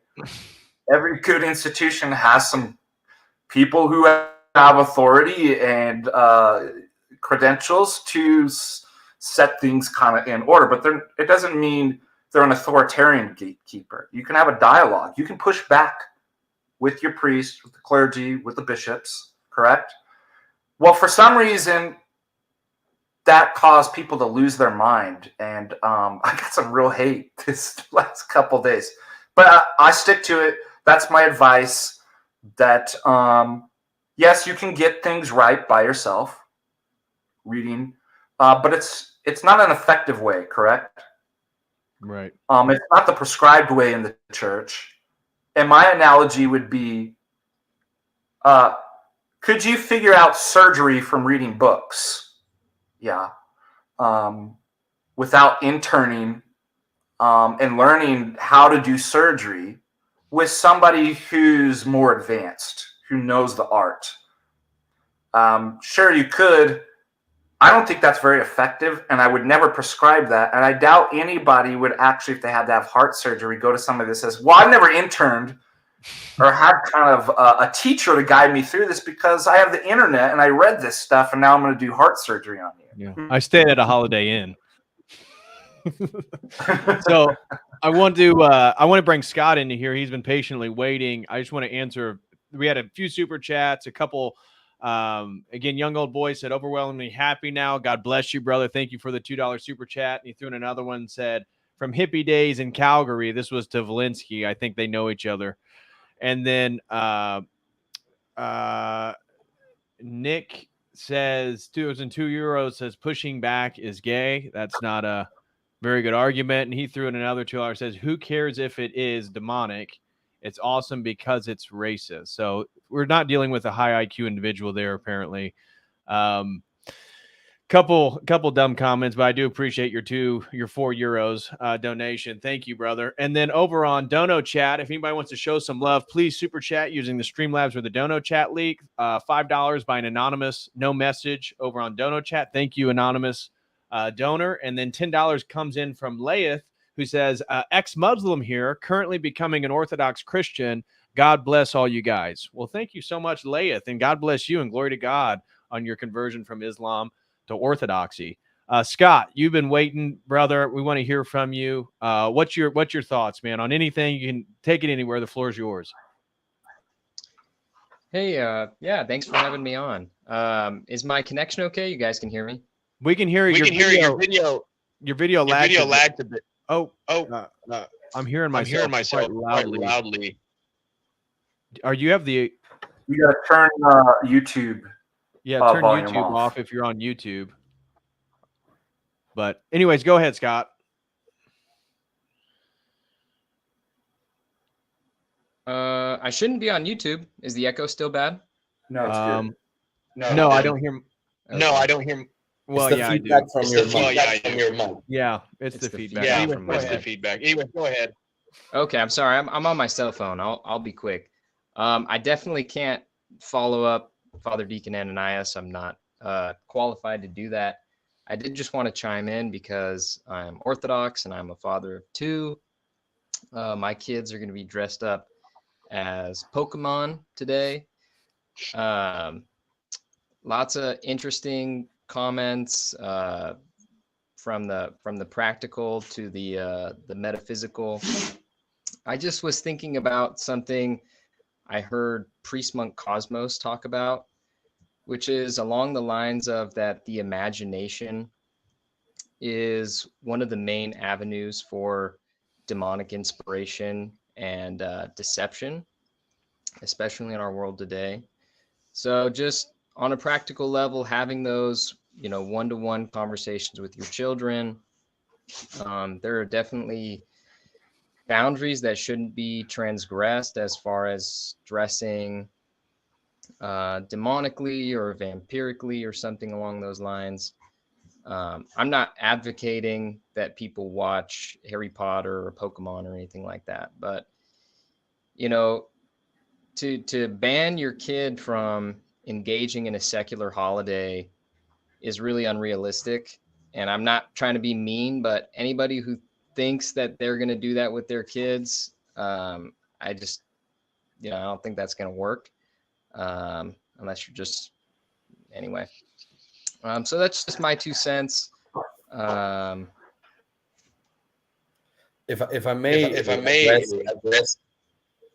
Every good institution has some people who have authority and credentials to set things kind of in order. But it doesn't mean they're an authoritarian gatekeeper. You can have a dialogue. You can push back with your priest, with the clergy, with the bishops, correct? Well, for some reason, that caused people to lose their mind. And I got some real hate this last couple days. But I stick to it. That's my advice, that, yes, you can get things right by yourself, reading, but it's not an effective way, correct? Right. It's not the prescribed way in the church. And my analogy would be, could you figure out surgery from reading books? Yeah. Without interning and learning how to do surgery with somebody who's more advanced, who knows the art. Sure, you could. I don't think that's very effective, and I would never prescribe that. And I doubt anybody would actually, if they had to have heart surgery, go to somebody that says, well, I've never interned or had kind of a teacher to guide me through this because I have the internet and I read this stuff, and now I'm going to do heart surgery on you. Yeah. I stayed at a Holiday Inn. So I want to bring Scott into here. He's been patiently waiting. I just want to answer. We had a few super chats, a couple. Again, Young Old Boy said, overwhelmingly happy now. God bless you, brother. Thank you for the $2 super chat. And he threw in another one, said, from hippie days in Calgary. This was to Valinsky. I think they know each other. And then Nick says, 202 euros, says pushing back is gay. That's not a very good argument. And he threw in another $2, says, who cares if it is demonic? It's awesome because it's racist. So we're not dealing with a high IQ individual there, apparently. Couple dumb comments, but I do appreciate your €4 donation. Thank you, brother. And then over on Dono Chat, if anybody wants to show some love, please super chat using the Streamlabs or the Dono Chat link. $5 by an anonymous, no message over on Dono Chat. Thank you, anonymous donor. And then $10 comes in from Laeth, who says, ex-Muslim here, currently becoming an Orthodox Christian. God bless all you guys. Well, thank you so much, Laeth, and God bless you, and glory to God on your conversion from Islam to Orthodoxy. Scott, you've been waiting, brother. We want to hear from you. What's your thoughts, man, on anything? You can take it anywhere. The floor is yours. Hey, yeah, thanks for having me on. Is my connection okay? You guys can hear me? We can hear you. Your video lagged a bit. I'm hearing myself quite loudly. You have the... You got to turn YouTube. Yeah, turn YouTube off if you're on YouTube. But anyways, go ahead, Scott. I shouldn't be on YouTube. Is the echo still bad? No, it's good. No, I don't hear. Okay. No, I don't hear. Well, it's the yeah, feedback I do. from your mic. Yeah, it's the feedback. Yeah, it's the feedback. Anyway, go ahead. Okay, I'm sorry. I'm on my cell phone. I'll be quick. I definitely can't follow up Father Deacon Ananias. I'm not qualified to do that. I did just want to chime in because I'm Orthodox and I'm a father of two. My kids are going to be dressed up as Pokemon today. Lots of interesting comments from the practical to the metaphysical. I just was thinking about something I heard Priest Monk Cosmos talk about, which is along the lines of that the imagination is one of the main avenues for demonic inspiration and deception, especially in our world today. So just on a practical level, having those, one-to-one conversations with your children, there are definitely boundaries that shouldn't be transgressed as far as dressing demonically or vampirically or something along those lines. I'm not advocating that people watch Harry Potter or Pokemon or anything like that, but to ban your kid from engaging in a secular holiday is really unrealistic. And I'm not trying to be mean, but anybody who thinks that they're going to do that with their kids, I just, I don't think that's going to work unless you're just, anyway. So that's just my 2 cents. If I may address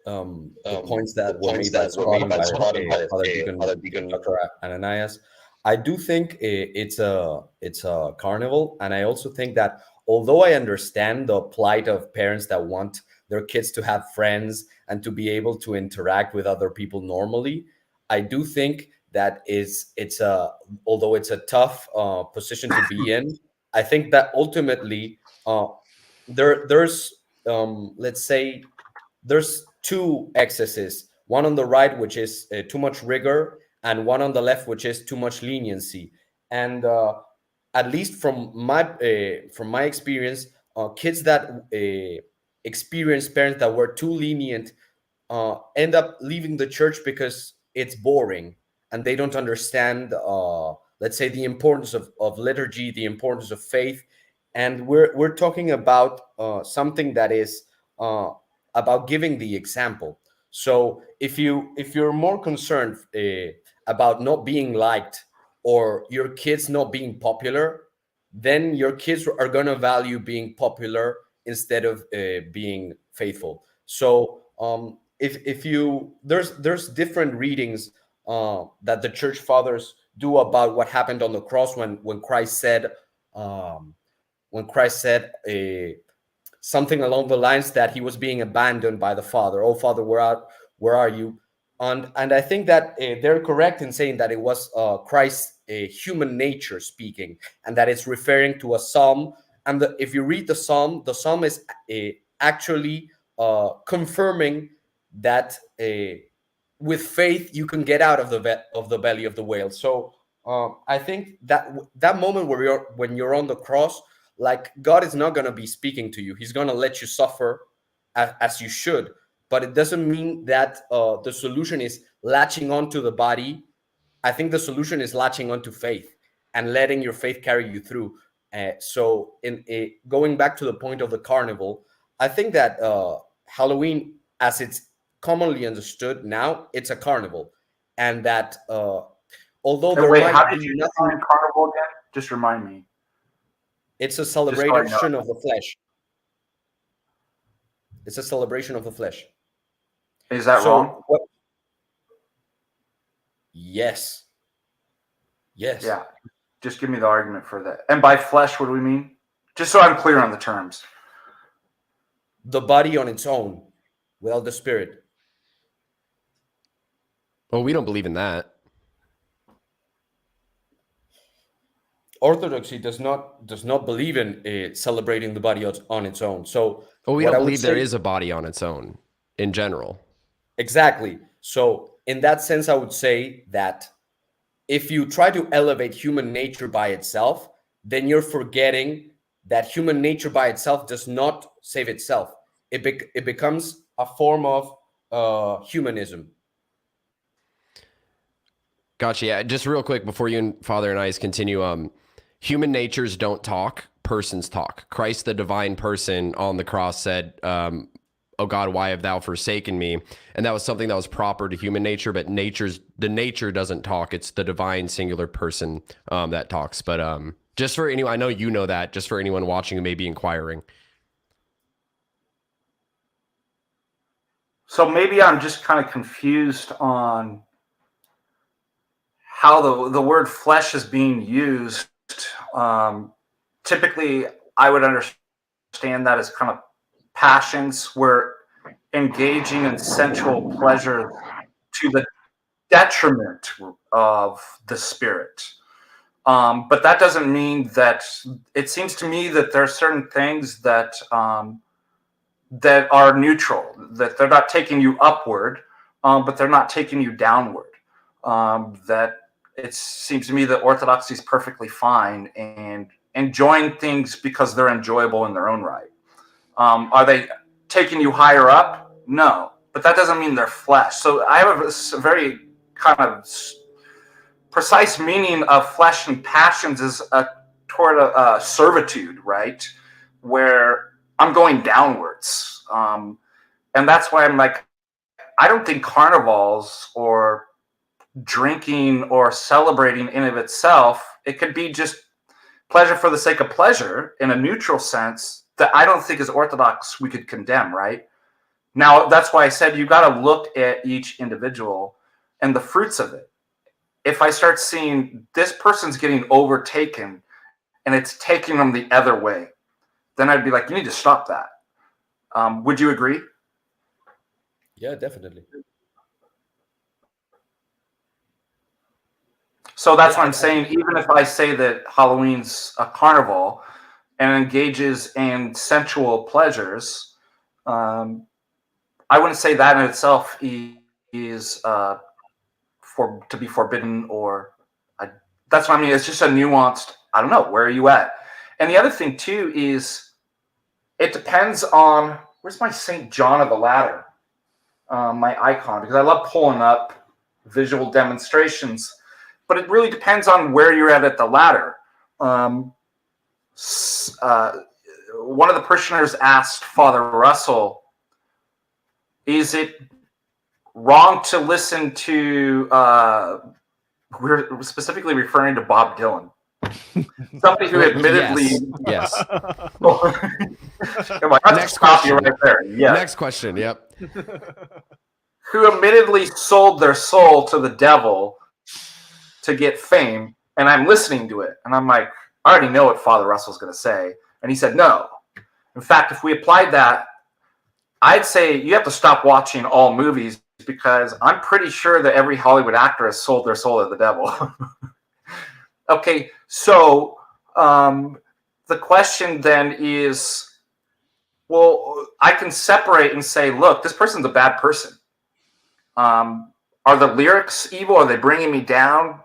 the points that were made by Scott and by Father Deacon Dr. Ananias, I do think it's a carnival, and I also think that although I understand the plight of parents that want their kids to have friends and to be able to interact with other people normally, I do think that although it's a tough position to be in, I think that ultimately there's let's say there's two excesses, one on the right which is too much rigor, and one on the left which is too much leniency. And at least from my experience, kids that experience parents that were too lenient end up leaving the church because it's boring and they don't understand let's say the importance of liturgy, the importance of faith. And we're talking about something that is about giving the example. So if you're more concerned about not being liked or your kids not being popular, then your kids are going to value being popular instead of being faithful. So if you there's different readings that the church fathers do about what happened on the cross when Christ said something along the lines that he was being abandoned by the Father. Oh, Father, where are you? And I think that they're correct in saying that it was Christ's human nature speaking, and that it's referring to a psalm. And if you read the psalm is actually confirming that with faith you can get out of the belly of the whale. So I think that moment when you're on the cross, like, God is not going to be speaking to you. He's going to let you suffer as you should. But it doesn't mean that the solution is latching onto the body. I think the solution is latching onto faith and letting your faith carry you through. So going back to the point of the carnival, I think that Halloween, as it's commonly understood now, it's a carnival. And that although there wait, might how did be you nothing... define carnival again? Just remind me. It's a celebration of the flesh. It's a celebration of the flesh. Is that wrong? Yes. Yes. Yeah. Just give me the argument for that. And by flesh, what do we mean? Just so I'm clear on the terms. The body on its own, without the spirit. Well, we don't believe in that. Orthodoxy does not believe in celebrating the body on its own. So, we don't believe there is a body on its own in general. Exactly. So, in that sense, I would say that if you try to elevate human nature by itself, then you're forgetting that human nature by itself does not save itself. It becomes a form of Humanism. Gotcha. Yeah, just real quick before you and Father and I continue. Human natures don't talk; persons talk. Christ, the divine person on the cross, said, "Oh God, why have thou forsaken me?" And that was something that was proper to human nature. But the nature doesn't talk; it's the divine singular person that talks. But just for anyone, I know you know that. Just for anyone watching who may be inquiring. So maybe I'm just kind of confused on how the word flesh is being used. Typically, I would understand that as kind of passions. We're engaging in sensual pleasure to the detriment of the spirit. But that doesn't mean that. It seems to me that there are certain things that that are neutral, that they're not taking you upward, but they're not taking you downward. That it seems to me that orthodoxy is perfectly fine and enjoying things because they're enjoyable in their own right. Are they taking you higher up? No, but that doesn't mean they're flesh. So I have a very kind of precise meaning of flesh and passions is toward a servitude, right? Where I'm going downwards. And that's why I'm like, I don't think carnivals or drinking or celebrating in of itself, it could be just pleasure for the sake of pleasure in a neutral sense that I don't think as Orthodox we could condemn, right? Now, that's why I said you got to look at each individual and the fruits of it. If I start seeing this person's getting overtaken and it's taking them the other way, then I'd be like, you need to stop that. Would you agree? Yeah, definitely. So that's what I'm saying. Even if I say that Halloween's a carnival and engages in sensual pleasures, I wouldn't say that in itself is to be forbidden or that's what I mean. It's just a nuanced, I don't know, where are you at? And the other thing too is it depends on, where's my St. John of the Ladder, my icon, because I love pulling up visual demonstrations, but it really depends on where you're at the ladder. One of the parishioners asked Father Russell, is it wrong to listen to, we're specifically referring to Bob Dylan, somebody who admittedly, yes. Next question. Right there. Yes. Next question. Yep. Who admittedly sold their soul to the devil to get fame, and I'm listening to it, and I'm like, I already know what Father Russell's going to say, and he said no. In fact, if we applied that, I'd say you have to stop watching all movies because I'm pretty sure that every Hollywood actor has sold their soul to the devil. Okay, so the question then is, well, I can separate and say, look, this person's a bad person. Are the lyrics evil? Are they bringing me down?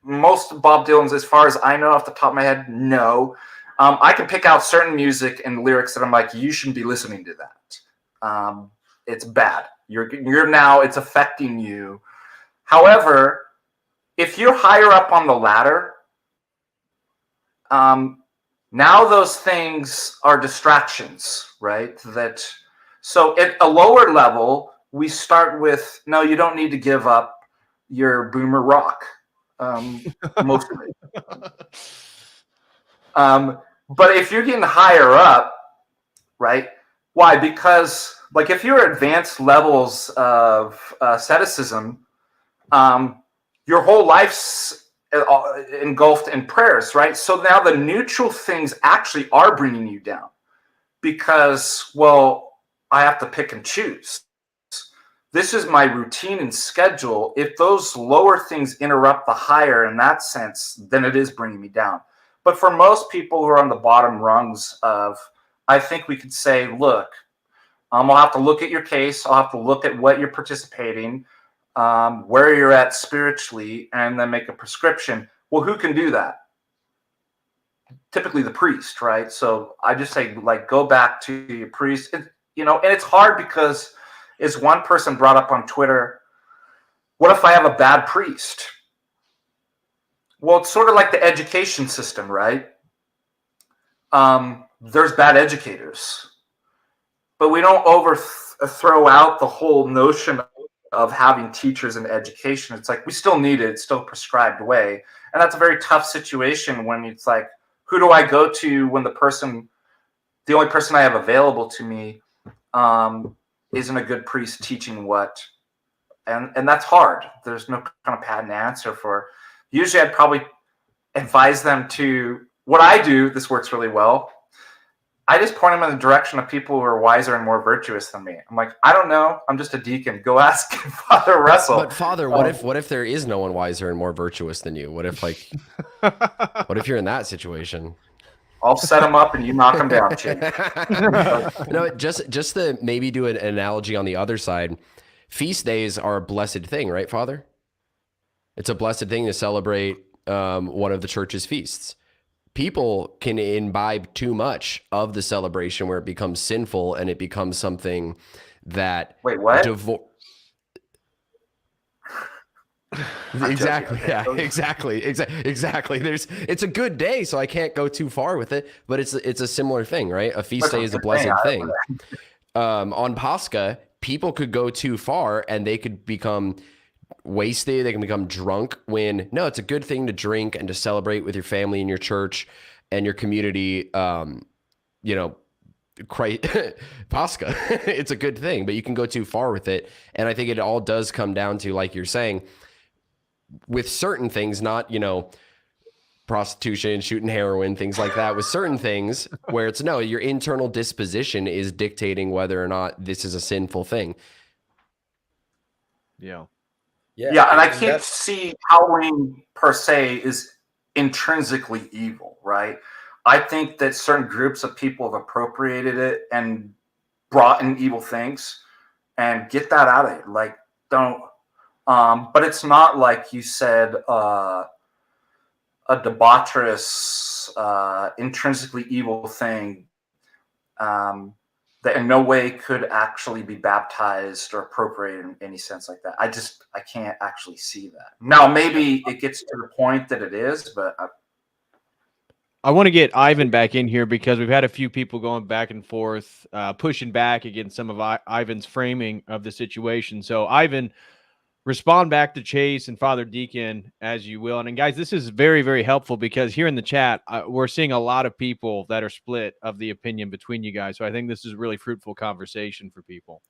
Most of Bob Dylan's, as far as I know off the top of my head, no. I can pick out certain music and lyrics that I'm like, you shouldn't be listening to that. It's bad. You're now, it's affecting you. However, if you're higher up on the ladder, now those things are distractions, right? So at a lower level, we start with, no, you don't need to give up your boomer rock, most of it. But if you're getting higher up, right? Why? Because like if you're advanced levels of asceticism, your whole life's engulfed in prayers, right? So now the neutral things actually are bringing you down because, well, I have to pick and choose. This is my routine and schedule. If those lower things interrupt the higher in that sense, then it is bringing me down. But for most people who are on the bottom rungs of, I think we could say, look, I'll have to look at your case. I'll have to look at what you're participating, where you're at spiritually, and then make a prescription. Well, who can do that? Typically the priest, right? So I just say, like, go back to your priest. And it's hard because is one person brought up on Twitter, what if I have a bad priest? Well, it's sort of like the education system, right? There's bad educators, but we don't throw out the whole notion of having teachers in education. It's like we still need it. It's still a prescribed way. And that's a very tough situation when it's like, who do I go to when the only person I have available to me isn't a good priest teaching what? And that's hard. There's no kind of patent answer for. Usually I'd probably advise them to, what I do, this works really well. I just point them in the direction of people who are wiser and more virtuous than me. I'm like, I don't know. I'm just a deacon. Go ask Father Russell. But Father, what if there is no one wiser and more virtuous than you? What if what if you're in that situation? I'll set them up and you knock them down, Chip. No, just to maybe do an analogy on the other side. Feast days are a blessed thing, right, Father? It's a blessed thing to celebrate one of the church's feasts. People can imbibe too much of the celebration where it becomes sinful and it becomes something that Wait, what? Exactly. Yeah, exactly. It's a good day, so I can't go too far with it, but it's a similar thing, right? A feast day is a blessed thing. On Pascha, people could go too far and they could become wasted. They can become drunk when, no, it's a good thing to drink and to celebrate with your family and your church and your community. Pascha, it's a good thing, but you can go too far with it. And I think it all does come down to, like you're saying, with certain things, not, prostitution, shooting heroin, things like that, with certain things where it's no, your internal disposition is dictating whether or not this is a sinful thing. Yeah, and I can't see Halloween per se is intrinsically evil, right? I think that certain groups of people have appropriated it and brought in evil things, and get that out of here. Like, don't. But it's not like you said, a debaucherous, intrinsically evil thing that in no way could actually be baptized or appropriated in any sense like that. I can't actually see that. Now, maybe it gets to the point that it is, but I want to get Ivan back in here because we've had a few people going back and forth, pushing back against some of Ivan's framing of the situation. So, Ivan, respond back to Chase and Father Deacon as you will. And guys, this is very, very helpful because here in the chat, we're seeing a lot of people that are split of the opinion between you guys. So I think this is a really fruitful conversation for people.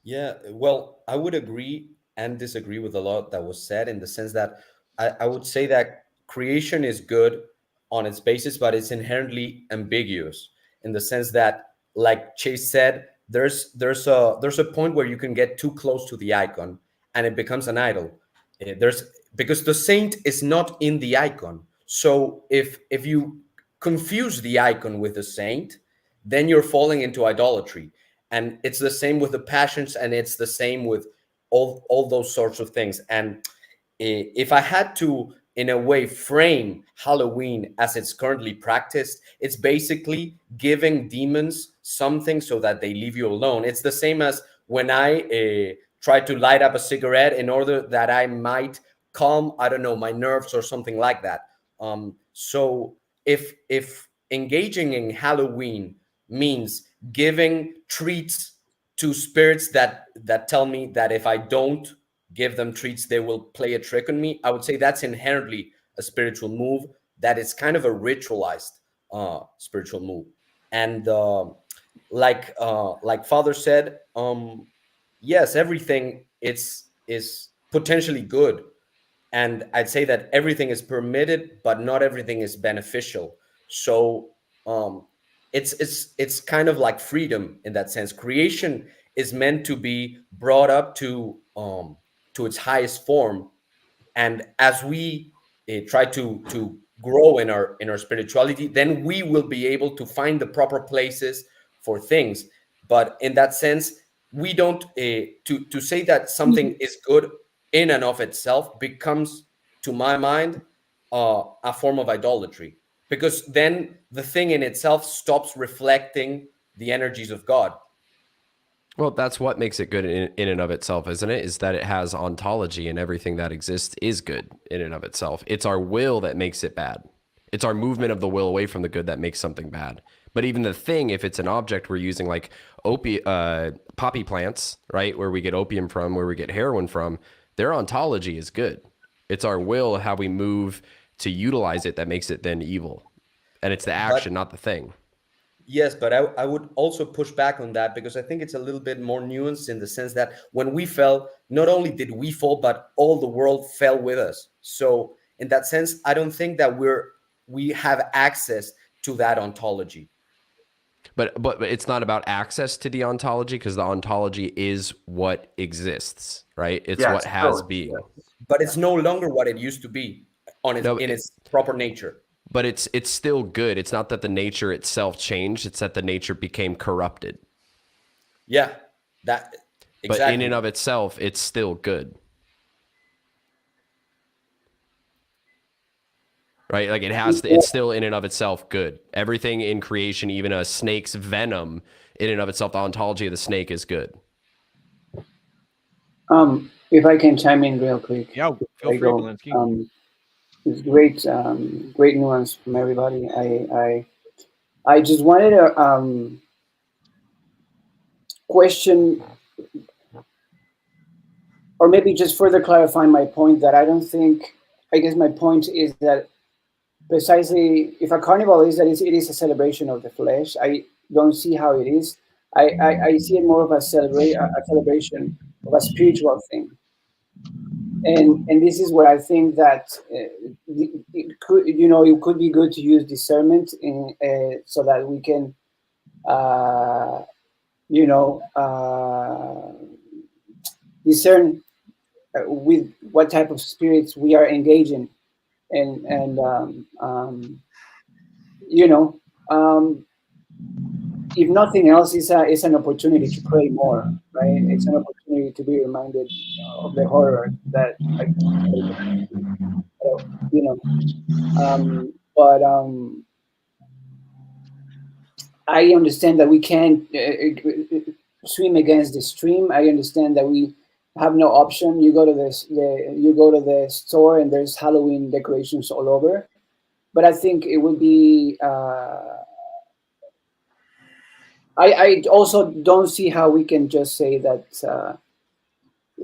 Yeah, well, I would agree and disagree with a lot that was said, in the sense that I would say that creation is good on its basis, but it's inherently ambiguous, in the sense that, like Chase said, there's a point where you can get too close to the icon and it becomes an idol. Because the saint is not in the icon. So if you confuse the icon with the saint, then you're falling into idolatry. And it's the same with the passions, and it's the same with all those sorts of things. And if I had to, in a way, frame Halloween as it's currently practiced, it's basically giving demons something so that they leave you alone. It's the same as when I try to light up a cigarette in order that I might calm, I don't know, my nerves or something like that. So if engaging in Halloween means giving treats to spirits that tell me that if I don't give them treats, they will play a trick on me, I would say that's inherently a spiritual move, that is kind of a ritualized spiritual move. And like Father said, yes, everything is potentially good. And I'd say that everything is permitted, but not everything is beneficial. So it's kind of like freedom in that sense. Creation is meant to be brought up to its highest form. And as we try to grow in our spirituality, then we will be able to find the proper places for things. But in that sense, we don't to say that something is good in and of itself becomes, to my mind, a form of idolatry, because then the thing in itself stops reflecting the energies of God. Well, that's what makes it good in and of itself, isn't it? Is that it has ontology, and everything that exists is good in and of itself. It's our will that makes it bad. It's our movement of the will away from the good that makes something bad. But even the thing, if it's an object we're using, like poppy plants, right, where we get opium from, where we get heroin from, their ontology is good. It's our will, how we move to utilize it, that makes it then evil. And it's the action, not the thing. Yes, but I would also push back on that, because I think it's a little bit more nuanced, in the sense that when we fell, not only did we fall, but all the world fell with us. So in that sense, I don't think that we have access to that ontology. But it's not about access to the ontology, because the ontology is what exists, right? It's what has being. But it's no longer what it used to be in its proper nature. But it's still good. It's not that the nature itself changed. It's that the nature became corrupted. Yeah, that exactly. But in and of itself, it's still good. Right? Like it's still in and of itself good. Everything in creation, even a snake's venom, in and of itself, the ontology of the snake is good. If I can chime in real quick. Yeah, feel free, Belinsky. It's great, great nuance from everybody. I just wanted to question, or maybe just further clarify my point, that I guess my point is that precisely, if a carnival is that it is a celebration of the flesh, I don't see how it is. I see it more of a celebration of a spiritual thing. And this is where I think that it could be good to use discernment so that we can discern with what type of spirits we are engaging, and if nothing else, it's an opportunity to pray more, right? It's an opportunity to be reminded of the horror that, but I understand that we can't swim against the stream. I understand that we have no option. You go to the store and there's Halloween decorations all over, but I think it would be. I also don't see how we can just say that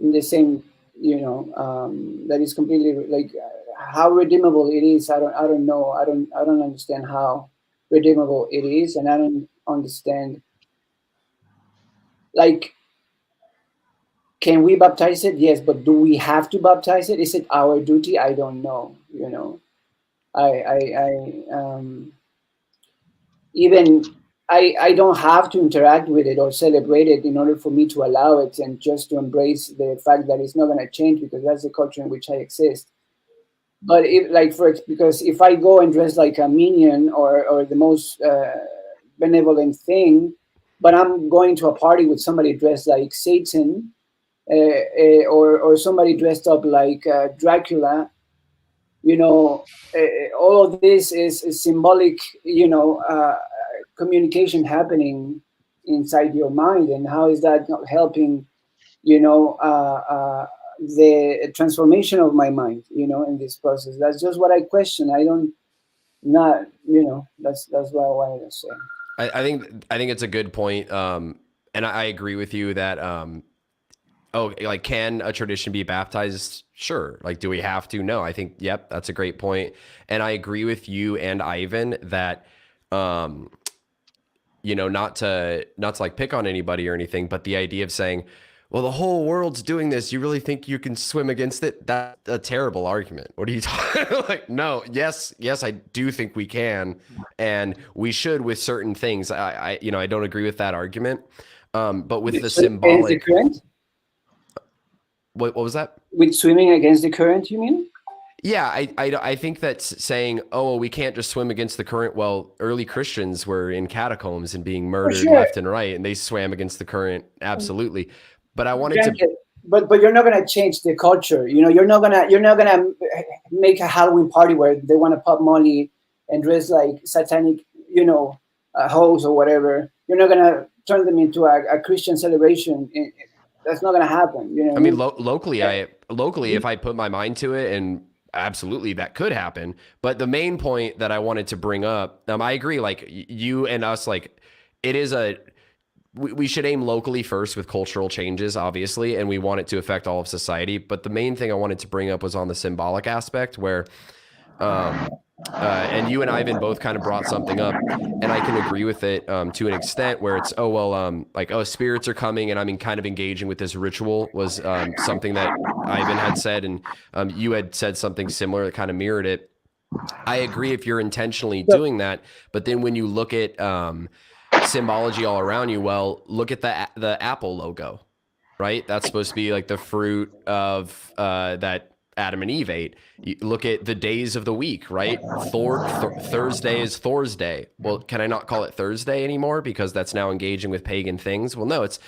in the same, that is completely like how redeemable it is. I don't know. I don't understand how redeemable it is, and I don't understand. Like, can we baptize it? Yes, but do we have to baptize it? Is it our duty? I don't know. I don't have to interact with it or celebrate it in order for me to allow it and just to embrace the fact that it's not going to change, because that's the culture in which I exist. But because if I go and dress like a minion or the most benevolent thing, but I'm going to a party with somebody dressed like Satan, or somebody dressed up like Dracula, all of this is symbolic, communication happening inside your mind, and how is that not helping, the transformation of my mind, in this process? That's just what I question. That's what I wanted to say. I think it's a good point, and I agree with you that can a tradition be baptized? Sure. Like, do we have to? No. I think, yep, that's a great point. And I agree with you and Ivan that, not to like pick on anybody or anything, but the idea of saying, well, the whole world's doing this, you really think you can swim against it? That's a terrible argument. What are you talking like? No, yes, I do think we can, and we should with certain things. I don't agree with that argument. But with the symbolic. What was that? With swimming against the current, you mean? Yeah, I think that's saying, oh, we can't just swim against the current. Well, early Christians were in catacombs and being murdered left and right, and they swam against the current. Absolutely. But I wanted to. But you're not gonna change the culture. You're not gonna make a Halloween party where they want to pop Molly and dress like satanic, hoes or whatever. You're not gonna turn them into a Christian celebration. That's not going to happen. You know. I mean, locally, if I put my mind to it, and absolutely that could happen. But the main point that I wanted to bring up, I agree. Like you and us, like it is we should aim locally first with cultural changes, obviously, and we want it to affect all of society. But the main thing I wanted to bring up was on the symbolic aspect, where, and you and Ivan both kind of brought something up, and I can agree with it to an extent, where it's, spirits are coming, and I'm kind of engaging with this ritual was something that Ivan had said, and you had said something similar that kind of mirrored it. I agree if you're intentionally doing that, but then when you look at symbology all around you, well, look at the Apple logo, right? That's supposed to be like the fruit of that Adam and Eve ate. You look at the days of the week, right? Thursday is Thor's Day. Well, can I not call it Thursday anymore because that's now engaging with pagan things? Well, no, it's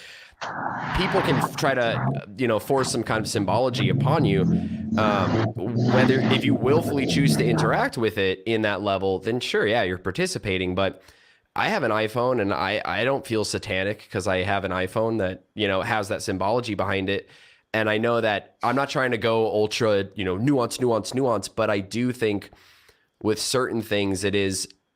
people can try to, force some kind of symbology upon you. Whether if you willfully choose to interact with it in that level, then sure, yeah, you're participating. But I have an iPhone, and I don't feel satanic because I have an iPhone that, has that symbology behind it. And I know that I'm not trying to go ultra, nuance, but I do think with certain things,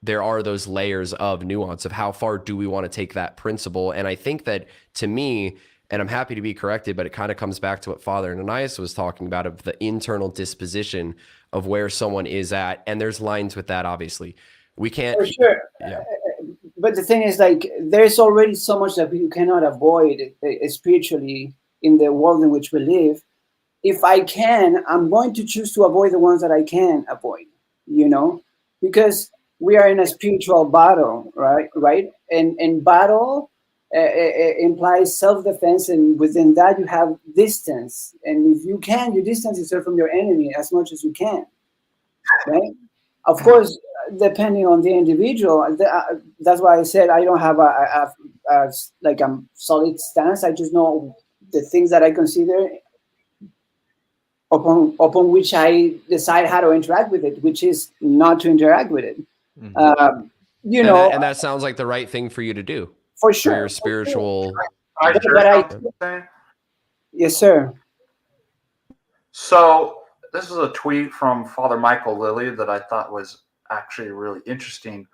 there are those layers of nuance of how far do we want to take that principle. And I think that to me, and I'm happy to be corrected, but it kind of comes back to what Father Ananias was talking about of the internal disposition of where someone is at. And there's lines with that, obviously. We can't. For sure. Yeah. But the thing is, like, there's already so much that you cannot avoid spiritually in the world in which we live. If I can, I'm going to choose to avoid the ones that I can avoid, because we are in a spiritual battle, right? And battle implies self-defense, and within that you have distance. And if you can, you distance yourself from your enemy as much as you can, right? Of course, depending on the individual, that's why I said I don't have a solid stance. I just know the things that I consider upon which I decide how to interact with it, which is not to interact with it. Mm-hmm. And that sounds like the right thing for you to do. For sure. For your spiritual. Yes, sir. So this is a tweet from Father Michael Lilly that I thought was actually really interesting.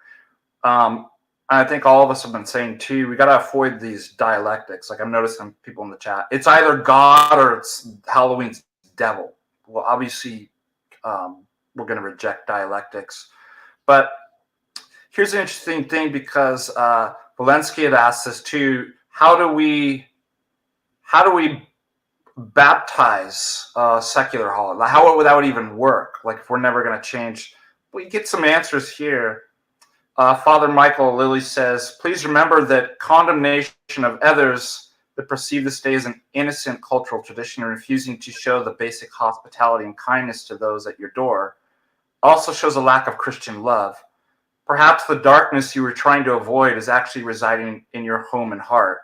I think all of us have been saying too, we got to avoid these dialectics. Like I'm noticing people in the chat, it's either God or it's Halloween's devil. Well, obviously, we're going to reject dialectics. But here's an interesting thing, because Valensky had asked this too. How do we baptize secular holiday? How would that even work? Like if we're never going to change, we get some answers here. Father Michael Lilly says, please remember that condemnation of others that perceive this day as an innocent cultural tradition and refusing to show the basic hospitality and kindness to those at your door also shows a lack of Christian love. Perhaps the darkness you were trying to avoid is actually residing in your home and heart.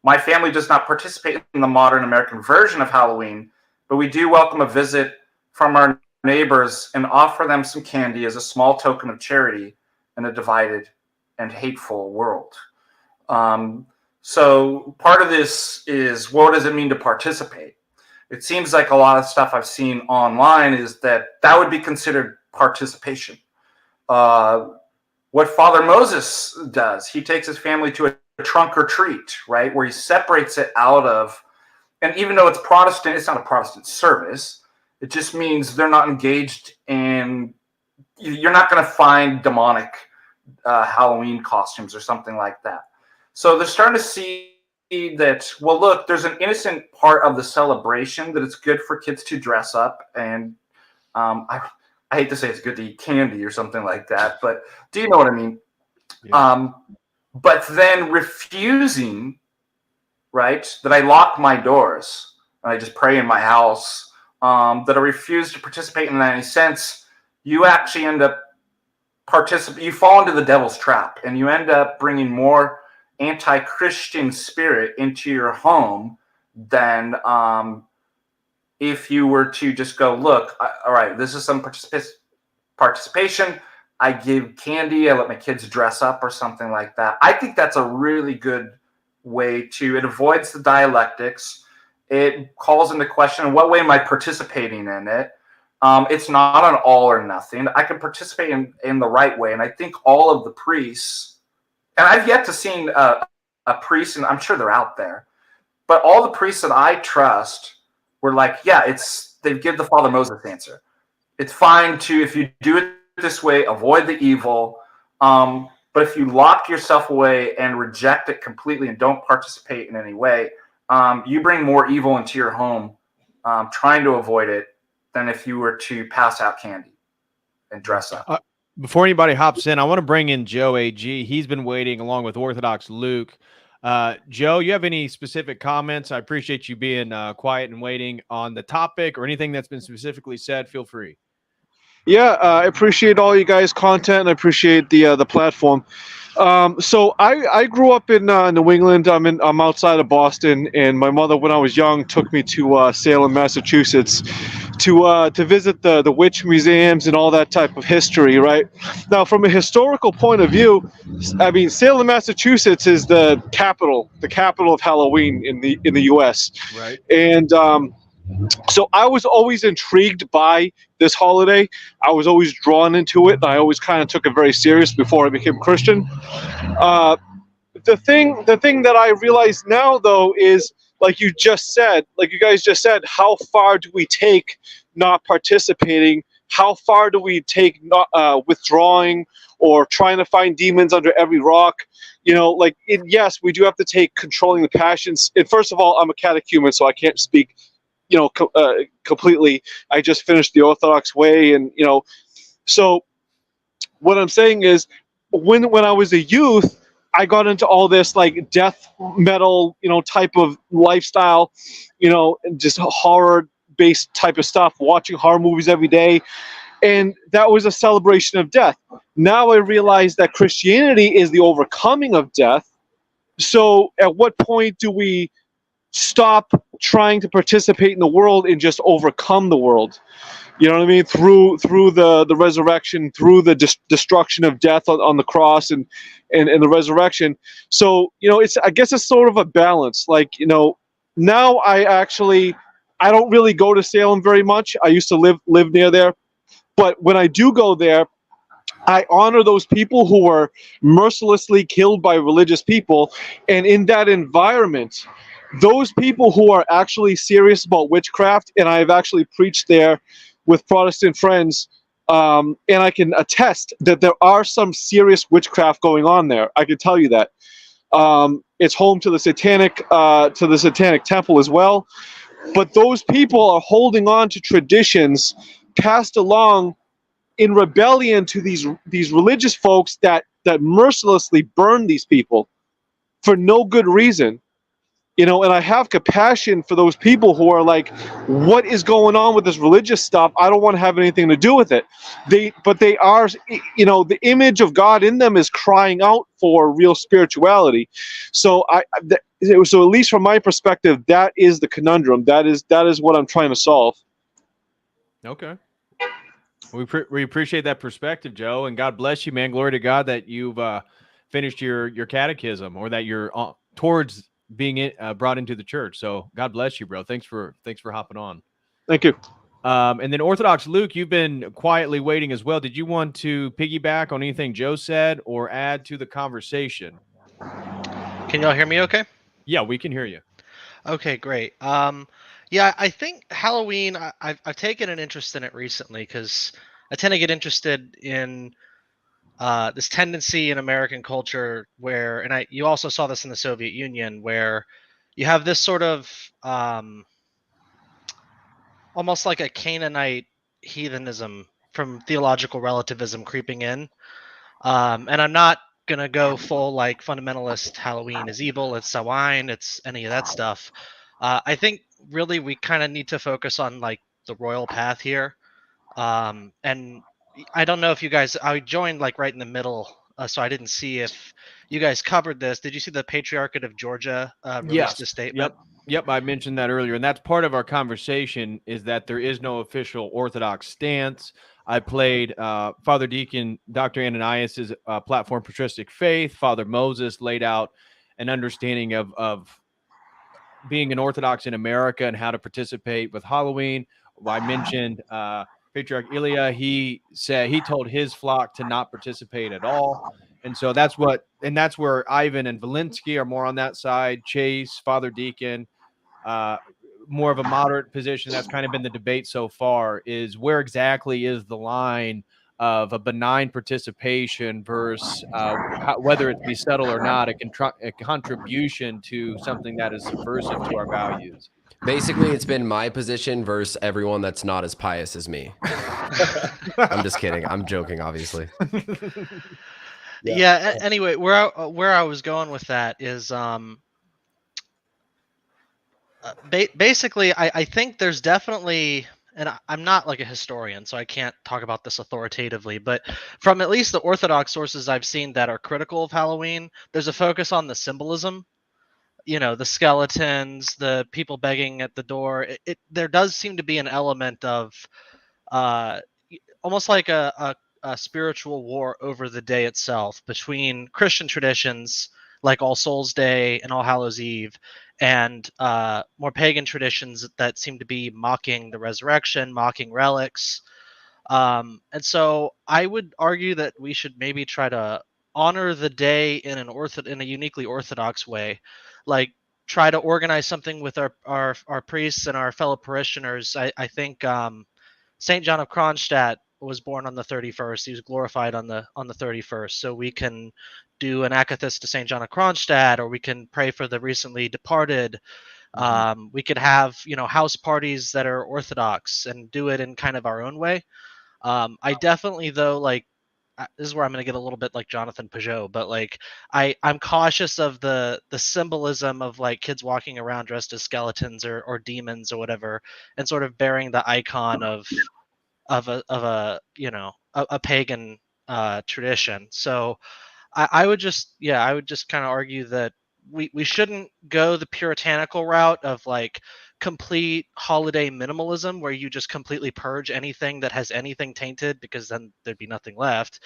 My family does not participate in the modern American version of Halloween, but we do welcome a visit from our neighbors and offer them some candy as a small token of charity in a divided and hateful world. So part of this is, what does it mean to participate? It seems like a lot of stuff I've seen online is that would be considered participation. What Father Moses does, he takes his family to a trunk or treat, right? Where he separates it out of, and even though it's Protestant, it's not a Protestant service. It just means they're not engaged in, you're not going to find demonic Halloween costumes or something like that. So they're starting to see that, well, look, there's an innocent part of the celebration that it's good for kids to dress up. And I hate to say it's good to eat candy or something like that, but do you know what I mean? Yeah. But then refusing, right, that I lock my doors and I just pray in my house, that I refuse to participate in any sense, you actually end up you fall into the devil's trap, and you end up bringing more anti-Christian spirit into your home than if you were to just go, look, all right, this is some participation. I give candy, I let my kids dress up or something like that. I think that's a really good way to, it avoids the dialectics. It calls into question, in what way am I participating in it? It's not an all or nothing. I can participate in the right way. And I think all of the priests, and I've yet to see a priest, and I'm sure they're out there, but all the priests that I trust were like, yeah, they give the Father Moses answer. It's fine to, if you do it this way, avoid the evil. But if you lock yourself away and reject it completely and don't participate in any way, you bring more evil into your home trying to avoid it than if you were to pass out candy and dress up. Before anybody hops in, I want to bring in Joe AG. He's been waiting along with Orthodox Luke. Joe, you have any specific comments? I appreciate you being quiet and waiting on the topic, or anything that's been specifically said. Feel free. Yeah, I appreciate all you guys' content, and I appreciate the platform. So I grew up in New England. I'm outside of Boston, and my mother, when I was young, took me to Salem, Massachusetts, to visit the witch museums and all that type of history. Right now, from a historical point of view, I mean, Salem, Massachusetts is the capital of Halloween in the U.S. Right. And so I was always intrigued by this holiday. I was always drawn into it, and I always kind of took it very serious before I became Christian. The thing that I realize now, though, is like you guys just said, how far do we take not participating? How far do we take not withdrawing or trying to find demons under every rock? Yes, we do have to take controlling the passions. And first of all, I'm a catechumen, so I can't speak completely. I just finished the Orthodox way, and so what I'm saying is, when I was a youth, I got into all this like death metal, type of lifestyle, just horror based type of stuff, watching horror movies every day, and that was a celebration of death. Now I realize that Christianity is the overcoming of death. So at what point do we stop trying to participate in the world and just overcome the world? You know what I mean? Through the resurrection, through the destruction of death on the cross and the resurrection. So, I guess it's sort of a balance. Like, now I don't really go to Salem very much. I used to live near there. But when I do go there, I honor those people who were mercilessly killed by religious people. And in that environment, those people who are actually serious about witchcraft, and I've actually preached there with Protestant friends, and I can attest that there are some serious witchcraft going on there. I can tell you that. It's home to the satanic temple as well. But those people are holding on to traditions passed along in rebellion to these religious folks that mercilessly burn these people for no good reason. And I have compassion for those people who are like, what is going on with this religious stuff? I don't want to have anything to do with it. But they are, the image of God in them is crying out for real spirituality. So so at least from my perspective, that is the conundrum. That is what I'm trying to solve. Okay. We appreciate that perspective, Joe, and God bless you, man. Glory to God that you've finished your catechism, or that you're towards being brought into the church. So God bless you, bro. Thanks for hopping on. Thank you. And then Orthodox Luke, you've been quietly waiting as well. Did you want to piggyback on anything Joe said or add to the conversation? Can y'all hear me okay? Yeah, we can hear you. Okay, great. Yeah, I think Halloween, I've taken an interest in it recently because I tend to get interested in this tendency in American culture where, and you also saw this in the Soviet Union, where you have this sort of almost like a Canaanite heathenism from theological relativism creeping in. And I'm not going to go full like fundamentalist Halloween is evil, it's Samhain, it's any of that stuff. I think really we kind of need to focus on like the royal path here. And I don't know if you guys, I joined like right in the middle, so I didn't see if you guys covered this. Did you see the Patriarchate of Georgia released a statement? Yep, I mentioned that earlier, and that's part of our conversation, is that there is no official Orthodox stance. I played Father Deacon Dr. Ananias's platform, Patristic Faith. Father Moses laid out an understanding of being an Orthodox in America and how to participate with Halloween. I mentioned Patriarch Ilya. He said he told his flock to not participate at all. And so that's where Ivan and Valinsky are more on that side. Chase, Father Deacon, more of a moderate position. That's kind of been the debate so far, is where exactly is the line of a benign participation versus whether it be subtle or not, a contribution to something that is subversive to our values. Basically, it's been my position versus everyone that's not as pious as me. I'm just kidding. I'm joking, obviously. Yeah. Anyway, where I was going with that is basically I think there's definitely, and I'm not like a historian, so I can't talk about this authoritatively, but from at least the Orthodox sources I've seen that are critical of Halloween, there's a focus on the symbolism. The skeletons, the people begging at the door. There does seem to be an element of almost like a spiritual war over the day itself between Christian traditions like All Souls Day and All Hallows Eve, and more pagan traditions that seem to be mocking the resurrection, mocking relics. And so I would argue that we should maybe try to honor the day in in a uniquely Orthodox way, like try to organize something with our priests and our fellow parishioners. I think Saint John of Kronstadt was born on the 31st. He was glorified on the 31st. So we can do an akathist to Saint John of Kronstadt, or we can pray for the recently departed. We could have house parties that are Orthodox and do it in kind of our own way. I definitely, though, like, this is where I'm going to get a little bit like Jonathan Peugeot, but like I'm cautious of the symbolism of like kids walking around dressed as skeletons or demons or whatever, and sort of bearing the icon of a pagan tradition. So I would just kind of argue that we shouldn't go the puritanical route of like complete holiday minimalism where you just completely purge anything that has anything tainted, because then there'd be nothing left.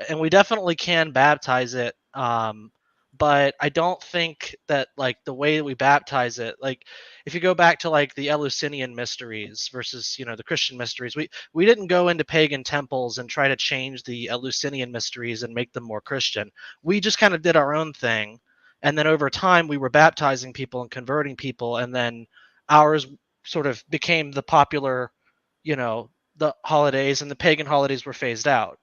And we definitely can baptize it, but I don't think that like the way that we baptize it, like if you go back to like the Eleusinian mysteries versus the Christian mysteries, we didn't go into pagan temples and try to change the Eleusinian mysteries and make them more Christian. We just kind of did our own thing, and then over time we were baptizing people and converting people, and then ours sort of became the popular, the holidays, and the pagan holidays were phased out.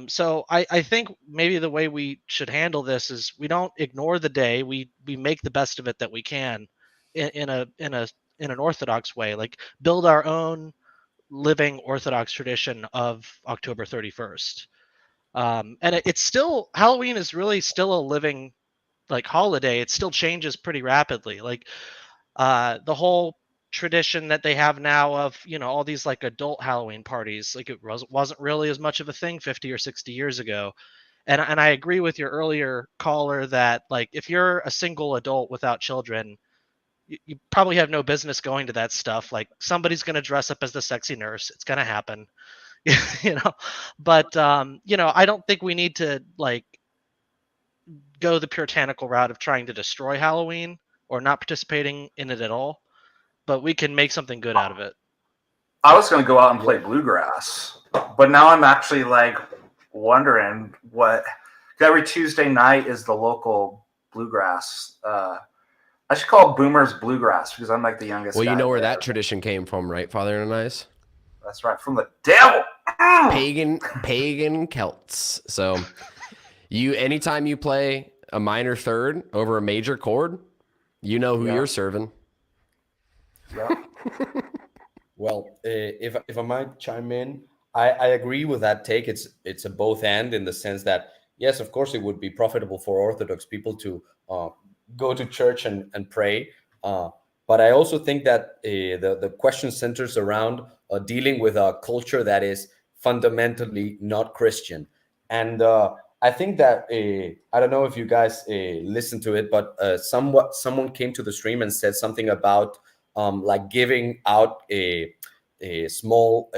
So I think maybe the way we should handle this is we don't ignore the day. We make the best of it that we can in an Orthodox way, like build our own living Orthodox tradition of October 31st. And it's still, Halloween is really still a living like holiday. It still changes pretty rapidly. Like the whole tradition that they have now of all these like adult Halloween parties, like it wasn't really as much of a thing 50 or 60 years ago. And I agree with your earlier caller that like if you're a single adult without children, you probably have no business going to that stuff. Like somebody's going to dress up as the sexy nurse. It's going to happen. But I don't think we need to like go the puritanical route of trying to destroy Halloween or not participating in it at all, but we can make something good out of it. I was going to go out and play bluegrass, but now I'm actually like wondering what. Every Tuesday night is the local bluegrass. I should call it Boomers Bluegrass because I'm like the youngest. Well, guy you know where there. that tradition came from, right, Father Ananias? That's right, from the devil. Pagan Celts. So anytime you play a minor third over a major chord, you know who you're serving. Yeah. Well, if I might chime in, I agree with that take. It's a both and, in the sense that, yes, of course, it would be profitable for Orthodox people to go to church and pray. But I also think that the question centers around dealing with a culture that is fundamentally not Christian. And I think that, I don't know if you guys listened to it, but someone came to the stream and said something about like giving out a small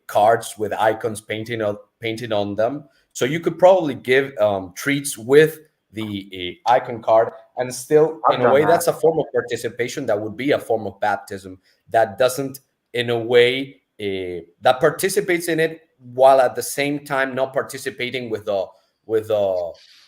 cards with icons painted on them. So you could probably give treats with the icon card, and still I've in a done way that. that's a form of participation. That would be a form of baptism that doesn't, in a way, that participates in it while at the same time not participating with the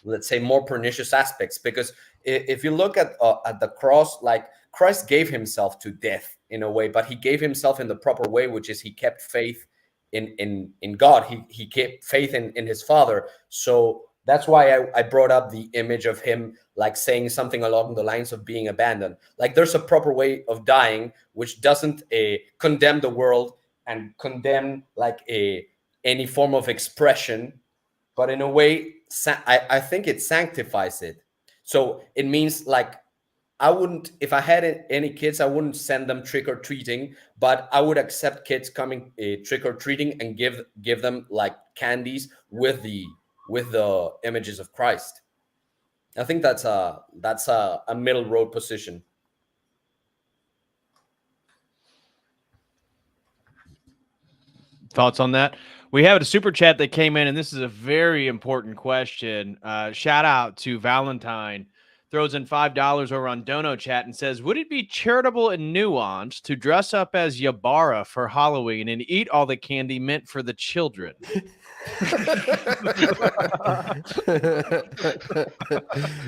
let's say more pernicious aspects. Because if you look at the cross, like Christ gave himself to death in a way, but he gave himself in the proper way, which is he kept faith in God. He kept faith in his Father. So that's why I brought up the image of him like saying something along the lines of being abandoned. Like there's a proper way of dying which doesn't condemn the world and condemn like any form of expression, but in a way I think it sanctifies it. So it means like I wouldn't, if I had any kids, I wouldn't send them trick or treating, but I would accept kids coming trick or treating and give them like candies with the images of Christ. I think that's a middle road position. Thoughts on that? We have a super chat that came in, and this is a very important question. Shout out to Valentine. Throws in $5 over on Dono Chat and says, would it be charitable and nuanced to dress up as Yabara for Halloween and eat all the candy meant for the children?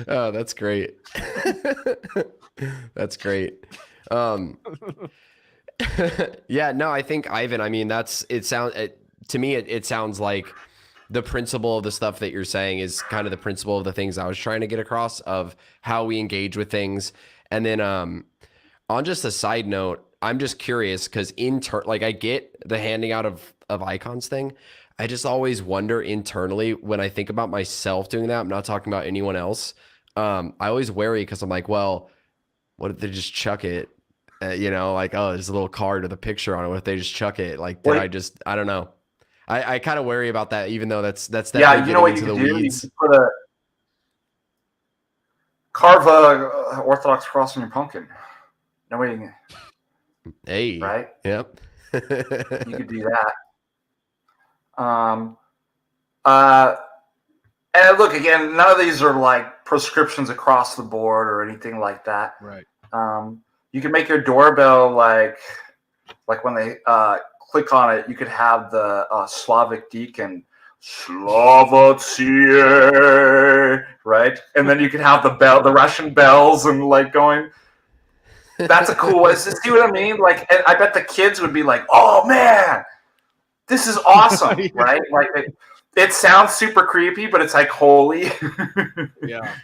Oh, that's great. That's great. Yeah, no, I think Ivan, I mean, to me, it sounds like the principle of the stuff that you're saying is kind of the principle of the things I was trying to get across of how we engage with things. And then on just a side note, I'm just curious because like I get the handing out of icons thing. I just always wonder internally when I think about myself doing that. I'm not talking about anyone else. I always worry because I'm like, well, what if they just chuck it? Like, oh, there's a little card with a picture on it. What if they just chuck it? Like, I don't know. I kind of worry about that, even though that's definitely you know what into you the can do? weeds. You can carve a Orthodox cross on your pumpkin. Nobody. Hey. Right. Yep. You could do that. And look, again, none of these are like prescriptions across the board or anything like that. Right. You can make your doorbell like when they click on it, you could have the Slavic deacon, Slava Ție, right? And then you could have the Russian bells and like going. That's a cool way. See what I mean? Like, and I bet the kids would be like, "Oh man, this is awesome!" Right? Like it sounds super creepy, but it's like holy. Yeah.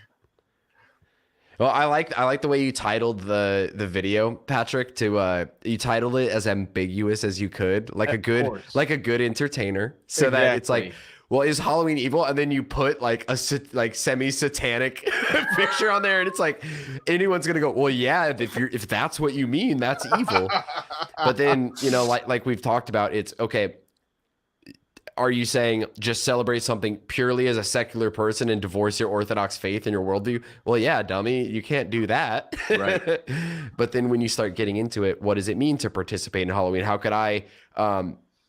Well, I like the way you titled the video, Patrick. You titled it as ambiguous as you could, like a good entertainer, so that it's like, well, is Halloween evil? And then you put like a semi-satanic picture on there, and it's like anyone's gonna go, well, yeah, if that's what you mean, that's evil. But then like we've talked about, it's okay. Are you saying just celebrate something purely as a secular person and divorce your Orthodox faith and your worldview? Well, yeah, dummy, you can't do that. Right. But then when you start getting into it, what does it mean to participate in Halloween? How could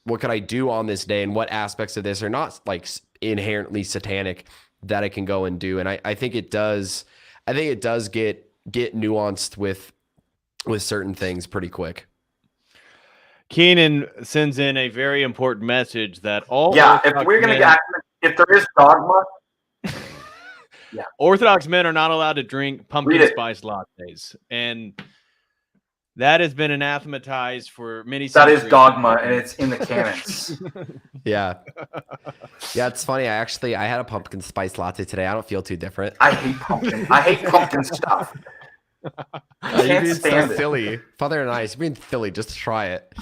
what could I do on this day? And what aspects of this are not like inherently satanic that I can go and do? And I think it does get nuanced with certain things pretty quick. Keenan sends in a very important message that if there is dogma, yeah, Orthodox men are not allowed to drink pumpkin spice lattes, and that has been anathematized for many centuries. That is dogma, and it's in the canons. Yeah, it's funny. I had a pumpkin spice latte today. I don't feel too different. I hate pumpkin stuff. I can't being stand so silly. Father and I, being silly just to try it.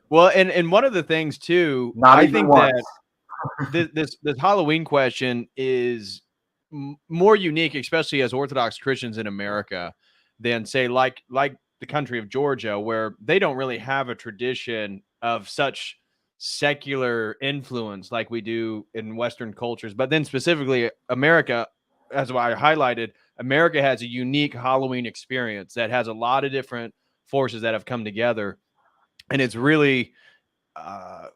Well, and one of the things too, I think that this Halloween question is more unique, especially as Orthodox Christians in America, than say like the country of Georgia, where they don't really have a tradition of such secular influence like we do in Western cultures. But then specifically America, as I highlighted, America has a unique Halloween experience that has a lot of different forces that have come together. And it's really,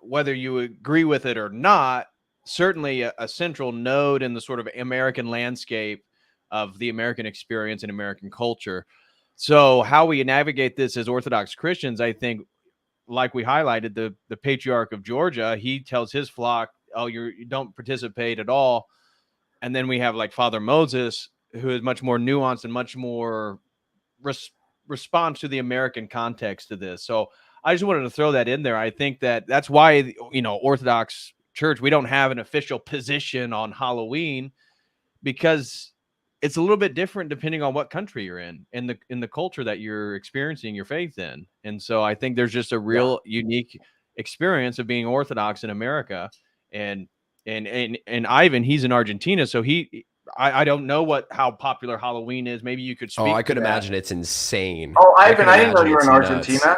whether you agree with it or not, certainly a central node in the sort of American landscape of the American experience and American culture. So how we navigate this as Orthodox Christians, I think, like we highlighted, the patriarch of Georgia, he tells his flock, oh, you don't participate at all. And then we have like Father Moses, who is much more nuanced and much more response to the American context of this. So I just wanted to throw that in there. I think that's why, Orthodox Church, we don't have an official position on Halloween, because it's a little bit different depending on what country you're in the culture that you're experiencing your faith in. And so I think there's just a real unique experience of being Orthodox in America. And Ivan, he's in Argentina, so I don't know how popular Halloween is. Maybe you could speak. I could to imagine that. it's insane. Oh, Ivan, I didn't know you were in Argentina.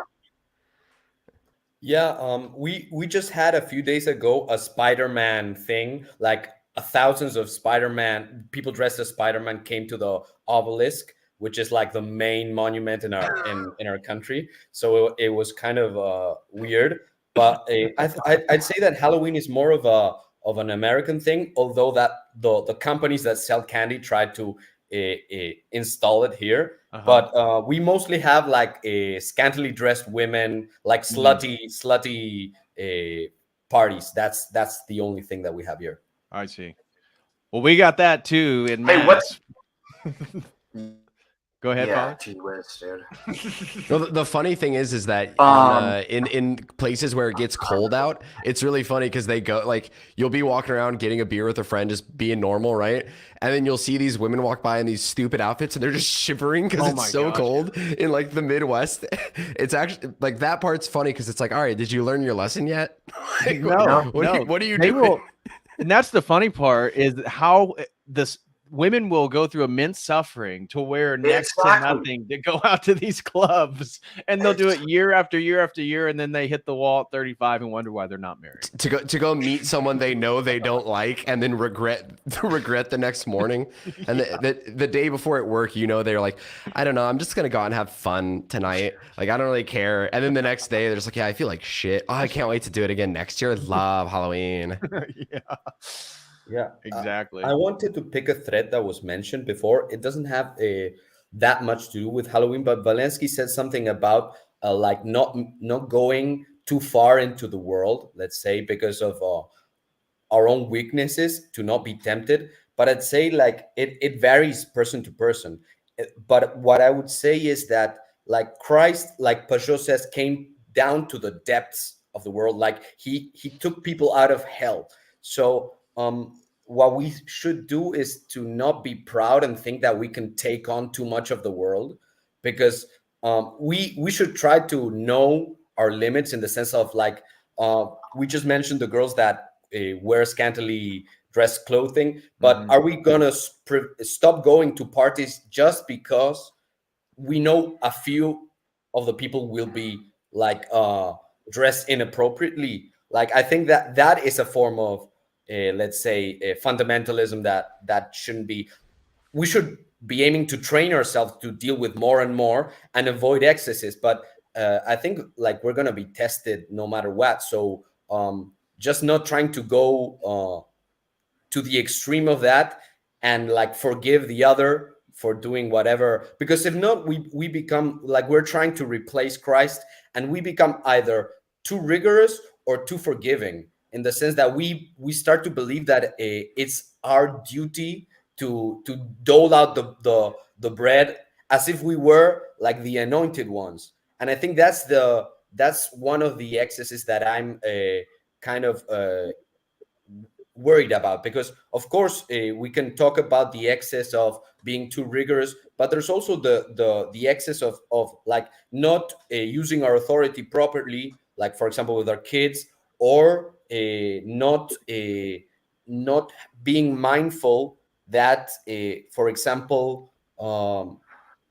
Yeah, we just had a few days ago a Spider-Man thing, like thousands of Spider-Man people dressed as Spider-Man came to the obelisk, which is like the main monument in our country. So it was kind of weird, but I'd say that Halloween is more of an American thing, although that the companies that sell candy tried to install it here. But we mostly have like scantily dressed women, like slutty parties. That's the only thing that we have here. I see. Well, we got that too in Hey, Mass. Go ahead, yeah, Father. gee whiz, dude. Well, the funny thing is that in places where it gets cold out, it's really funny because they go like you'll be walking around getting a beer with a friend, just being normal, right? And then you'll see these women walk by in these stupid outfits, and they're just shivering because it's so cold in like the Midwest. It's actually like that part's funny because it's like, all right, did you learn your lesson yet? Like, what are you doing? And that's the funny part, is how this women will go through immense suffering to wear next to nothing to go out to these clubs, and they'll do it year after year after year, and then they hit the wall at 35 and wonder why they're not married. To go meet someone they know they don't like, and then regret the next morning. And the day before at work, they're like, I don't know, I'm just gonna go out and have fun tonight. Like, I don't really care. And then the next day they're just like, yeah, I feel like shit. Oh, I can't wait to do it again next year. I love Halloween. Yeah, exactly. I wanted to pick a thread that was mentioned before. It doesn't have that much to do with Halloween, but Valensky said something about like not going too far into the world, let's say, because of our own weaknesses, to not be tempted. But I'd say like it varies person to person. But what I would say is that like Christ, like Pajot says, came down to the depths of the world. Like he took people out of hell. So what we should do is to not be proud and think that we can take on too much of the world, because we should try to know our limits, in the sense of like we just mentioned the girls that wear scantily dressed clothing, but are we gonna stop going to parties just because we know a few of the people will be like dressed inappropriately? Like, I think that is a form of let's say fundamentalism that shouldn't be. We should be aiming to train ourselves to deal with more and more and avoid excesses, but I think like we're going to be tested no matter what. So just not trying to go to the extreme of that, and like forgive the other for doing whatever, because if not, we become like we're trying to replace Christ, and we become either too rigorous or too forgiving, in the sense that we start to believe that it's our duty to dole out the bread as if we were like the anointed ones. And I think that's one of the excesses that I'm kind of worried about, because of course we can talk about the excess of being too rigorous, but there's also the excess of like not using our authority properly, like for example with our kids, or not being mindful that for example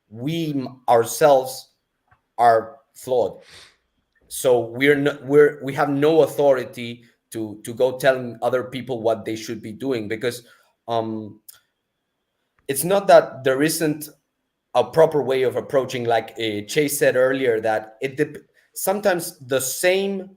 we ourselves are flawed, so we have no authority to go telling other people what they should be doing, because it's not that there isn't a proper way of approaching, like Chase said earlier, that sometimes the same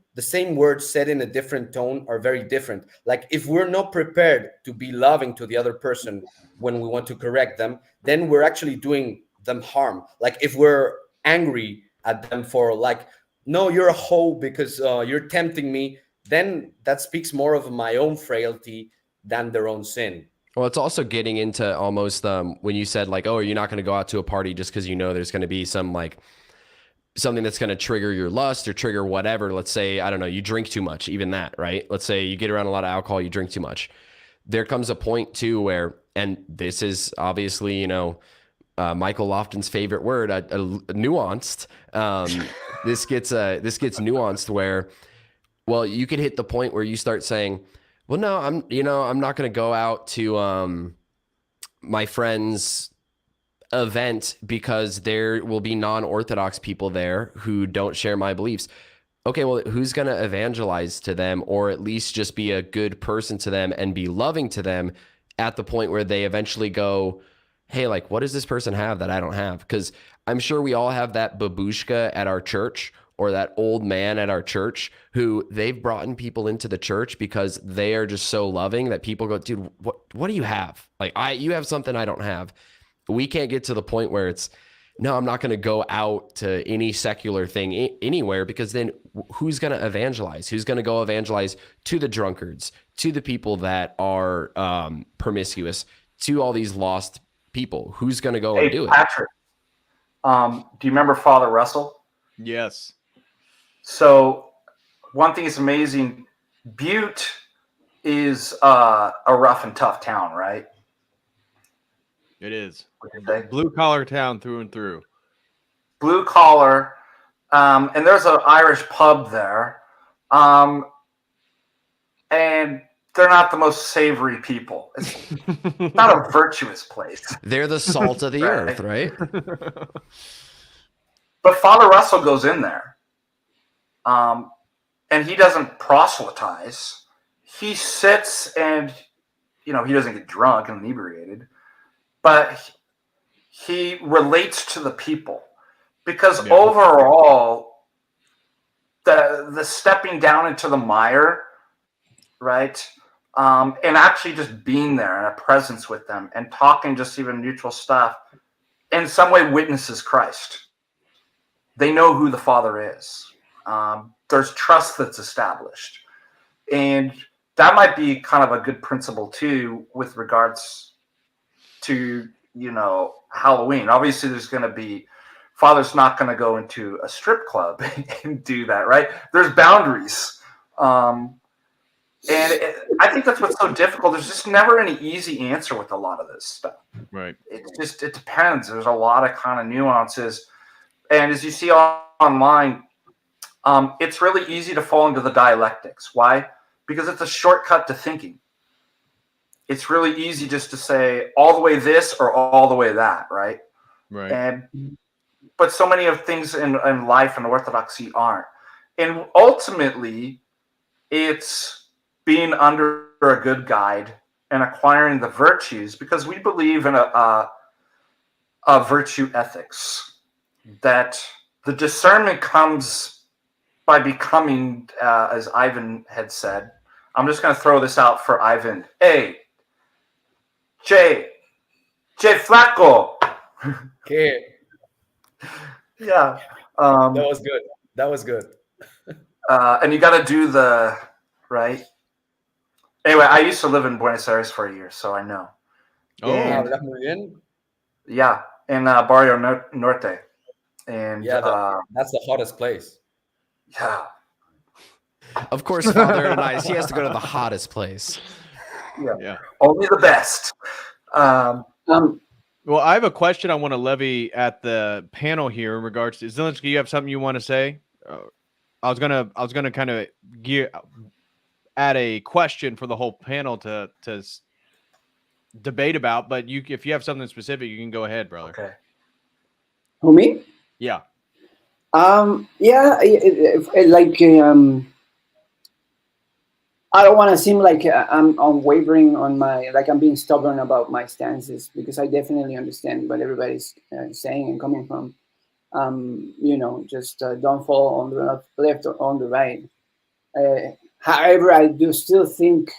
words said in a different tone are very different. Like if we're not prepared to be loving to the other person when we want to correct them, then we're actually doing them harm. Like if we're angry at them for like, no, you're a hoe because you're tempting me, then that speaks more of my own frailty than their own sin. Well, it's also getting into almost when you said like, oh, you're not going to go out to a party just because you know there's going to be some like something that's going to trigger your lust or trigger whatever. Let's say, I don't know, you drink too much, even that, right? Let's say you get around a lot of alcohol, you drink too much. There comes a point too where, and this is obviously, you know, Michael Lofton's favorite word, nuanced. This gets nuanced where, well, you could hit the point where you start saying, well, no, I'm not going to go out to my friend's event because there will be non-Orthodox people there who don't share my beliefs. Okay, well, who's going to evangelize to them, or at least just be a good person to them and be loving to them at the point where they eventually go, hey, like, what does this person have that I don't have? Because I'm sure we all have that babushka at our church or that old man at our church who they've brought in people into the church because they are just so loving that people go, dude, what do you have? Like, you have something I don't have. We can't get to the point where it's, no, I'm not going to go out to any secular thing anywhere, because then who's going to evangelize? Who's going to go evangelize to the drunkards, to the people that are promiscuous, to all these lost people? Who's going to go and do it? Patrick, do you remember Father Russell? Yes. So one thing is amazing. Butte is a rough and tough town, right? It is. Blue collar town through and through. Blue collar. And there's an Irish pub there. And they're not the most savory people. It's not a virtuous place. They're the salt of the earth, right? But Father Russell goes in there. And he doesn't proselytize. He sits and, he doesn't get drunk and inebriated, but he relates to the people. Because overall, the stepping down into the mire, right, and actually just being there and a presence with them and talking just even neutral stuff, in some way witnesses Christ. They know who the Father is. There's trust that's established. And that might be kind of a good principle, too, with regards to, Halloween. Obviously, there's going to be, Father's not going to go into a strip club and do that, right? There's boundaries. I think that's what's so difficult. There's just never any easy answer with a lot of this stuff. Right. It depends. There's a lot of kind of nuances. And as you see online, it's really easy to fall into the dialectics. Why? Because it's a shortcut to thinking. It's really easy just to say all the way this or all the way that, right? Right. But so many of things in life and orthodoxy aren't. And ultimately, it's being under a good guide and acquiring the virtues, because we believe in a virtue ethics, that the discernment comes by becoming, as Ivan had said. I'm just going to throw this out for Ivan. Hey, Jay Flacco. Okay. Yeah. That was good. And you got to do the right. Anyway, I used to live in Buenos Aires for a year, so I know. Oh, hablas muy bien. Yeah, in Barrio Norte. And that's the hottest place. Yeah. Of course, Father and I, he has to go to the hottest place. Yeah. Only the best. Well, I have a question I want to levy at the panel here in regards to Zelensky. You have something you want to say? I was gonna kind of add a question for the whole panel to debate about, but if you have something specific, you can go ahead, brother. Okay. Who, me? Yeah. I don't want to seem like I'm unwavering on I'm being stubborn about my stances, because I definitely understand what everybody's saying and coming from. just don't fall on the left or on the right. However, I do still think,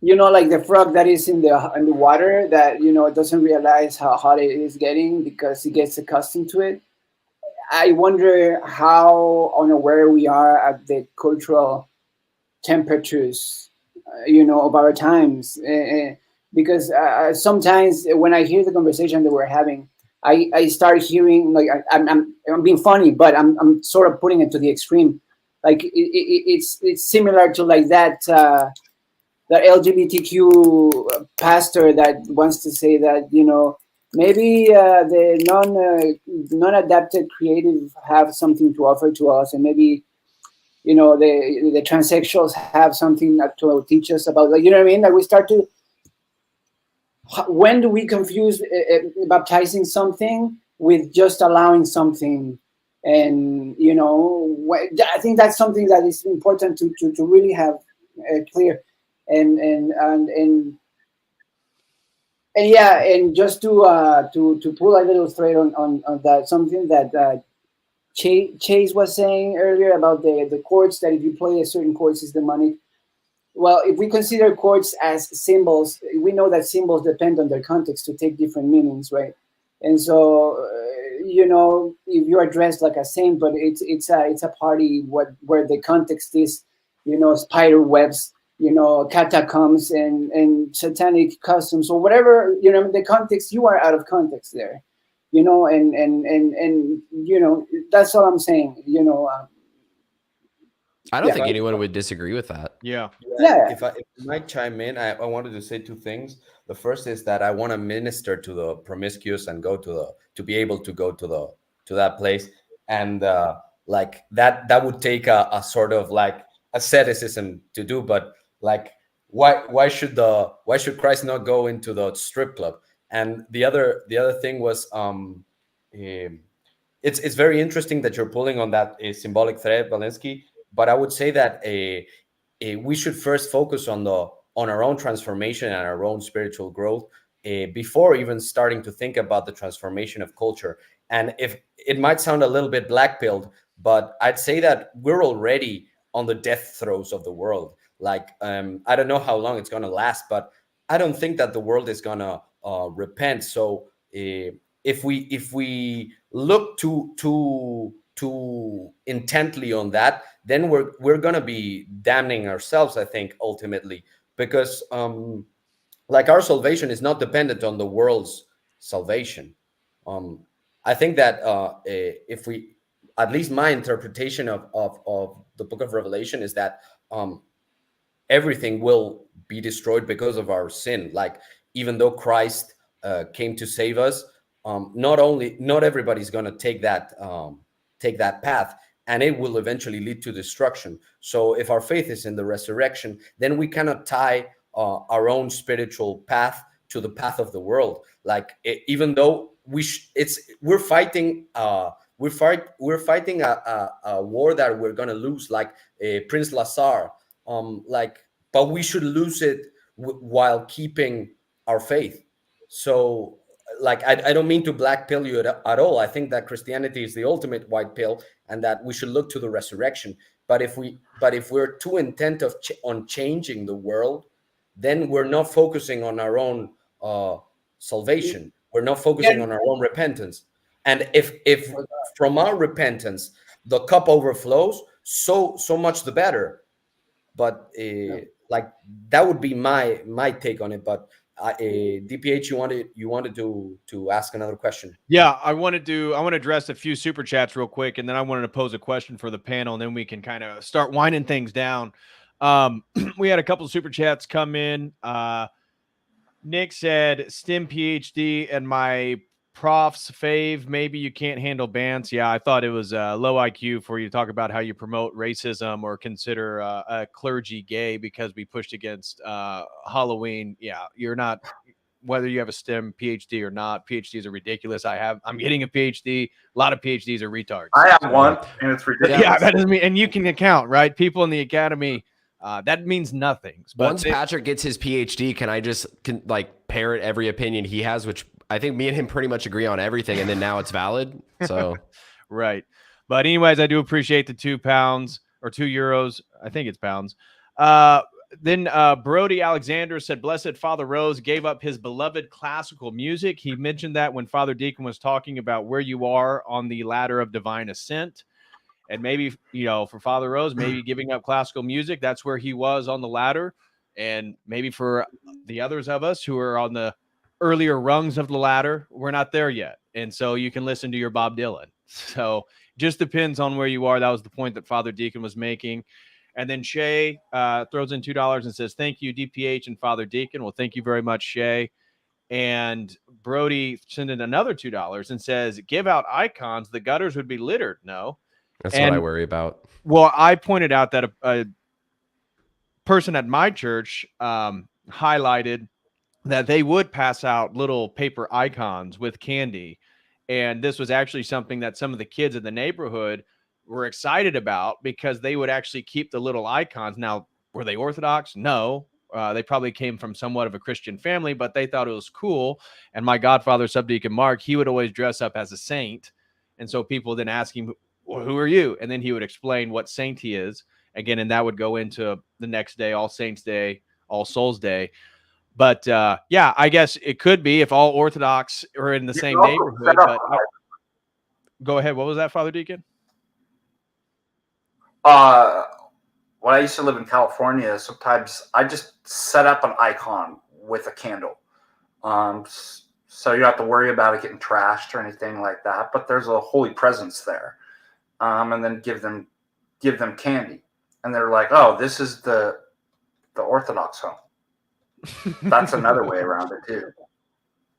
like the frog that is in the water that doesn't realize how hot it is getting because he gets accustomed to it. I wonder how unaware we are at the cultural temperatures, of our times. Because sometimes when I hear the conversation that we're having, I start hearing like I'm being funny, but I'm sort of putting it to the extreme. Like it's similar to like that LGBTQ pastor that wants to say that maybe the non-adapted creative have something to offer to us, and maybe the transsexuals have something to teach us about, like, what I mean? Like we start to, when do we confuse baptizing something with just allowing something? And I think that's something that is important to really have clear. And yeah, and just to pull a little thread on that, something that Chase was saying earlier about the chords, that if you play a certain chords is demonic. Well, if we consider chords as symbols, we know that symbols depend on their context to take different meanings, right? And so, if you are dressed like a saint, but it's a party where the context is, spider webs, catacombs and satanic costumes or whatever, the context, you are out of context there, and that's all I'm saying, I don't yeah. think anyone would disagree with that. Yeah. Yeah. If I might chime in, I wanted to say two things. The first is that I want to minister to the promiscuous and to be able to go to that place, and like that would take a sort of like asceticism to do. But like, why should Christ not go into the strip club? And the other thing was it's very interesting that you're pulling on that symbolic thread, Valensky. But I would say that we should first focus on our own transformation and our own spiritual growth before even starting to think about the transformation of culture. And if it might sound a little bit black-pilled, but I'd say that we're already on the death throes of the world. Like, I don't know how long it's going to last, but I don't think that the world is going to repent. So if we look too intently on that, then we're gonna be damning ourselves, I think, ultimately, because like our salvation is not dependent on the world's salvation. I think that if we, at least my interpretation of the book of Revelation is that everything will be destroyed because of our sin. Like, even though Christ came to save us, not everybody's going to take that path, and it will eventually lead to destruction. So if our faith is in the resurrection, then we cannot tie our own spiritual path to the path of the world. Like, even though we're fighting a war that we're going to lose, like Prince Lazar. But we should lose it while keeping our faith. So, like, I don't mean to black pill you at all. I think that Christianity is the ultimate white pill, and that we should look to the resurrection. But if we're too intent on changing the world, then we're not focusing on our own salvation. We're not focusing on our own repentance. And if from our repentance the cup overflows, so much the better. But like, that would be my take on it. But DPH, you wanted to ask another question? Yeah, I want to address a few super chats real quick, and then I wanted to pose a question for the panel, and then we can kind of start winding things down. We had a couple of super chats come in. Nick said, STEM PhD and my prof's fave, maybe you can't handle bans. Yeah, I thought it was low IQ for you to talk about how you promote racism or consider a clergy gay because we pushed against Halloween. Yeah, you're not, whether you have a STEM PhD or not, PhDs are ridiculous. I'm getting a PhD. A lot of PhDs are retards. I have one, and it's ridiculous. Yeah, that doesn't mean, and you can account, right? People in the academy That means nothing. But once Patrick gets his PhD, can I just parrot every opinion he has, which I think me and him pretty much agree on everything, and then now it's valid. So right. But anyways, I do appreciate the £2 or €2. I think it's pounds. Then Brody Alexander said, Blessed Father Rose gave up his beloved classical music. He mentioned that when Father Deacon was talking about where you are on the ladder of divine ascent. And maybe, for Father Rose, maybe giving up classical music, that's where he was on the ladder. And maybe for the others of us who are on the earlier rungs of the ladder, we're not there yet. And so you can listen to your Bob Dylan. So just depends on where you are. That was the point that Father Deacon was making. And then Shay throws in $2 and says, thank you, DPH and Father Deacon. Well, thank you very much, Shay. And Brody sent in another $2 and says, give out icons. The gutters would be littered. No. That's what I worry about. Well, I pointed out that a person at my church highlighted that they would pass out little paper icons with candy. And this was actually something that some of the kids in the neighborhood were excited about because they would actually keep the little icons. Now, were they Orthodox? No. They probably came from somewhat of a Christian family, but they thought it was cool. And my godfather, Subdeacon Mark, he would always dress up as a saint. And so people then ask him, well, who are you? And then he would explain what saint he is. Again, and that would go into the next day, All Saints Day, All Souls Day. But yeah, I guess it could be if all Orthodox are in the same neighborhood. But go ahead. What was that, Father Deacon? When I used to live in California, sometimes I just set up an icon with a candle. So you don't have to worry about it getting trashed or anything like that. But there's a holy presence there. And then give them candy. And they're like, oh, this is the Orthodox home. That's another way around it too.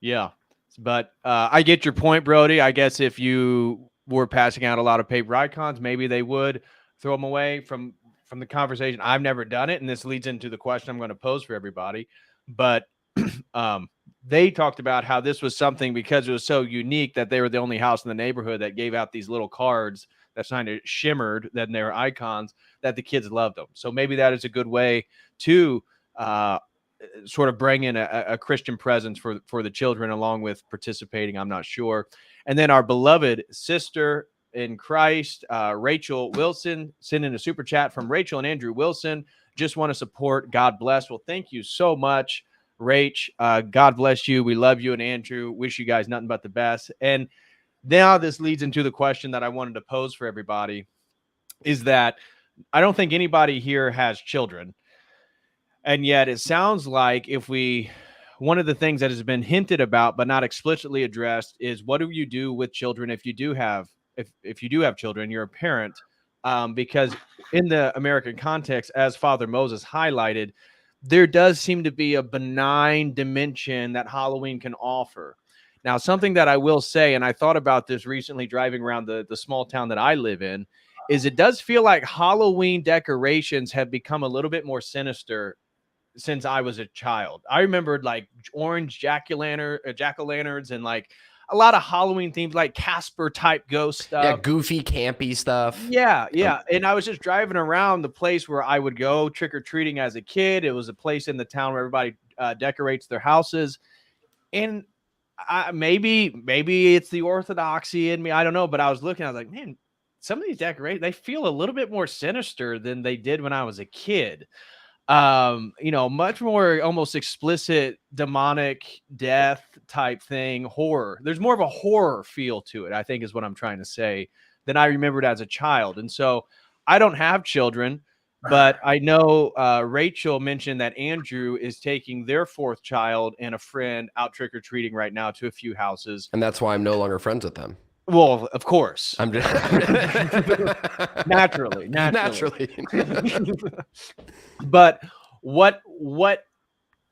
Yeah. But I get your point, Brody. I guess if you were passing out a lot of paper icons, maybe they would throw them away. From the conversation, I've never done it, and this leads into the question I'm going to pose for everybody. But they talked about how this was something because it was so unique that they were the only house in the neighborhood that gave out these little cards that kind of shimmered, that they were icons, that the kids loved them. So maybe that is a good way to sort of bring in a Christian presence for the children along with participating. I'm not sure. And then our beloved sister in Christ, Rachel Wilson, sent in a super chat from Rachel and Andrew Wilson. Just want to support. God bless. Well, thank you so much, Rach. God bless you. We love you and Andrew. Wish you guys nothing but the best. And now this leads into the question that I wanted to pose for everybody, is that I don't think anybody here has children. And yet it sounds like one of the things that has been hinted about but not explicitly addressed is, what do you do with children if you do have children, you're a parent? Because in the American context, as Father Moses highlighted, there does seem to be a benign dimension that Halloween can offer. Now, something that I will say, and I thought about this recently driving around the small town that I live in, is it does feel like Halloween decorations have become a little bit more sinister since I was a child. I remembered like orange jack-o'-lanterns and like a lot of Halloween themes, like Casper type ghost stuff. Yeah, goofy, campy stuff. Yeah. And I was just driving around the place where I would go trick-or-treating as a kid. It was a place in the town where everybody decorates their houses. And maybe it's the orthodoxy in me. I don't know. But I was looking, I was like, man, some of these decorations, they feel a little bit more sinister than they did when I was a kid. Much more almost explicit demonic death type thing, horror. There's more of a horror feel to it, I think is what I'm trying to say, than I remembered as a child. And so I don't have children, but I know Rachel mentioned that Andrew is taking their fourth child and a friend out trick-or-treating right now to a few houses. And that's why I'm no longer friends with them. Well, of course. I'm just naturally. But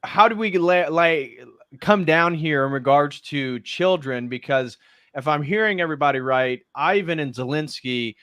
how do we come down here in regards to children? Because if I'm hearing everybody right, Ivan and Zelensky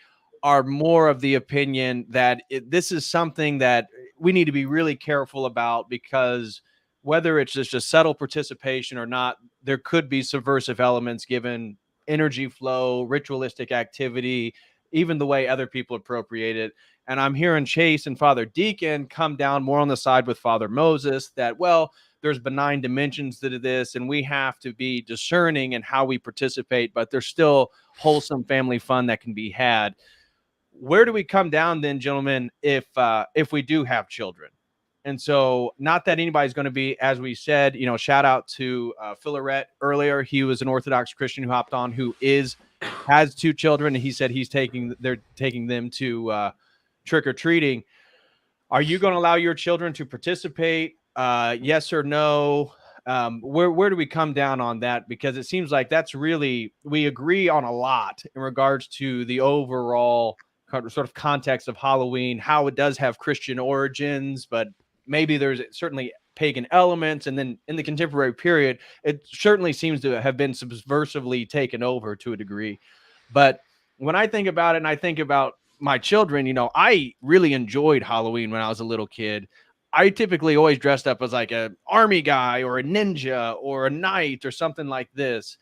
are more of the opinion that this is something that we need to be really careful about, because whether it's just a subtle participation or not, there could be subversive elements given energy flow, ritualistic activity, even the way other people appropriate it. And I'm hearing Chase and Father Deacon come down more on the side with Father Moses that, well, there's benign dimensions to this, and we have to be discerning in how we participate, but there's still wholesome family fun that can be had. Where do we come down then, gentlemen, if we do have children? And so, not that anybody's going to be, as we said, shout out to Philaret earlier. He was an Orthodox Christian who hopped on, who has 2 children, and he said they're taking them to trick or treating. Are you going to allow your children to participate? Yes or no? Where do we come down on that? Because it seems like that's really, we agree on a lot in regards to the overall sort of context of Halloween, how it does have Christian origins, but maybe there's certainly pagan elements. And then in the contemporary period, it certainly seems to have been subversively taken over to a degree. But when I think about it, and I think about my children, I really enjoyed Halloween when I was a little kid. I typically always dressed up as like an army guy or a ninja or a knight or something like this.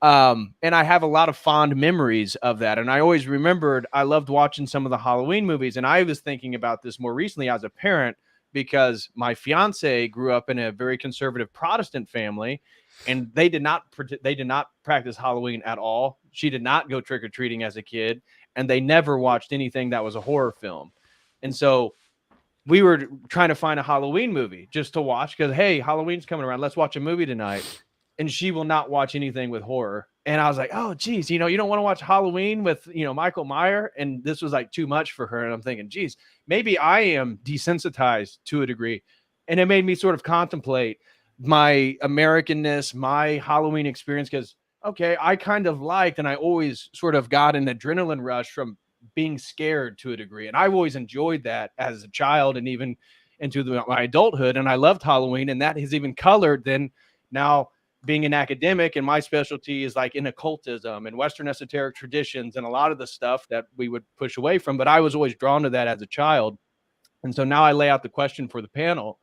And I have a lot of fond memories of that. And I always remembered, I loved watching some of the Halloween movies. And I was thinking about this more recently as a parent, because my fiance grew up in a very conservative Protestant family, and they did not practice Halloween at all. She did not go trick-or-treating as a kid, and they never watched anything that was a horror film. And so we were trying to find a Halloween movie just to watch, because, hey, Halloween's coming around. Let's watch a movie tonight. And she will not watch anything with horror. And I was like, oh, geez, you don't want to watch Halloween with, Michael Myers. And this was like too much for her. And I'm thinking, geez, maybe I am desensitized to a degree. And it made me sort of contemplate my Americanness, my Halloween experience, because, okay, I kind of liked, and I always sort of got an adrenaline rush from being scared to a degree. And I've always enjoyed that as a child and even into my adulthood. And I loved Halloween, and that has even colored then now being an academic, and my specialty is like in occultism and Western esoteric traditions and a lot of the stuff that we would push away from. But I was always drawn to that as a child. And so now I lay out the question for the panel.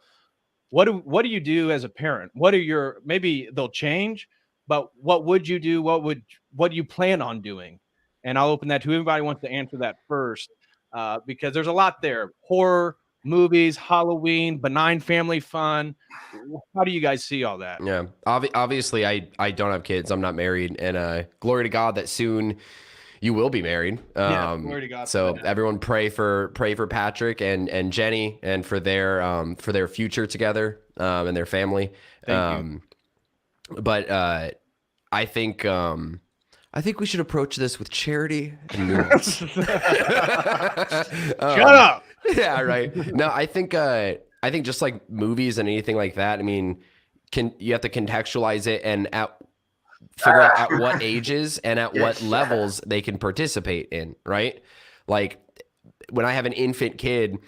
What do you do as a parent? What are your, maybe they'll change, but what would you do? What do you plan on doing? And I'll open that to anybody who wants to answer that first, because there's a lot there. Horror, movies, Halloween, benign family fun. How do you guys see all that? Yeah, obviously I don't have kids. I'm not married, and glory to God that soon you will be married. Glory to God. So everyone pray for Patrick and Jenny, and for their future together, and their family. Thank you. But I think we should approach this with charity and nuance. Shut up. Yeah, right. No, I think just like movies and anything like that, I mean, you have to contextualize it and figure out at what ages and at what levels they can participate in, right? Like when I have an infant kid,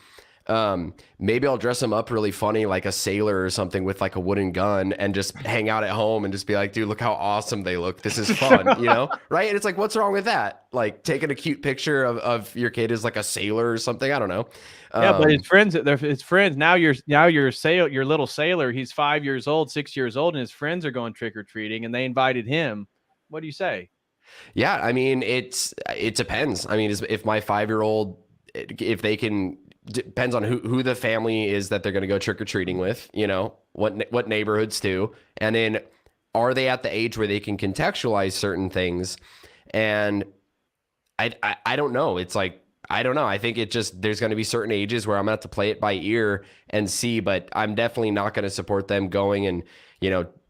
maybe I'll dress them up really funny, like a sailor or something with like a wooden gun, and just hang out at home and just be like, dude, look how awesome they look. This is fun, right? And it's like, what's wrong with that? Like taking a cute picture of your kid as like a sailor or something. I don't know. Yeah, but his friends, now your little sailor, he's 5 years old, 6 years old, and his friends are going trick-or-treating, and they invited him. What do you say? Yeah, I mean, it depends. I mean, if my 5-year-old, if they can, depends on who the family is that they're going to go trick-or-treating with, what neighborhoods do. And then are they at the age where they can contextualize certain things? And I don't know. It's like, I don't know. I think there's going to be certain ages where I'm going to have to play it by ear and see, but I'm definitely not going to support them going and,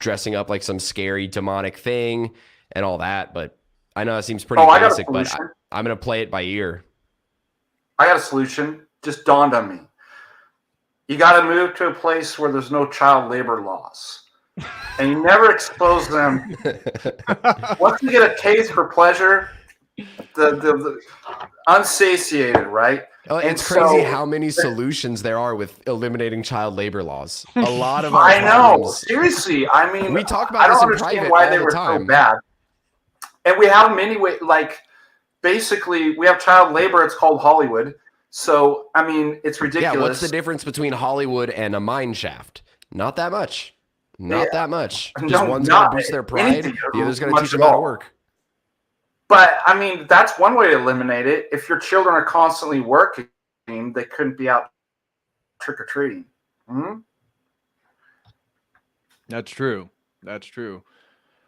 dressing up like some scary demonic thing and all that. But I know it seems pretty basic, but I'm going to play it by ear. I got a solution. Just dawned on me. You got to move to a place where there's no child labor laws, and you never expose them. Once you get a taste for pleasure, the unsatiated, right? Oh, it's crazy how many solutions there are with eliminating child labor laws. A lot of our problems. Seriously. I mean, we talk about this in private all the time. So bad. And we have them anyway. Like, basically, we have child labor. It's called Hollywood. So, I mean, it's ridiculous. Yeah, what's the difference between Hollywood and a mine shaft? Not that much. Not that much. Just one's going to boost their pride. The other's going to teach them how to work. But, I mean, that's one way to eliminate it. If your children are constantly working, they couldn't be out trick or treating. Hmm? That's true. That's true.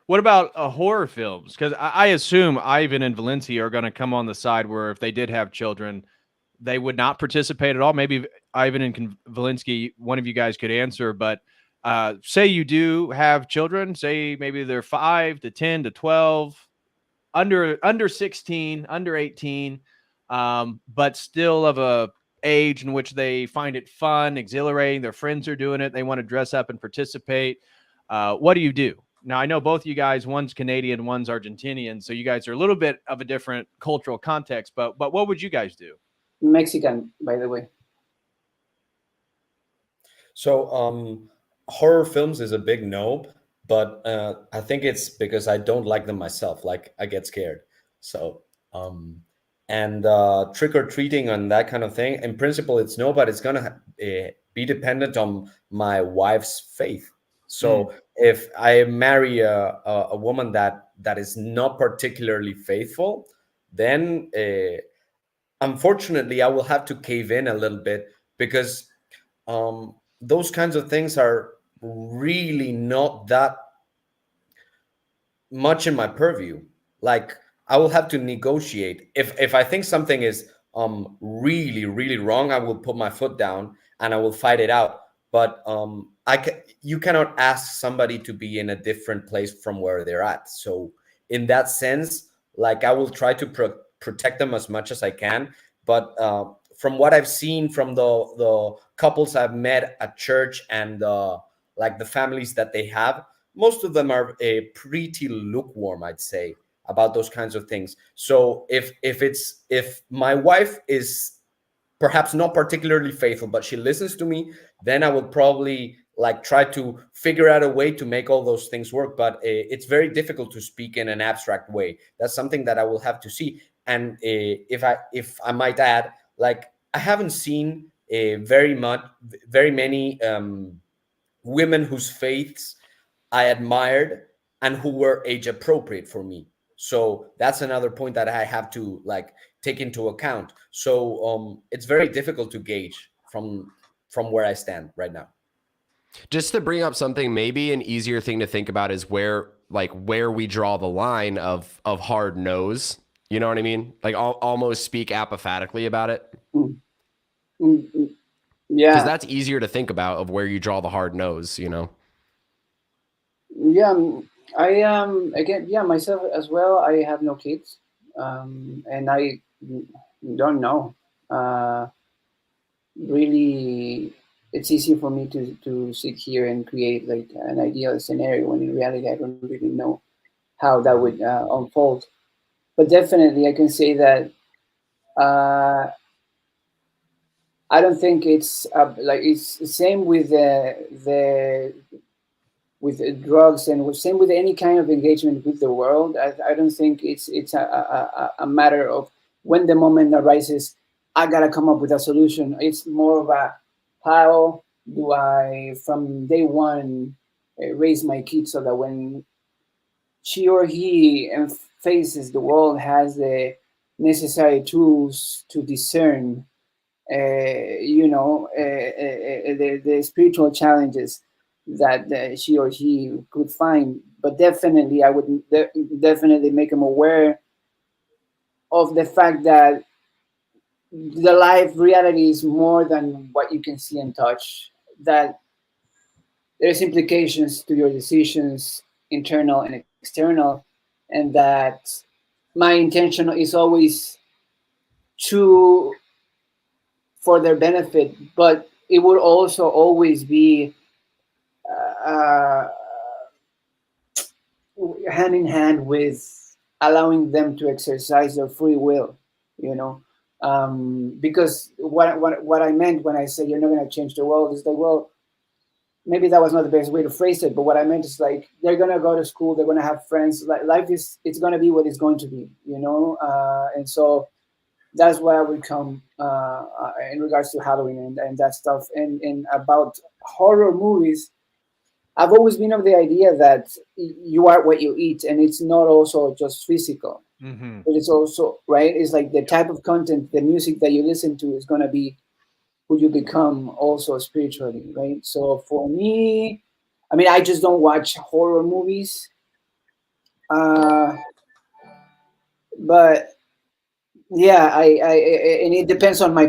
What about horror films? Because I assume Ivan and Valencia are going to come on the side where if they did have children, they would not participate at all. Maybe Ivan and Valinsky, one of you guys could answer. But say you do have children, say maybe they're 5 to 10 to 12, under 16, under 18, but still of a age in which they find it fun, exhilarating. Their friends are doing it. They want to dress up and participate. What do you do? Now, I know both you guys, one's Canadian, one's Argentinian, so you guys are a little bit of a different cultural context, but what would you guys do? Mexican, by the way. So horror films is a big no, but I think it's because I don't like them myself. Like I get scared. So and trick or treating and that kind of thing. In principle, it's no, but it's gonna be dependent on my wife's faith. So if I marry a woman that is not particularly faithful, then unfortunately I will have to cave in a little bit, because those kinds of things are really not that much in my purview. Like I will have to negotiate. If I think something is really wrong, I will put my foot down and I will fight it out. But you cannot ask somebody to be in a different place from where they're at. So in that sense, like I will try to protect them as much as I can. But from what I've seen from the couples I've met at church and like the families that they have, most of them are pretty lukewarm, I'd say, about those kinds of things. So if my wife is perhaps not particularly faithful, but she listens to me, then I will probably like try to figure out a way to make all those things work. But it's very difficult to speak in an abstract way. That's something that I will have to see. And if I might add, like I haven't seen very many women whose faiths I admired and who were age appropriate for me. So that's another point that I have to like take into account. So it's very difficult to gauge from where I stand right now. Just to bring up something, maybe an easier thing to think about is where we draw the line of hard no's. You know what I mean? Like almost speak apophatically about it. Yeah, because that's easier to think about of where you draw the hard no's. You know. Yeah, I again, yeah, myself as well. I have no kids, and I don't know. Really, it's easy for me to sit here and create like an ideal scenario when in reality I don't really know how that would unfold. But definitely, I can say that I don't think it's like it's the same with with drugs and same with any kind of engagement with the world. I don't think it's a matter of when the moment arises, I gotta come up with a solution. It's more of a how do I from day one raise my kids so that when she or he faces the world has the necessary tools to discern the spiritual challenges that she or he could find. But definitely, I would definitely make them aware of the fact that the life reality is more than what you can see and touch. That there's implications to your decisions, internal and external, and that my intention is always to for their benefit, but it would also always be hand in hand with allowing them to exercise their free will, because what I meant when I said you're not going to change the world is like, well, maybe that was not the best way to phrase it, but what I meant is like they're going to go to school, they're going to have friends, like life it's going to be what it's going to be, and so that's where I would come in regards to Halloween and that stuff. And about horror movies, I've always been of the idea that you are what you eat, and it's not also just physical. but it's also, right, it's like the type of content, the music that you listen to is going to be who you become also spiritually, right? So for me, I mean, I just don't watch horror movies, but yeah, and it depends on my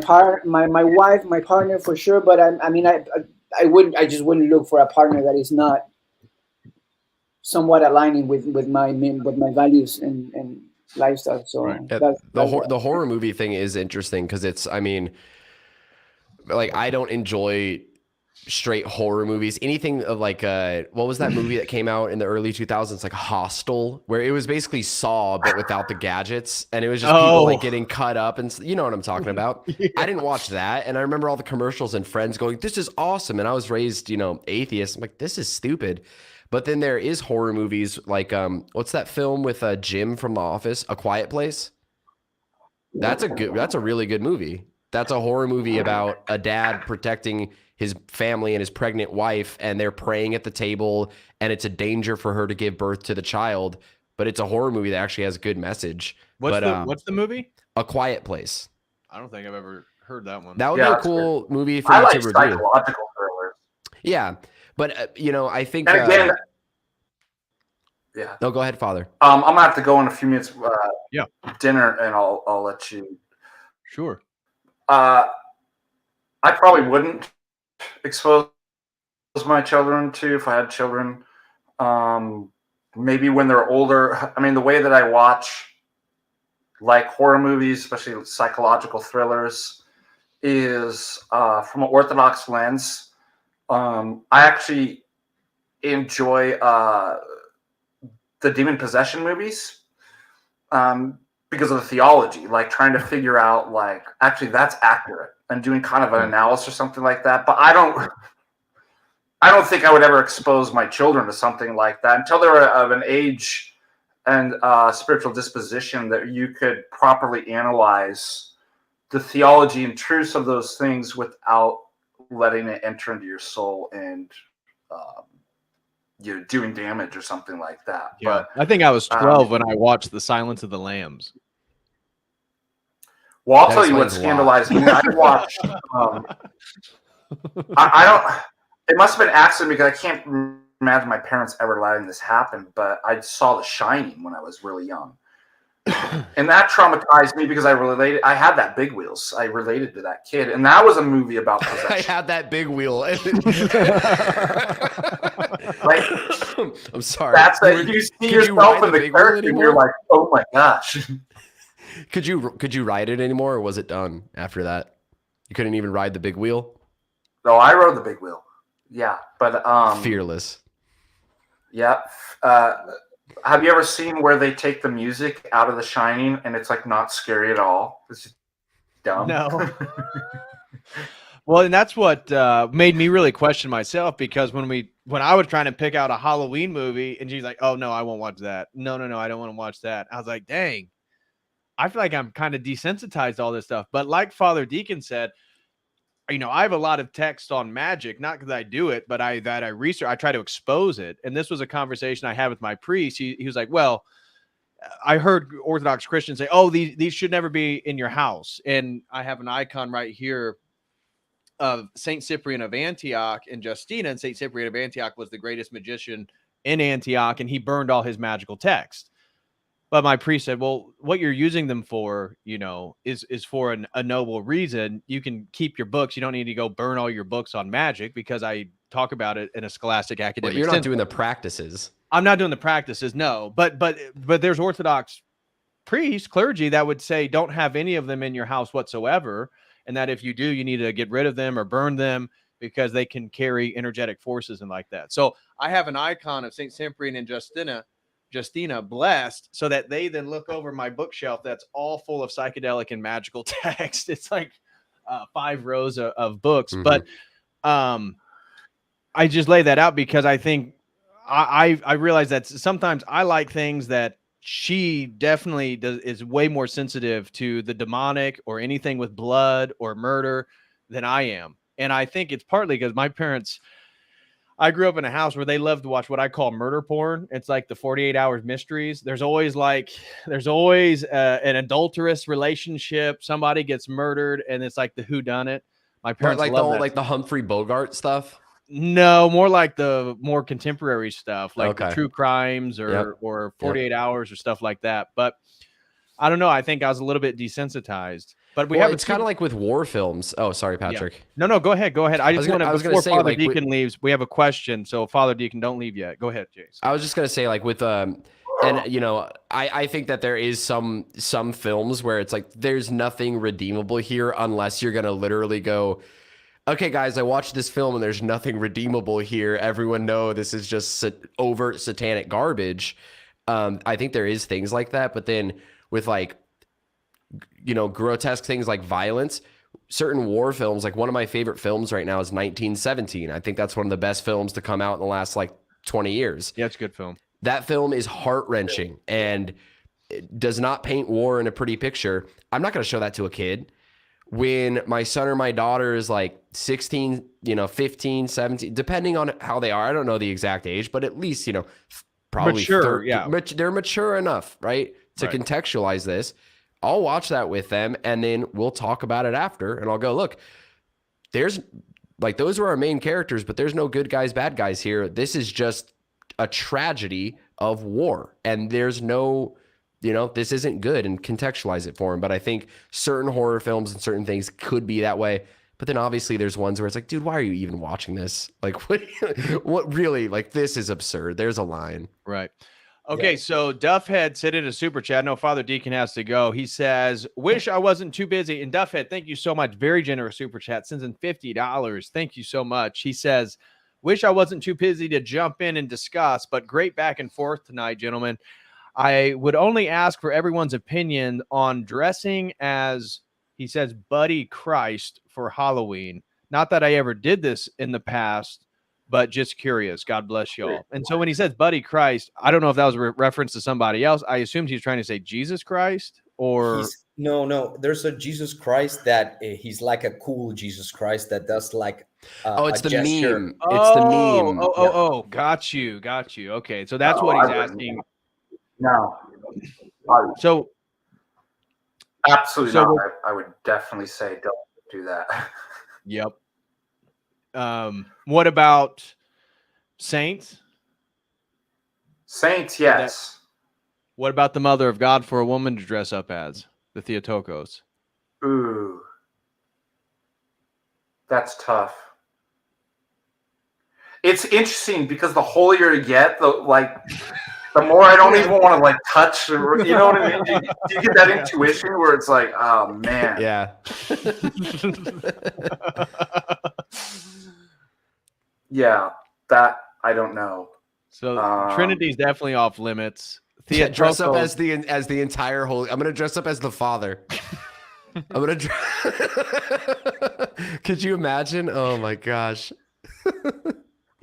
wife, my partner for sure. But I just wouldn't look for a partner that is not somewhat aligning with my values and lifestyle. So The horror movie thing is interesting because it's, I mean, like, I don't enjoy straight horror movies. Anything of like what was that movie that came out in the early 2000s, like Hostel, where it was basically Saw but without the gadgets, and it was just people like getting cut up, and you know what I'm talking about. Yeah. I didn't watch that, and I remember all the commercials and friends going, "This is awesome," and I was raised, atheist. I'm like, this is stupid. But then there is horror movies like what's that film with Jim from The Office, A Quiet Place? That's a really good movie. That's a horror movie about a dad protecting his family and his pregnant wife, and they're praying at the table, and it's a danger for her to give birth to the child, but it's a horror movie that actually has a good message. What's the movie? A Quiet Place. I don't think I've ever heard that one. That would be a cool movie for you to review. Psychological thrillers. Yeah, but I think again, no, go ahead, Father. I'm gonna have to go in a few minutes. Dinner, and I'll let you. Sure. I probably wouldn't expose my children to, if I had children. Maybe when they're older. I mean, the way that I watch like horror movies, especially psychological thrillers, is from an Orthodox lens. I actually enjoy the demon possession movies because of the theology, like trying to figure out, like, actually that's accurate, and doing kind of an analysis or something like that. But I don't think I would ever expose my children to something like that until they're of an age and spiritual disposition that you could properly analyze the theology and truths of those things without letting it enter into your soul and doing damage or something like that. Yeah. But I think I was 12 when I watched The Silence of the Lambs. Well, I'll tell you what scandalized me. I watched. I don't. It must have been accident because I can't imagine my parents ever letting this happen. But I saw The Shining when I was really young, and that traumatized me because I had that big wheels. I related to that kid, and that was a movie about possession. I had that big wheel. Like, I'm sorry. That's you see yourself in the character, and you're like, oh my gosh. Could you ride it anymore, or was it done after that? You couldn't even ride the big wheel? No, I rode the big wheel. Yeah, but Fearless. Yeah. Have you ever seen where they take the music out of The Shining and it's like not scary at all? It's just dumb. No. Well, and that's what made me really question myself, because when I was trying to pick out a Halloween movie and she's like, "Oh no, I won't watch that. No, I don't want to watch that." I was like, "Dang, I feel like I'm kind of desensitized to all this stuff." But like Father Deacon said, I have a lot of text on magic, not because I do it, but I research, I try to expose it. And this was a conversation I had with my priest. He was like, "Well, I heard Orthodox Christians say, oh, these should never be in your house." And I have an icon right here of Saint Cyprian of Antioch and Justina. And Saint Cyprian of Antioch was the greatest magician in Antioch, and he burned all his magical text. But my priest said, "Well, what you're using them for, is for a noble reason. You can keep your books. You don't need to go burn all your books on magic, because I talk about it in a scholastic academic But you're not sense." doing the practices. I'm not doing the practices, no. But there's Orthodox priests, clergy, that would say don't have any of them in your house whatsoever, and that if you do, you need to get rid of them or burn them, because they can carry energetic forces and like that. So I have an icon of Saint Cyprian and Justina blessed, so that they then look over my bookshelf that's all full of psychedelic and magical text. It's like 5 rows of books. Mm-hmm. But I just lay that out because I think I realize that sometimes I like things that she definitely is way more sensitive to the demonic or anything with blood or murder than I am. And I think it's partly because my parents, I grew up in a house where they love to watch what I call murder porn. It's like the 48 Hours mysteries. There's always an adulterous relationship. Somebody gets murdered, and it's like the whodunit. My parents Like love that. like the Humphrey Bogart stuff. No, more like the more contemporary stuff, like the Okay. true crimes or 48 hours or stuff like that. But I don't know. I think I was a little bit desensitized. But it's kind of like with war films. Oh, sorry, Patrick. Yeah. No, go ahead. I just want to, before say, Father Deacon leaves, we have a question. So Father Deacon, don't leave yet. Go ahead, Jason. I was just going to say, like with, and you know, I think that there is some films where it's like, there's nothing redeemable here unless you're going to literally go, okay, guys, I watched this film and there's nothing redeemable here. Everyone know this is just overt satanic garbage. I think there is things like that. But then with like, you know, grotesque things like violence, certain war films, like one of my favorite films right now is 1917. I think that's one of the best films to come out in the last like 20 years. Yeah, it's a good film. That film is heart-wrenching and it does not paint war in a pretty picture. I'm not going to show that to a kid. When my son or my daughter is like 16, 15, 17, depending on how they are, I don't know the exact age, but at least, probably mature, they're mature enough, right, to contextualize this. I'll watch that with them, and then we'll talk about it after, and I'll go, look, there's like, those are our main characters, but there's no good guys, bad guys here. This is just a tragedy of war, and there's no, this isn't good, and contextualize it for them. But I think certain horror films and certain things could be that way. But then obviously there's ones where it's like, dude, why are you even watching this? Like, what really, like, this is absurd. There's a line. Right. Okay, so Duffhead said in a super chat. No, Father Deacon has to go. He says, wish I wasn't too busy. And Duffhead, thank you so much. Very generous super chat. Sends in $50. Thank you so much. He says, wish I wasn't too busy to jump in and discuss, but great back and forth tonight, gentlemen. I would only ask for everyone's opinion on dressing as, he says, Buddy Christ for Halloween. Not that I ever did this in the past, but just curious. God bless y'all. And so when he says Buddy Christ, I don't know if that was a reference to somebody else. I assumed he's trying to say Jesus Christ or... No. There's a Jesus Christ that he's like a cool Jesus Christ that does like it's the gesture. meme. It's the meme. Oh, got you. Okay, so that's what he's asking. No. So... Absolutely not. I would definitely say don't do that. Yep. What about saints? Saints, yes. What about the mother of God for a woman to dress up as? The Theotokos. Ooh. That's tough. It's interesting because the holier you get, the more I don't even want to like touch, or, you know what I mean? Do you get that intuition where it's like, oh man. Yeah. Yeah, that I don't know. So Trinity's definitely off limits. Dress up as the entire holy. I'm gonna dress up as the Father. I'm gonna. Could you imagine? Oh my gosh.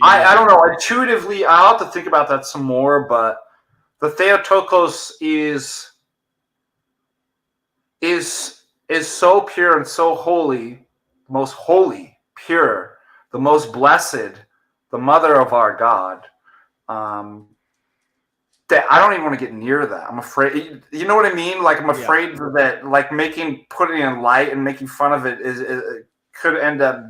I don't know. Intuitively, I'll have to think about that some more. But the Theotokos is so pure and so holy, most holy, pure, the most blessed, the mother of our God. That I don't even want to get near that. I'm afraid. You know what I mean? Like I'm afraid that like putting in light and making fun of it could end up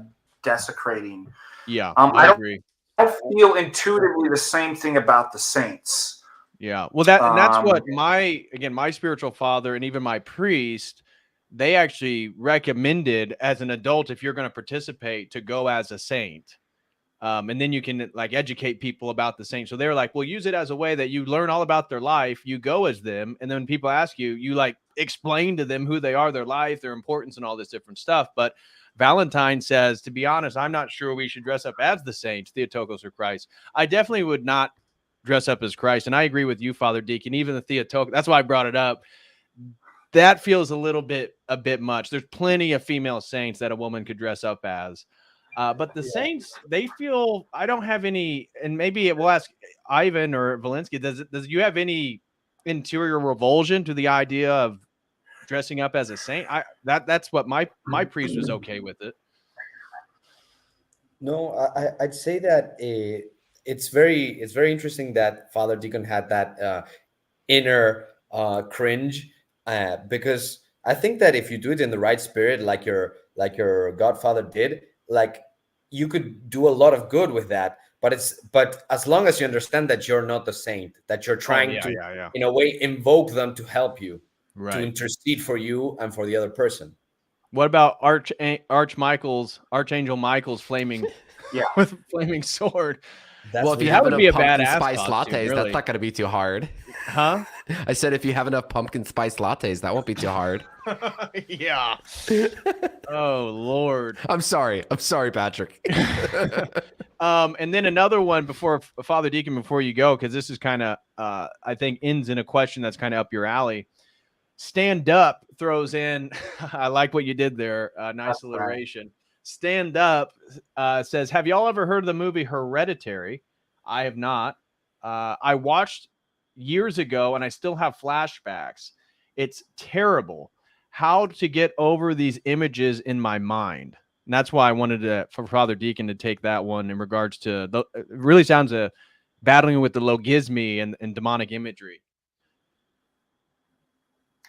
desecrating. Yeah, I agree. I feel intuitively the same thing about the saints. Yeah. Well, that's what my spiritual father and even my priest, they actually recommended as an adult, if you're going to participate, to go as a saint. And then you can like educate people about the saint. So they're like, well, use it as a way that you learn all about their life. You go as them. And then when people ask you, you like explain to them who they are, their life, their importance, and all this different stuff. But Valentine says, to be honest, I'm not sure we should dress up as the saints, Theotokos or Christ. I definitely would not dress up as Christ. And I agree with you, Father Deacon, even the Theotokos. That's why I brought it up. That feels a bit much. There's plenty of female saints that a woman could dress up as. But the saints, they feel, I don't have any, and maybe we'll ask Ivan or Valinsky, does you have any interior revulsion to the idea of dressing up as a saint? That's what my priest was okay with it. No, I'd say that it's very interesting that Father Deacon had that inner cringe, because I think that if you do it in the right spirit, like your godfather did, like you could do a lot of good with that. But as long as you understand that you're not the saint, that you're Oh trying yeah, to, yeah, yeah. in a way, invoke them to help you, to Right. intercede for you and for the other person. What about Archangel Michael's flaming Yeah. with flaming sword? Well, That's if you That have would enough be a pumpkin badass spice costume, lattes, that's really. not going to be too hard. Huh? I said if you have enough pumpkin spice lattes, that won't be too hard. Yeah. Oh Lord. I'm sorry, Patrick. And then another one before Father Deacon, before you go, because this is kind of I think ends in a question that's kind of up your alley. Stand Up throws in, I like what you did there. Nice That's right. alliteration. Stand Up says, have y'all ever heard of the movie Hereditary? I have not. I watched years ago and I still have flashbacks. It's terrible. How to get over these images in my mind. And that's why I wanted for Father Deacon to take that one in regards to it really sounds battling with the logismy and demonic imagery.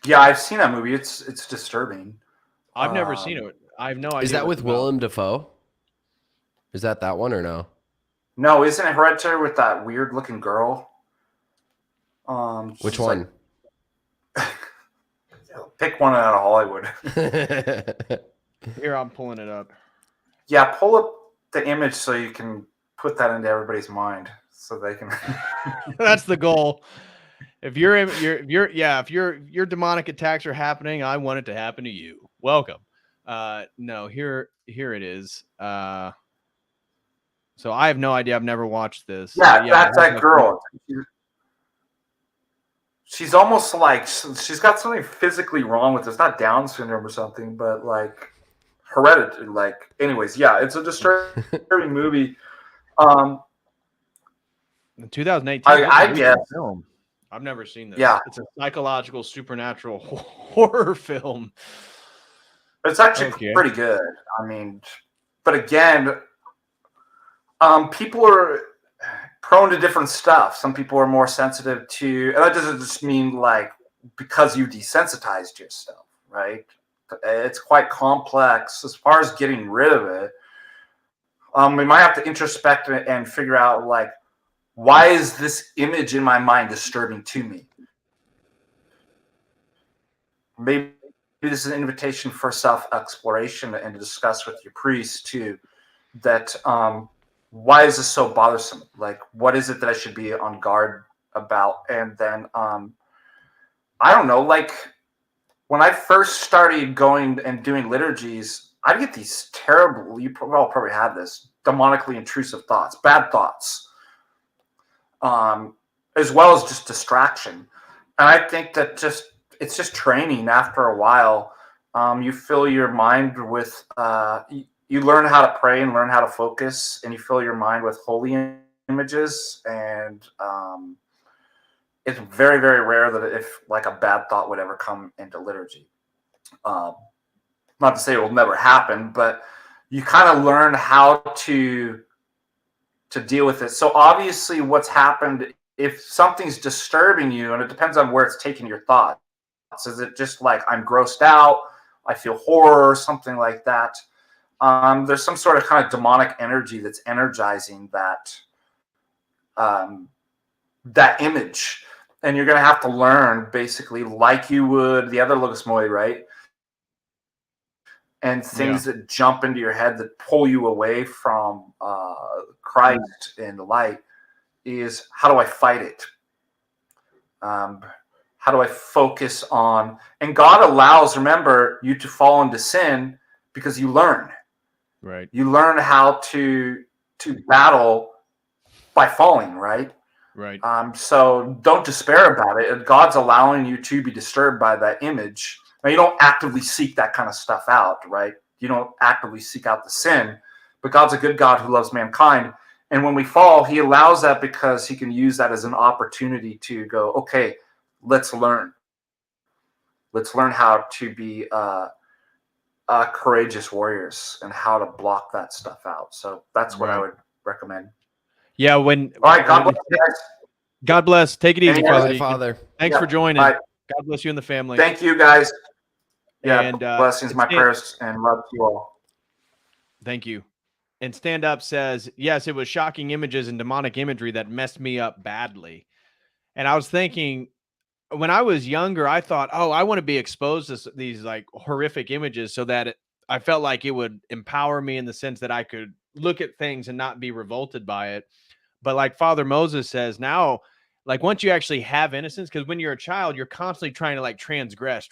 Yeah, I've seen that movie. It's disturbing. I've never seen it. I have no idea. Is that what with it's about. Willem Dafoe? Is that one or no? No, isn't it Hereditary with that weird looking girl? Which one? Pick one out of Hollywood. Here, I'm pulling it up. Yeah, pull up the image so you can put that into everybody's mind, so they can. That's the goal. If your demonic attacks are happening, I want it to happen to you. Welcome. No, here it is. So I have no idea. I've never watched this. Yeah, Yeah, that's that girl. She's almost like she's got something physically wrong with her. It's not Down syndrome or something, but like hereditary. Like, anyways, yeah, it's a disturbing movie. In 2018, I guess. film. I've never seen this. Yeah, it's a psychological, supernatural horror film. It's actually pretty good. I mean, but again, people are prone to different stuff. Some people are more sensitive to, and that doesn't just mean like because you desensitized yourself, right? It's quite complex as far as getting rid of it. We might have to introspect and figure out like, why is this image in my mind disturbing to me? Maybe this is an invitation for self-exploration and to discuss with your priest too, that why is this so bothersome? Like, what is it that I should be on guard about? And then, I don't know, like when I first started going and doing liturgies, I'd get these terrible, you all probably had this, demonically intrusive thoughts, bad thoughts, as well as just distraction. And I think that it's just training after a while. You fill your mind with, you learn how to pray and learn how to focus, and you fill your mind with holy images. And it's very, very rare that if like a bad thought would ever come into liturgy. Not to say it will never happen, but you kind of learn how to deal with it. So obviously what's happened, if something's disturbing you, and it depends on where it's taking your thoughts, is it just like I'm grossed out, I feel horror, something like that? There's some sort of kind of demonic energy that's energizing that that image, and you're going to have to learn basically like you would the other logos moi, right? And things that jump into your head that pull you away from Christ and the light is, how do I fight it? How do I focus on? And God allows, remember, you to fall into sin because you learn. Right. You learn how to battle by falling, right? Right. So don't despair about it. God's allowing you to be disturbed by that image. Now, you don't actively seek that kind of stuff out, right? You don't actively seek out the sin, but God's a good God who loves mankind. And when we fall, he allows that because he can use that as an opportunity to go, okay, let's learn. Let's learn how to be courageous warriors and how to block that stuff out. So that's what I Right. would recommend. Yeah. All right. God bless you guys. God bless. Take it easy, Amen. Father. Bye, Deacon. Father. Thanks Yeah. for joining. Bye. God bless you and the family. Thank you, guys. Yeah. And blessings, my prayers, and love to you all. Thank you. And Stand Up says, yes, it was shocking images and demonic imagery that messed me up badly. And I was thinking, when I was younger, I thought, oh, I want to be exposed to these like horrific images so that I felt like it would empower me in the sense that I could look at things and not be revolted by it. But like Father Moses says now, like once you actually have innocence, because when you're a child, you're constantly trying to like transgress.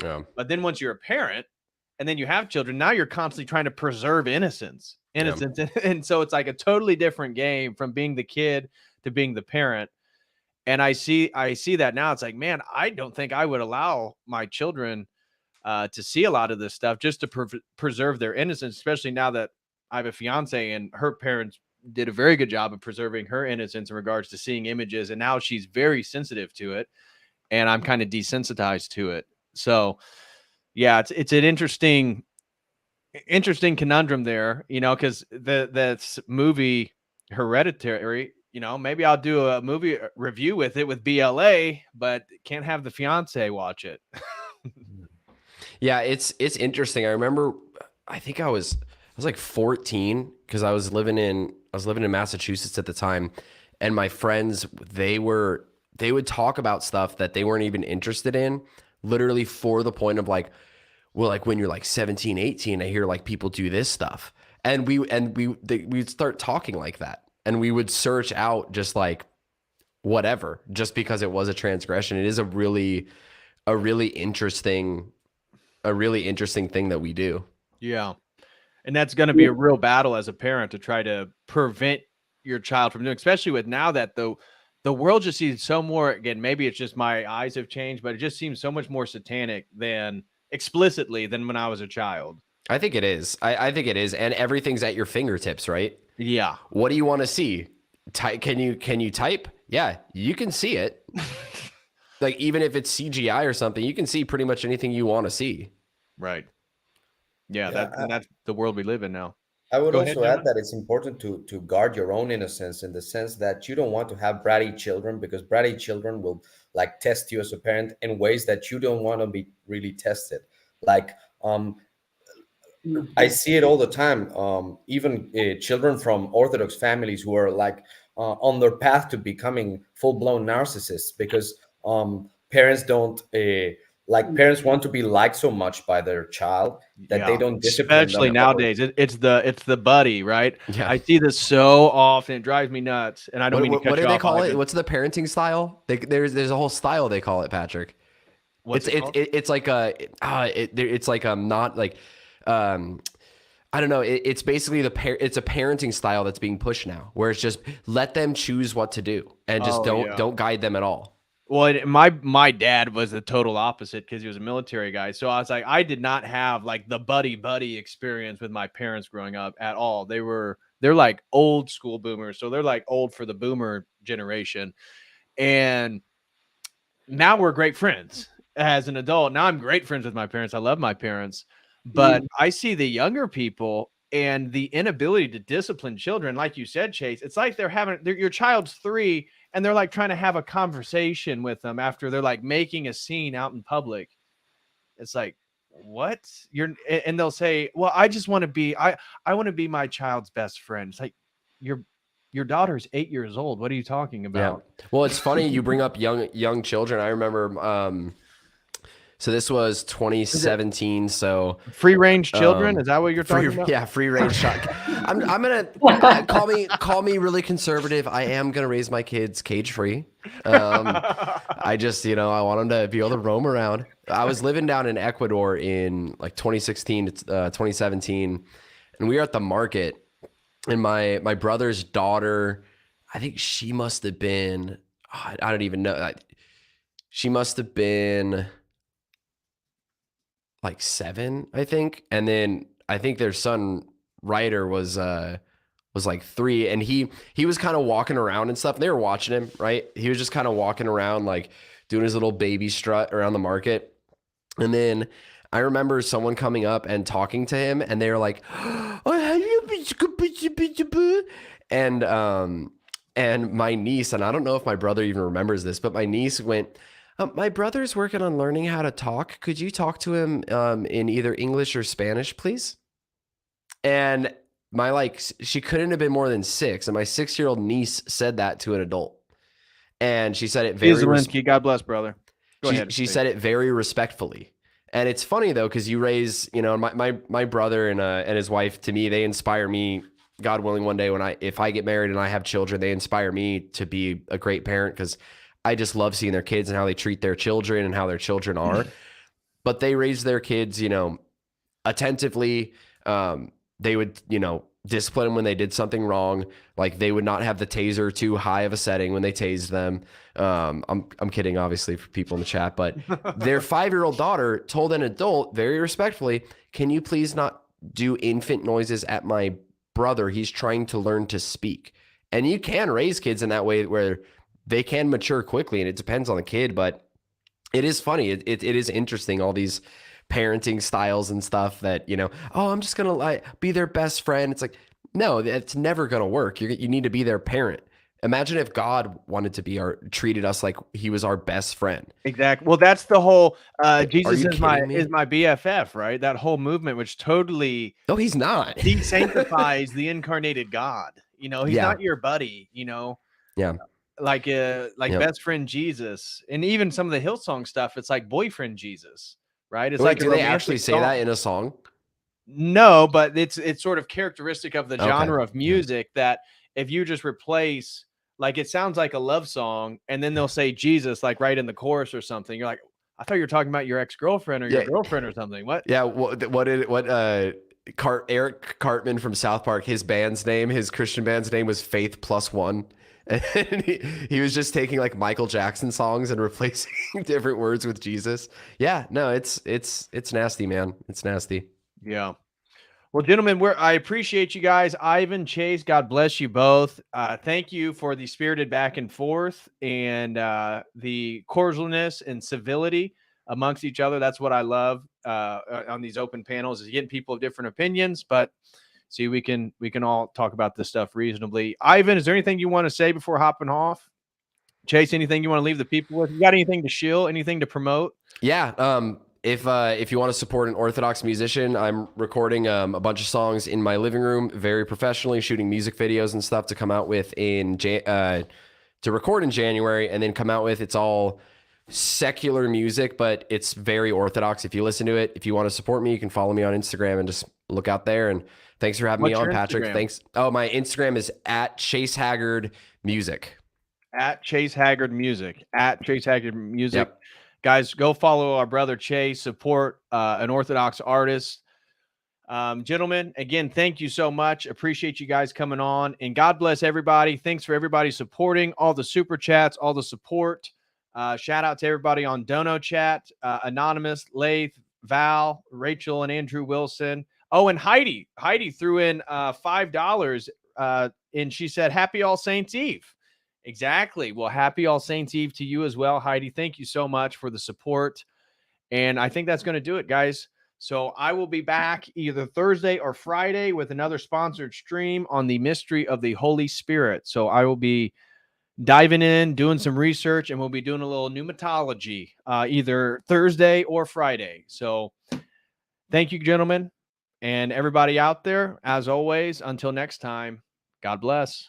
Yeah. But then once you're a parent and then you have children, now you're constantly trying to preserve innocence. And so it's like a totally different game from being the kid to being the parent. And I see that now. It's like, man, I don't think I would allow my children to see a lot of this stuff just to preserve their innocence, especially now that I have a fiance and her parents did a very good job of preserving her innocence in regards to seeing images. And now she's very sensitive to it. And I'm kind of desensitized to it. So yeah, it's an interesting conundrum there, you know, because this movie Hereditary, you know, maybe I'll do a movie review with it with BLA, but can't have the fiance watch it. Yeah, it's interesting. I remember, I think I was like 14 because I was living in Massachusetts at the time, and my friends they would talk about stuff that they weren't even interested in, literally for the point of like, well, like when you're like 17, 18, I hear like people do this stuff, and we'd start talking like that, and we would search out just like whatever, just because it was a transgression. It is a really interesting thing that we do. Yeah. And that's going to be a real battle as a parent to try to prevent your child from doing, especially with now that the world just sees so more, again, maybe it's just my eyes have changed, but it just seems so much more satanic than explicitly than when I was a child. I think it is. I think it is. And everything's at your fingertips, right? Yeah. What do you want to see? Can you type? Yeah, you can see it. Like, even if it's CGI or something, you can see pretty much anything you want to see. Right. Yeah, that's the world we live in now. I would also add that it's important to guard your own innocence, in the sense that you don't want to have bratty children, because bratty children will like test you as a parent in ways that you don't want to be really tested. Like, I see it all the time. Even children from Orthodox families who are like on their path to becoming full-blown narcissists, because parents don't parents want to be liked so much by their child that they don't discipline especially them. nowadays. It's the buddy, right? Yeah. I see this so often. It drives me nuts, and I don't mean to cut what you do they off, call Ivan. it? What's the parenting style? There's a whole style they call it, Patrick. It's like it's like not like I don't know. It's basically it's a parenting style that's being pushed now, where it's just let them choose what to do and just don't guide them at all. Well, my dad was the total opposite because he was a military guy. So I was like, I did not have like the buddy experience with my parents growing up at all. They're like old school boomers. So they're like old for the boomer generation. And now we're great friends as an adult. Now I'm great friends with my parents. I love my parents, but I see the younger people and the inability to discipline children. Like you said, Chase, it's like your child's 3 and they're like trying to have a conversation with them after they're like making a scene out in public. It's like, what? And they'll say, well, I just want to be, I want to be my child's best friend. It's like, your daughter's 8 years old. What are you talking about? Yeah. Well, it's funny you bring up young children. I remember, so this was 2017. So free range children. Is that what you're talking about? Yeah, free range shot. I'm gonna call me really conservative. I am gonna raise my kids cage free. I just I want them to be able to roam around. I was living down in Ecuador in like 2016 to 2017, and we were at the market, and my brother's daughter, I think she must have been, I don't even know. She must have been like 7, I think. And then I think their son Ryder was like 3, and he was kind of walking around and stuff. And they were watching him, right? He was just kind of walking around, like doing his little baby strut around the market. And then I remember someone coming up and talking to him, and they were like, and my niece, and I don't know if my brother even remembers this, but my niece went, my brother's working on learning how to talk. Could you talk to him in either English or Spanish, please? And she couldn't have been more than 6, and my 6-year-old niece said that to an adult, and she said it very. Zelensky, God bless, brother. Go ahead. She said it very respectfully, and it's funny though because you raise, my brother and his wife. To me, they inspire me. God willing, one day if I get married and I have children, they inspire me to be a great parent because I just love seeing their kids and how they treat their children and how their children are. But they raise their kids, attentively. They would, discipline them when they did something wrong. Like they would not have the taser too high of a setting when they tased them. I'm kidding, obviously, for people in the chat, but their 5-year-old daughter told an adult very respectfully, "Can you please not do infant noises at my brother? He's trying to learn to speak." And you can raise kids in that way where they can mature quickly, and it depends on the kid, but it is funny. It is interesting, all these parenting styles and stuff that, I'm just going to be their best friend. It's like, no, it's never going to work. You need to be their parent. Imagine if God wanted to treated us like he was our best friend. Exactly. Well, that's the whole Jesus is my BFF, right? That whole movement, which totally. No, he's not. He sanctifies the incarnated God. He's not your buddy. Yeah. Like best friend Jesus, and even some of the Hillsong stuff. It's like boyfriend Jesus, right? It's do they actually say that in a song? No, but it's sort of characteristic of the genre of music that if you just replace. Like it sounds like a love song, and then they'll say Jesus like right in the chorus or something. You're like, I thought you were talking about your ex-girlfriend or your girlfriend or something. What? Yeah. Eric Cartman from South Park, his Christian band's name was Faith Plus One. And he was just taking like Michael Jackson songs and replacing different words with Jesus. Yeah, no, it's nasty, man. It's nasty. Yeah. Well, gentlemen, I appreciate you guys. Ivan, Chase, God bless you both. Thank you for the spirited back and forth and the cordialness and civility amongst each other. That's what I love on these open panels, is getting people of different opinions. But see, we can all talk about this stuff reasonably. Ivan, is there anything you want to say before hopping off? Chase, anything you want to leave the people with? You got anything to shill? Anything to promote? Yeah. If you want to support an Orthodox musician, I'm recording a bunch of songs in my living room, very professionally, shooting music videos and stuff to come out with to record in January, and then come out with. It's all secular music, but it's very Orthodox. If you listen to it, if you want to support me, you can follow me on Instagram and just look out there. And thanks for having me on, Patrick. Instagram? Thanks. Oh, my Instagram is @ChaseHaggardMusic. @ChaseHaggardMusic. @ChaseHaggardMusic. Yep. Guys, go follow our brother Chase, support an Orthodox artist. Gentlemen, again, thank you so much. Appreciate you guys coming on, and God bless everybody. Thanks for everybody supporting, all the super chats, all the support. Shout out to everybody on Dono Chat, Anonymous, Lath, Val, Rachel, and Andrew Wilson. Oh, and Heidi. Heidi threw in $5, and she said, "Happy All Saints Eve." Exactly. Well, happy All Saints Eve to you as well, Heidi. Thank you so much for the support. And I think that's going to do it, guys. So I will be back either Thursday or Friday with another sponsored stream on the mystery of the Holy Spirit. So I will be diving in, doing some research, and we'll be doing a little pneumatology either Thursday or Friday. So thank you, gentlemen, and everybody out there. As always, until next time, God bless.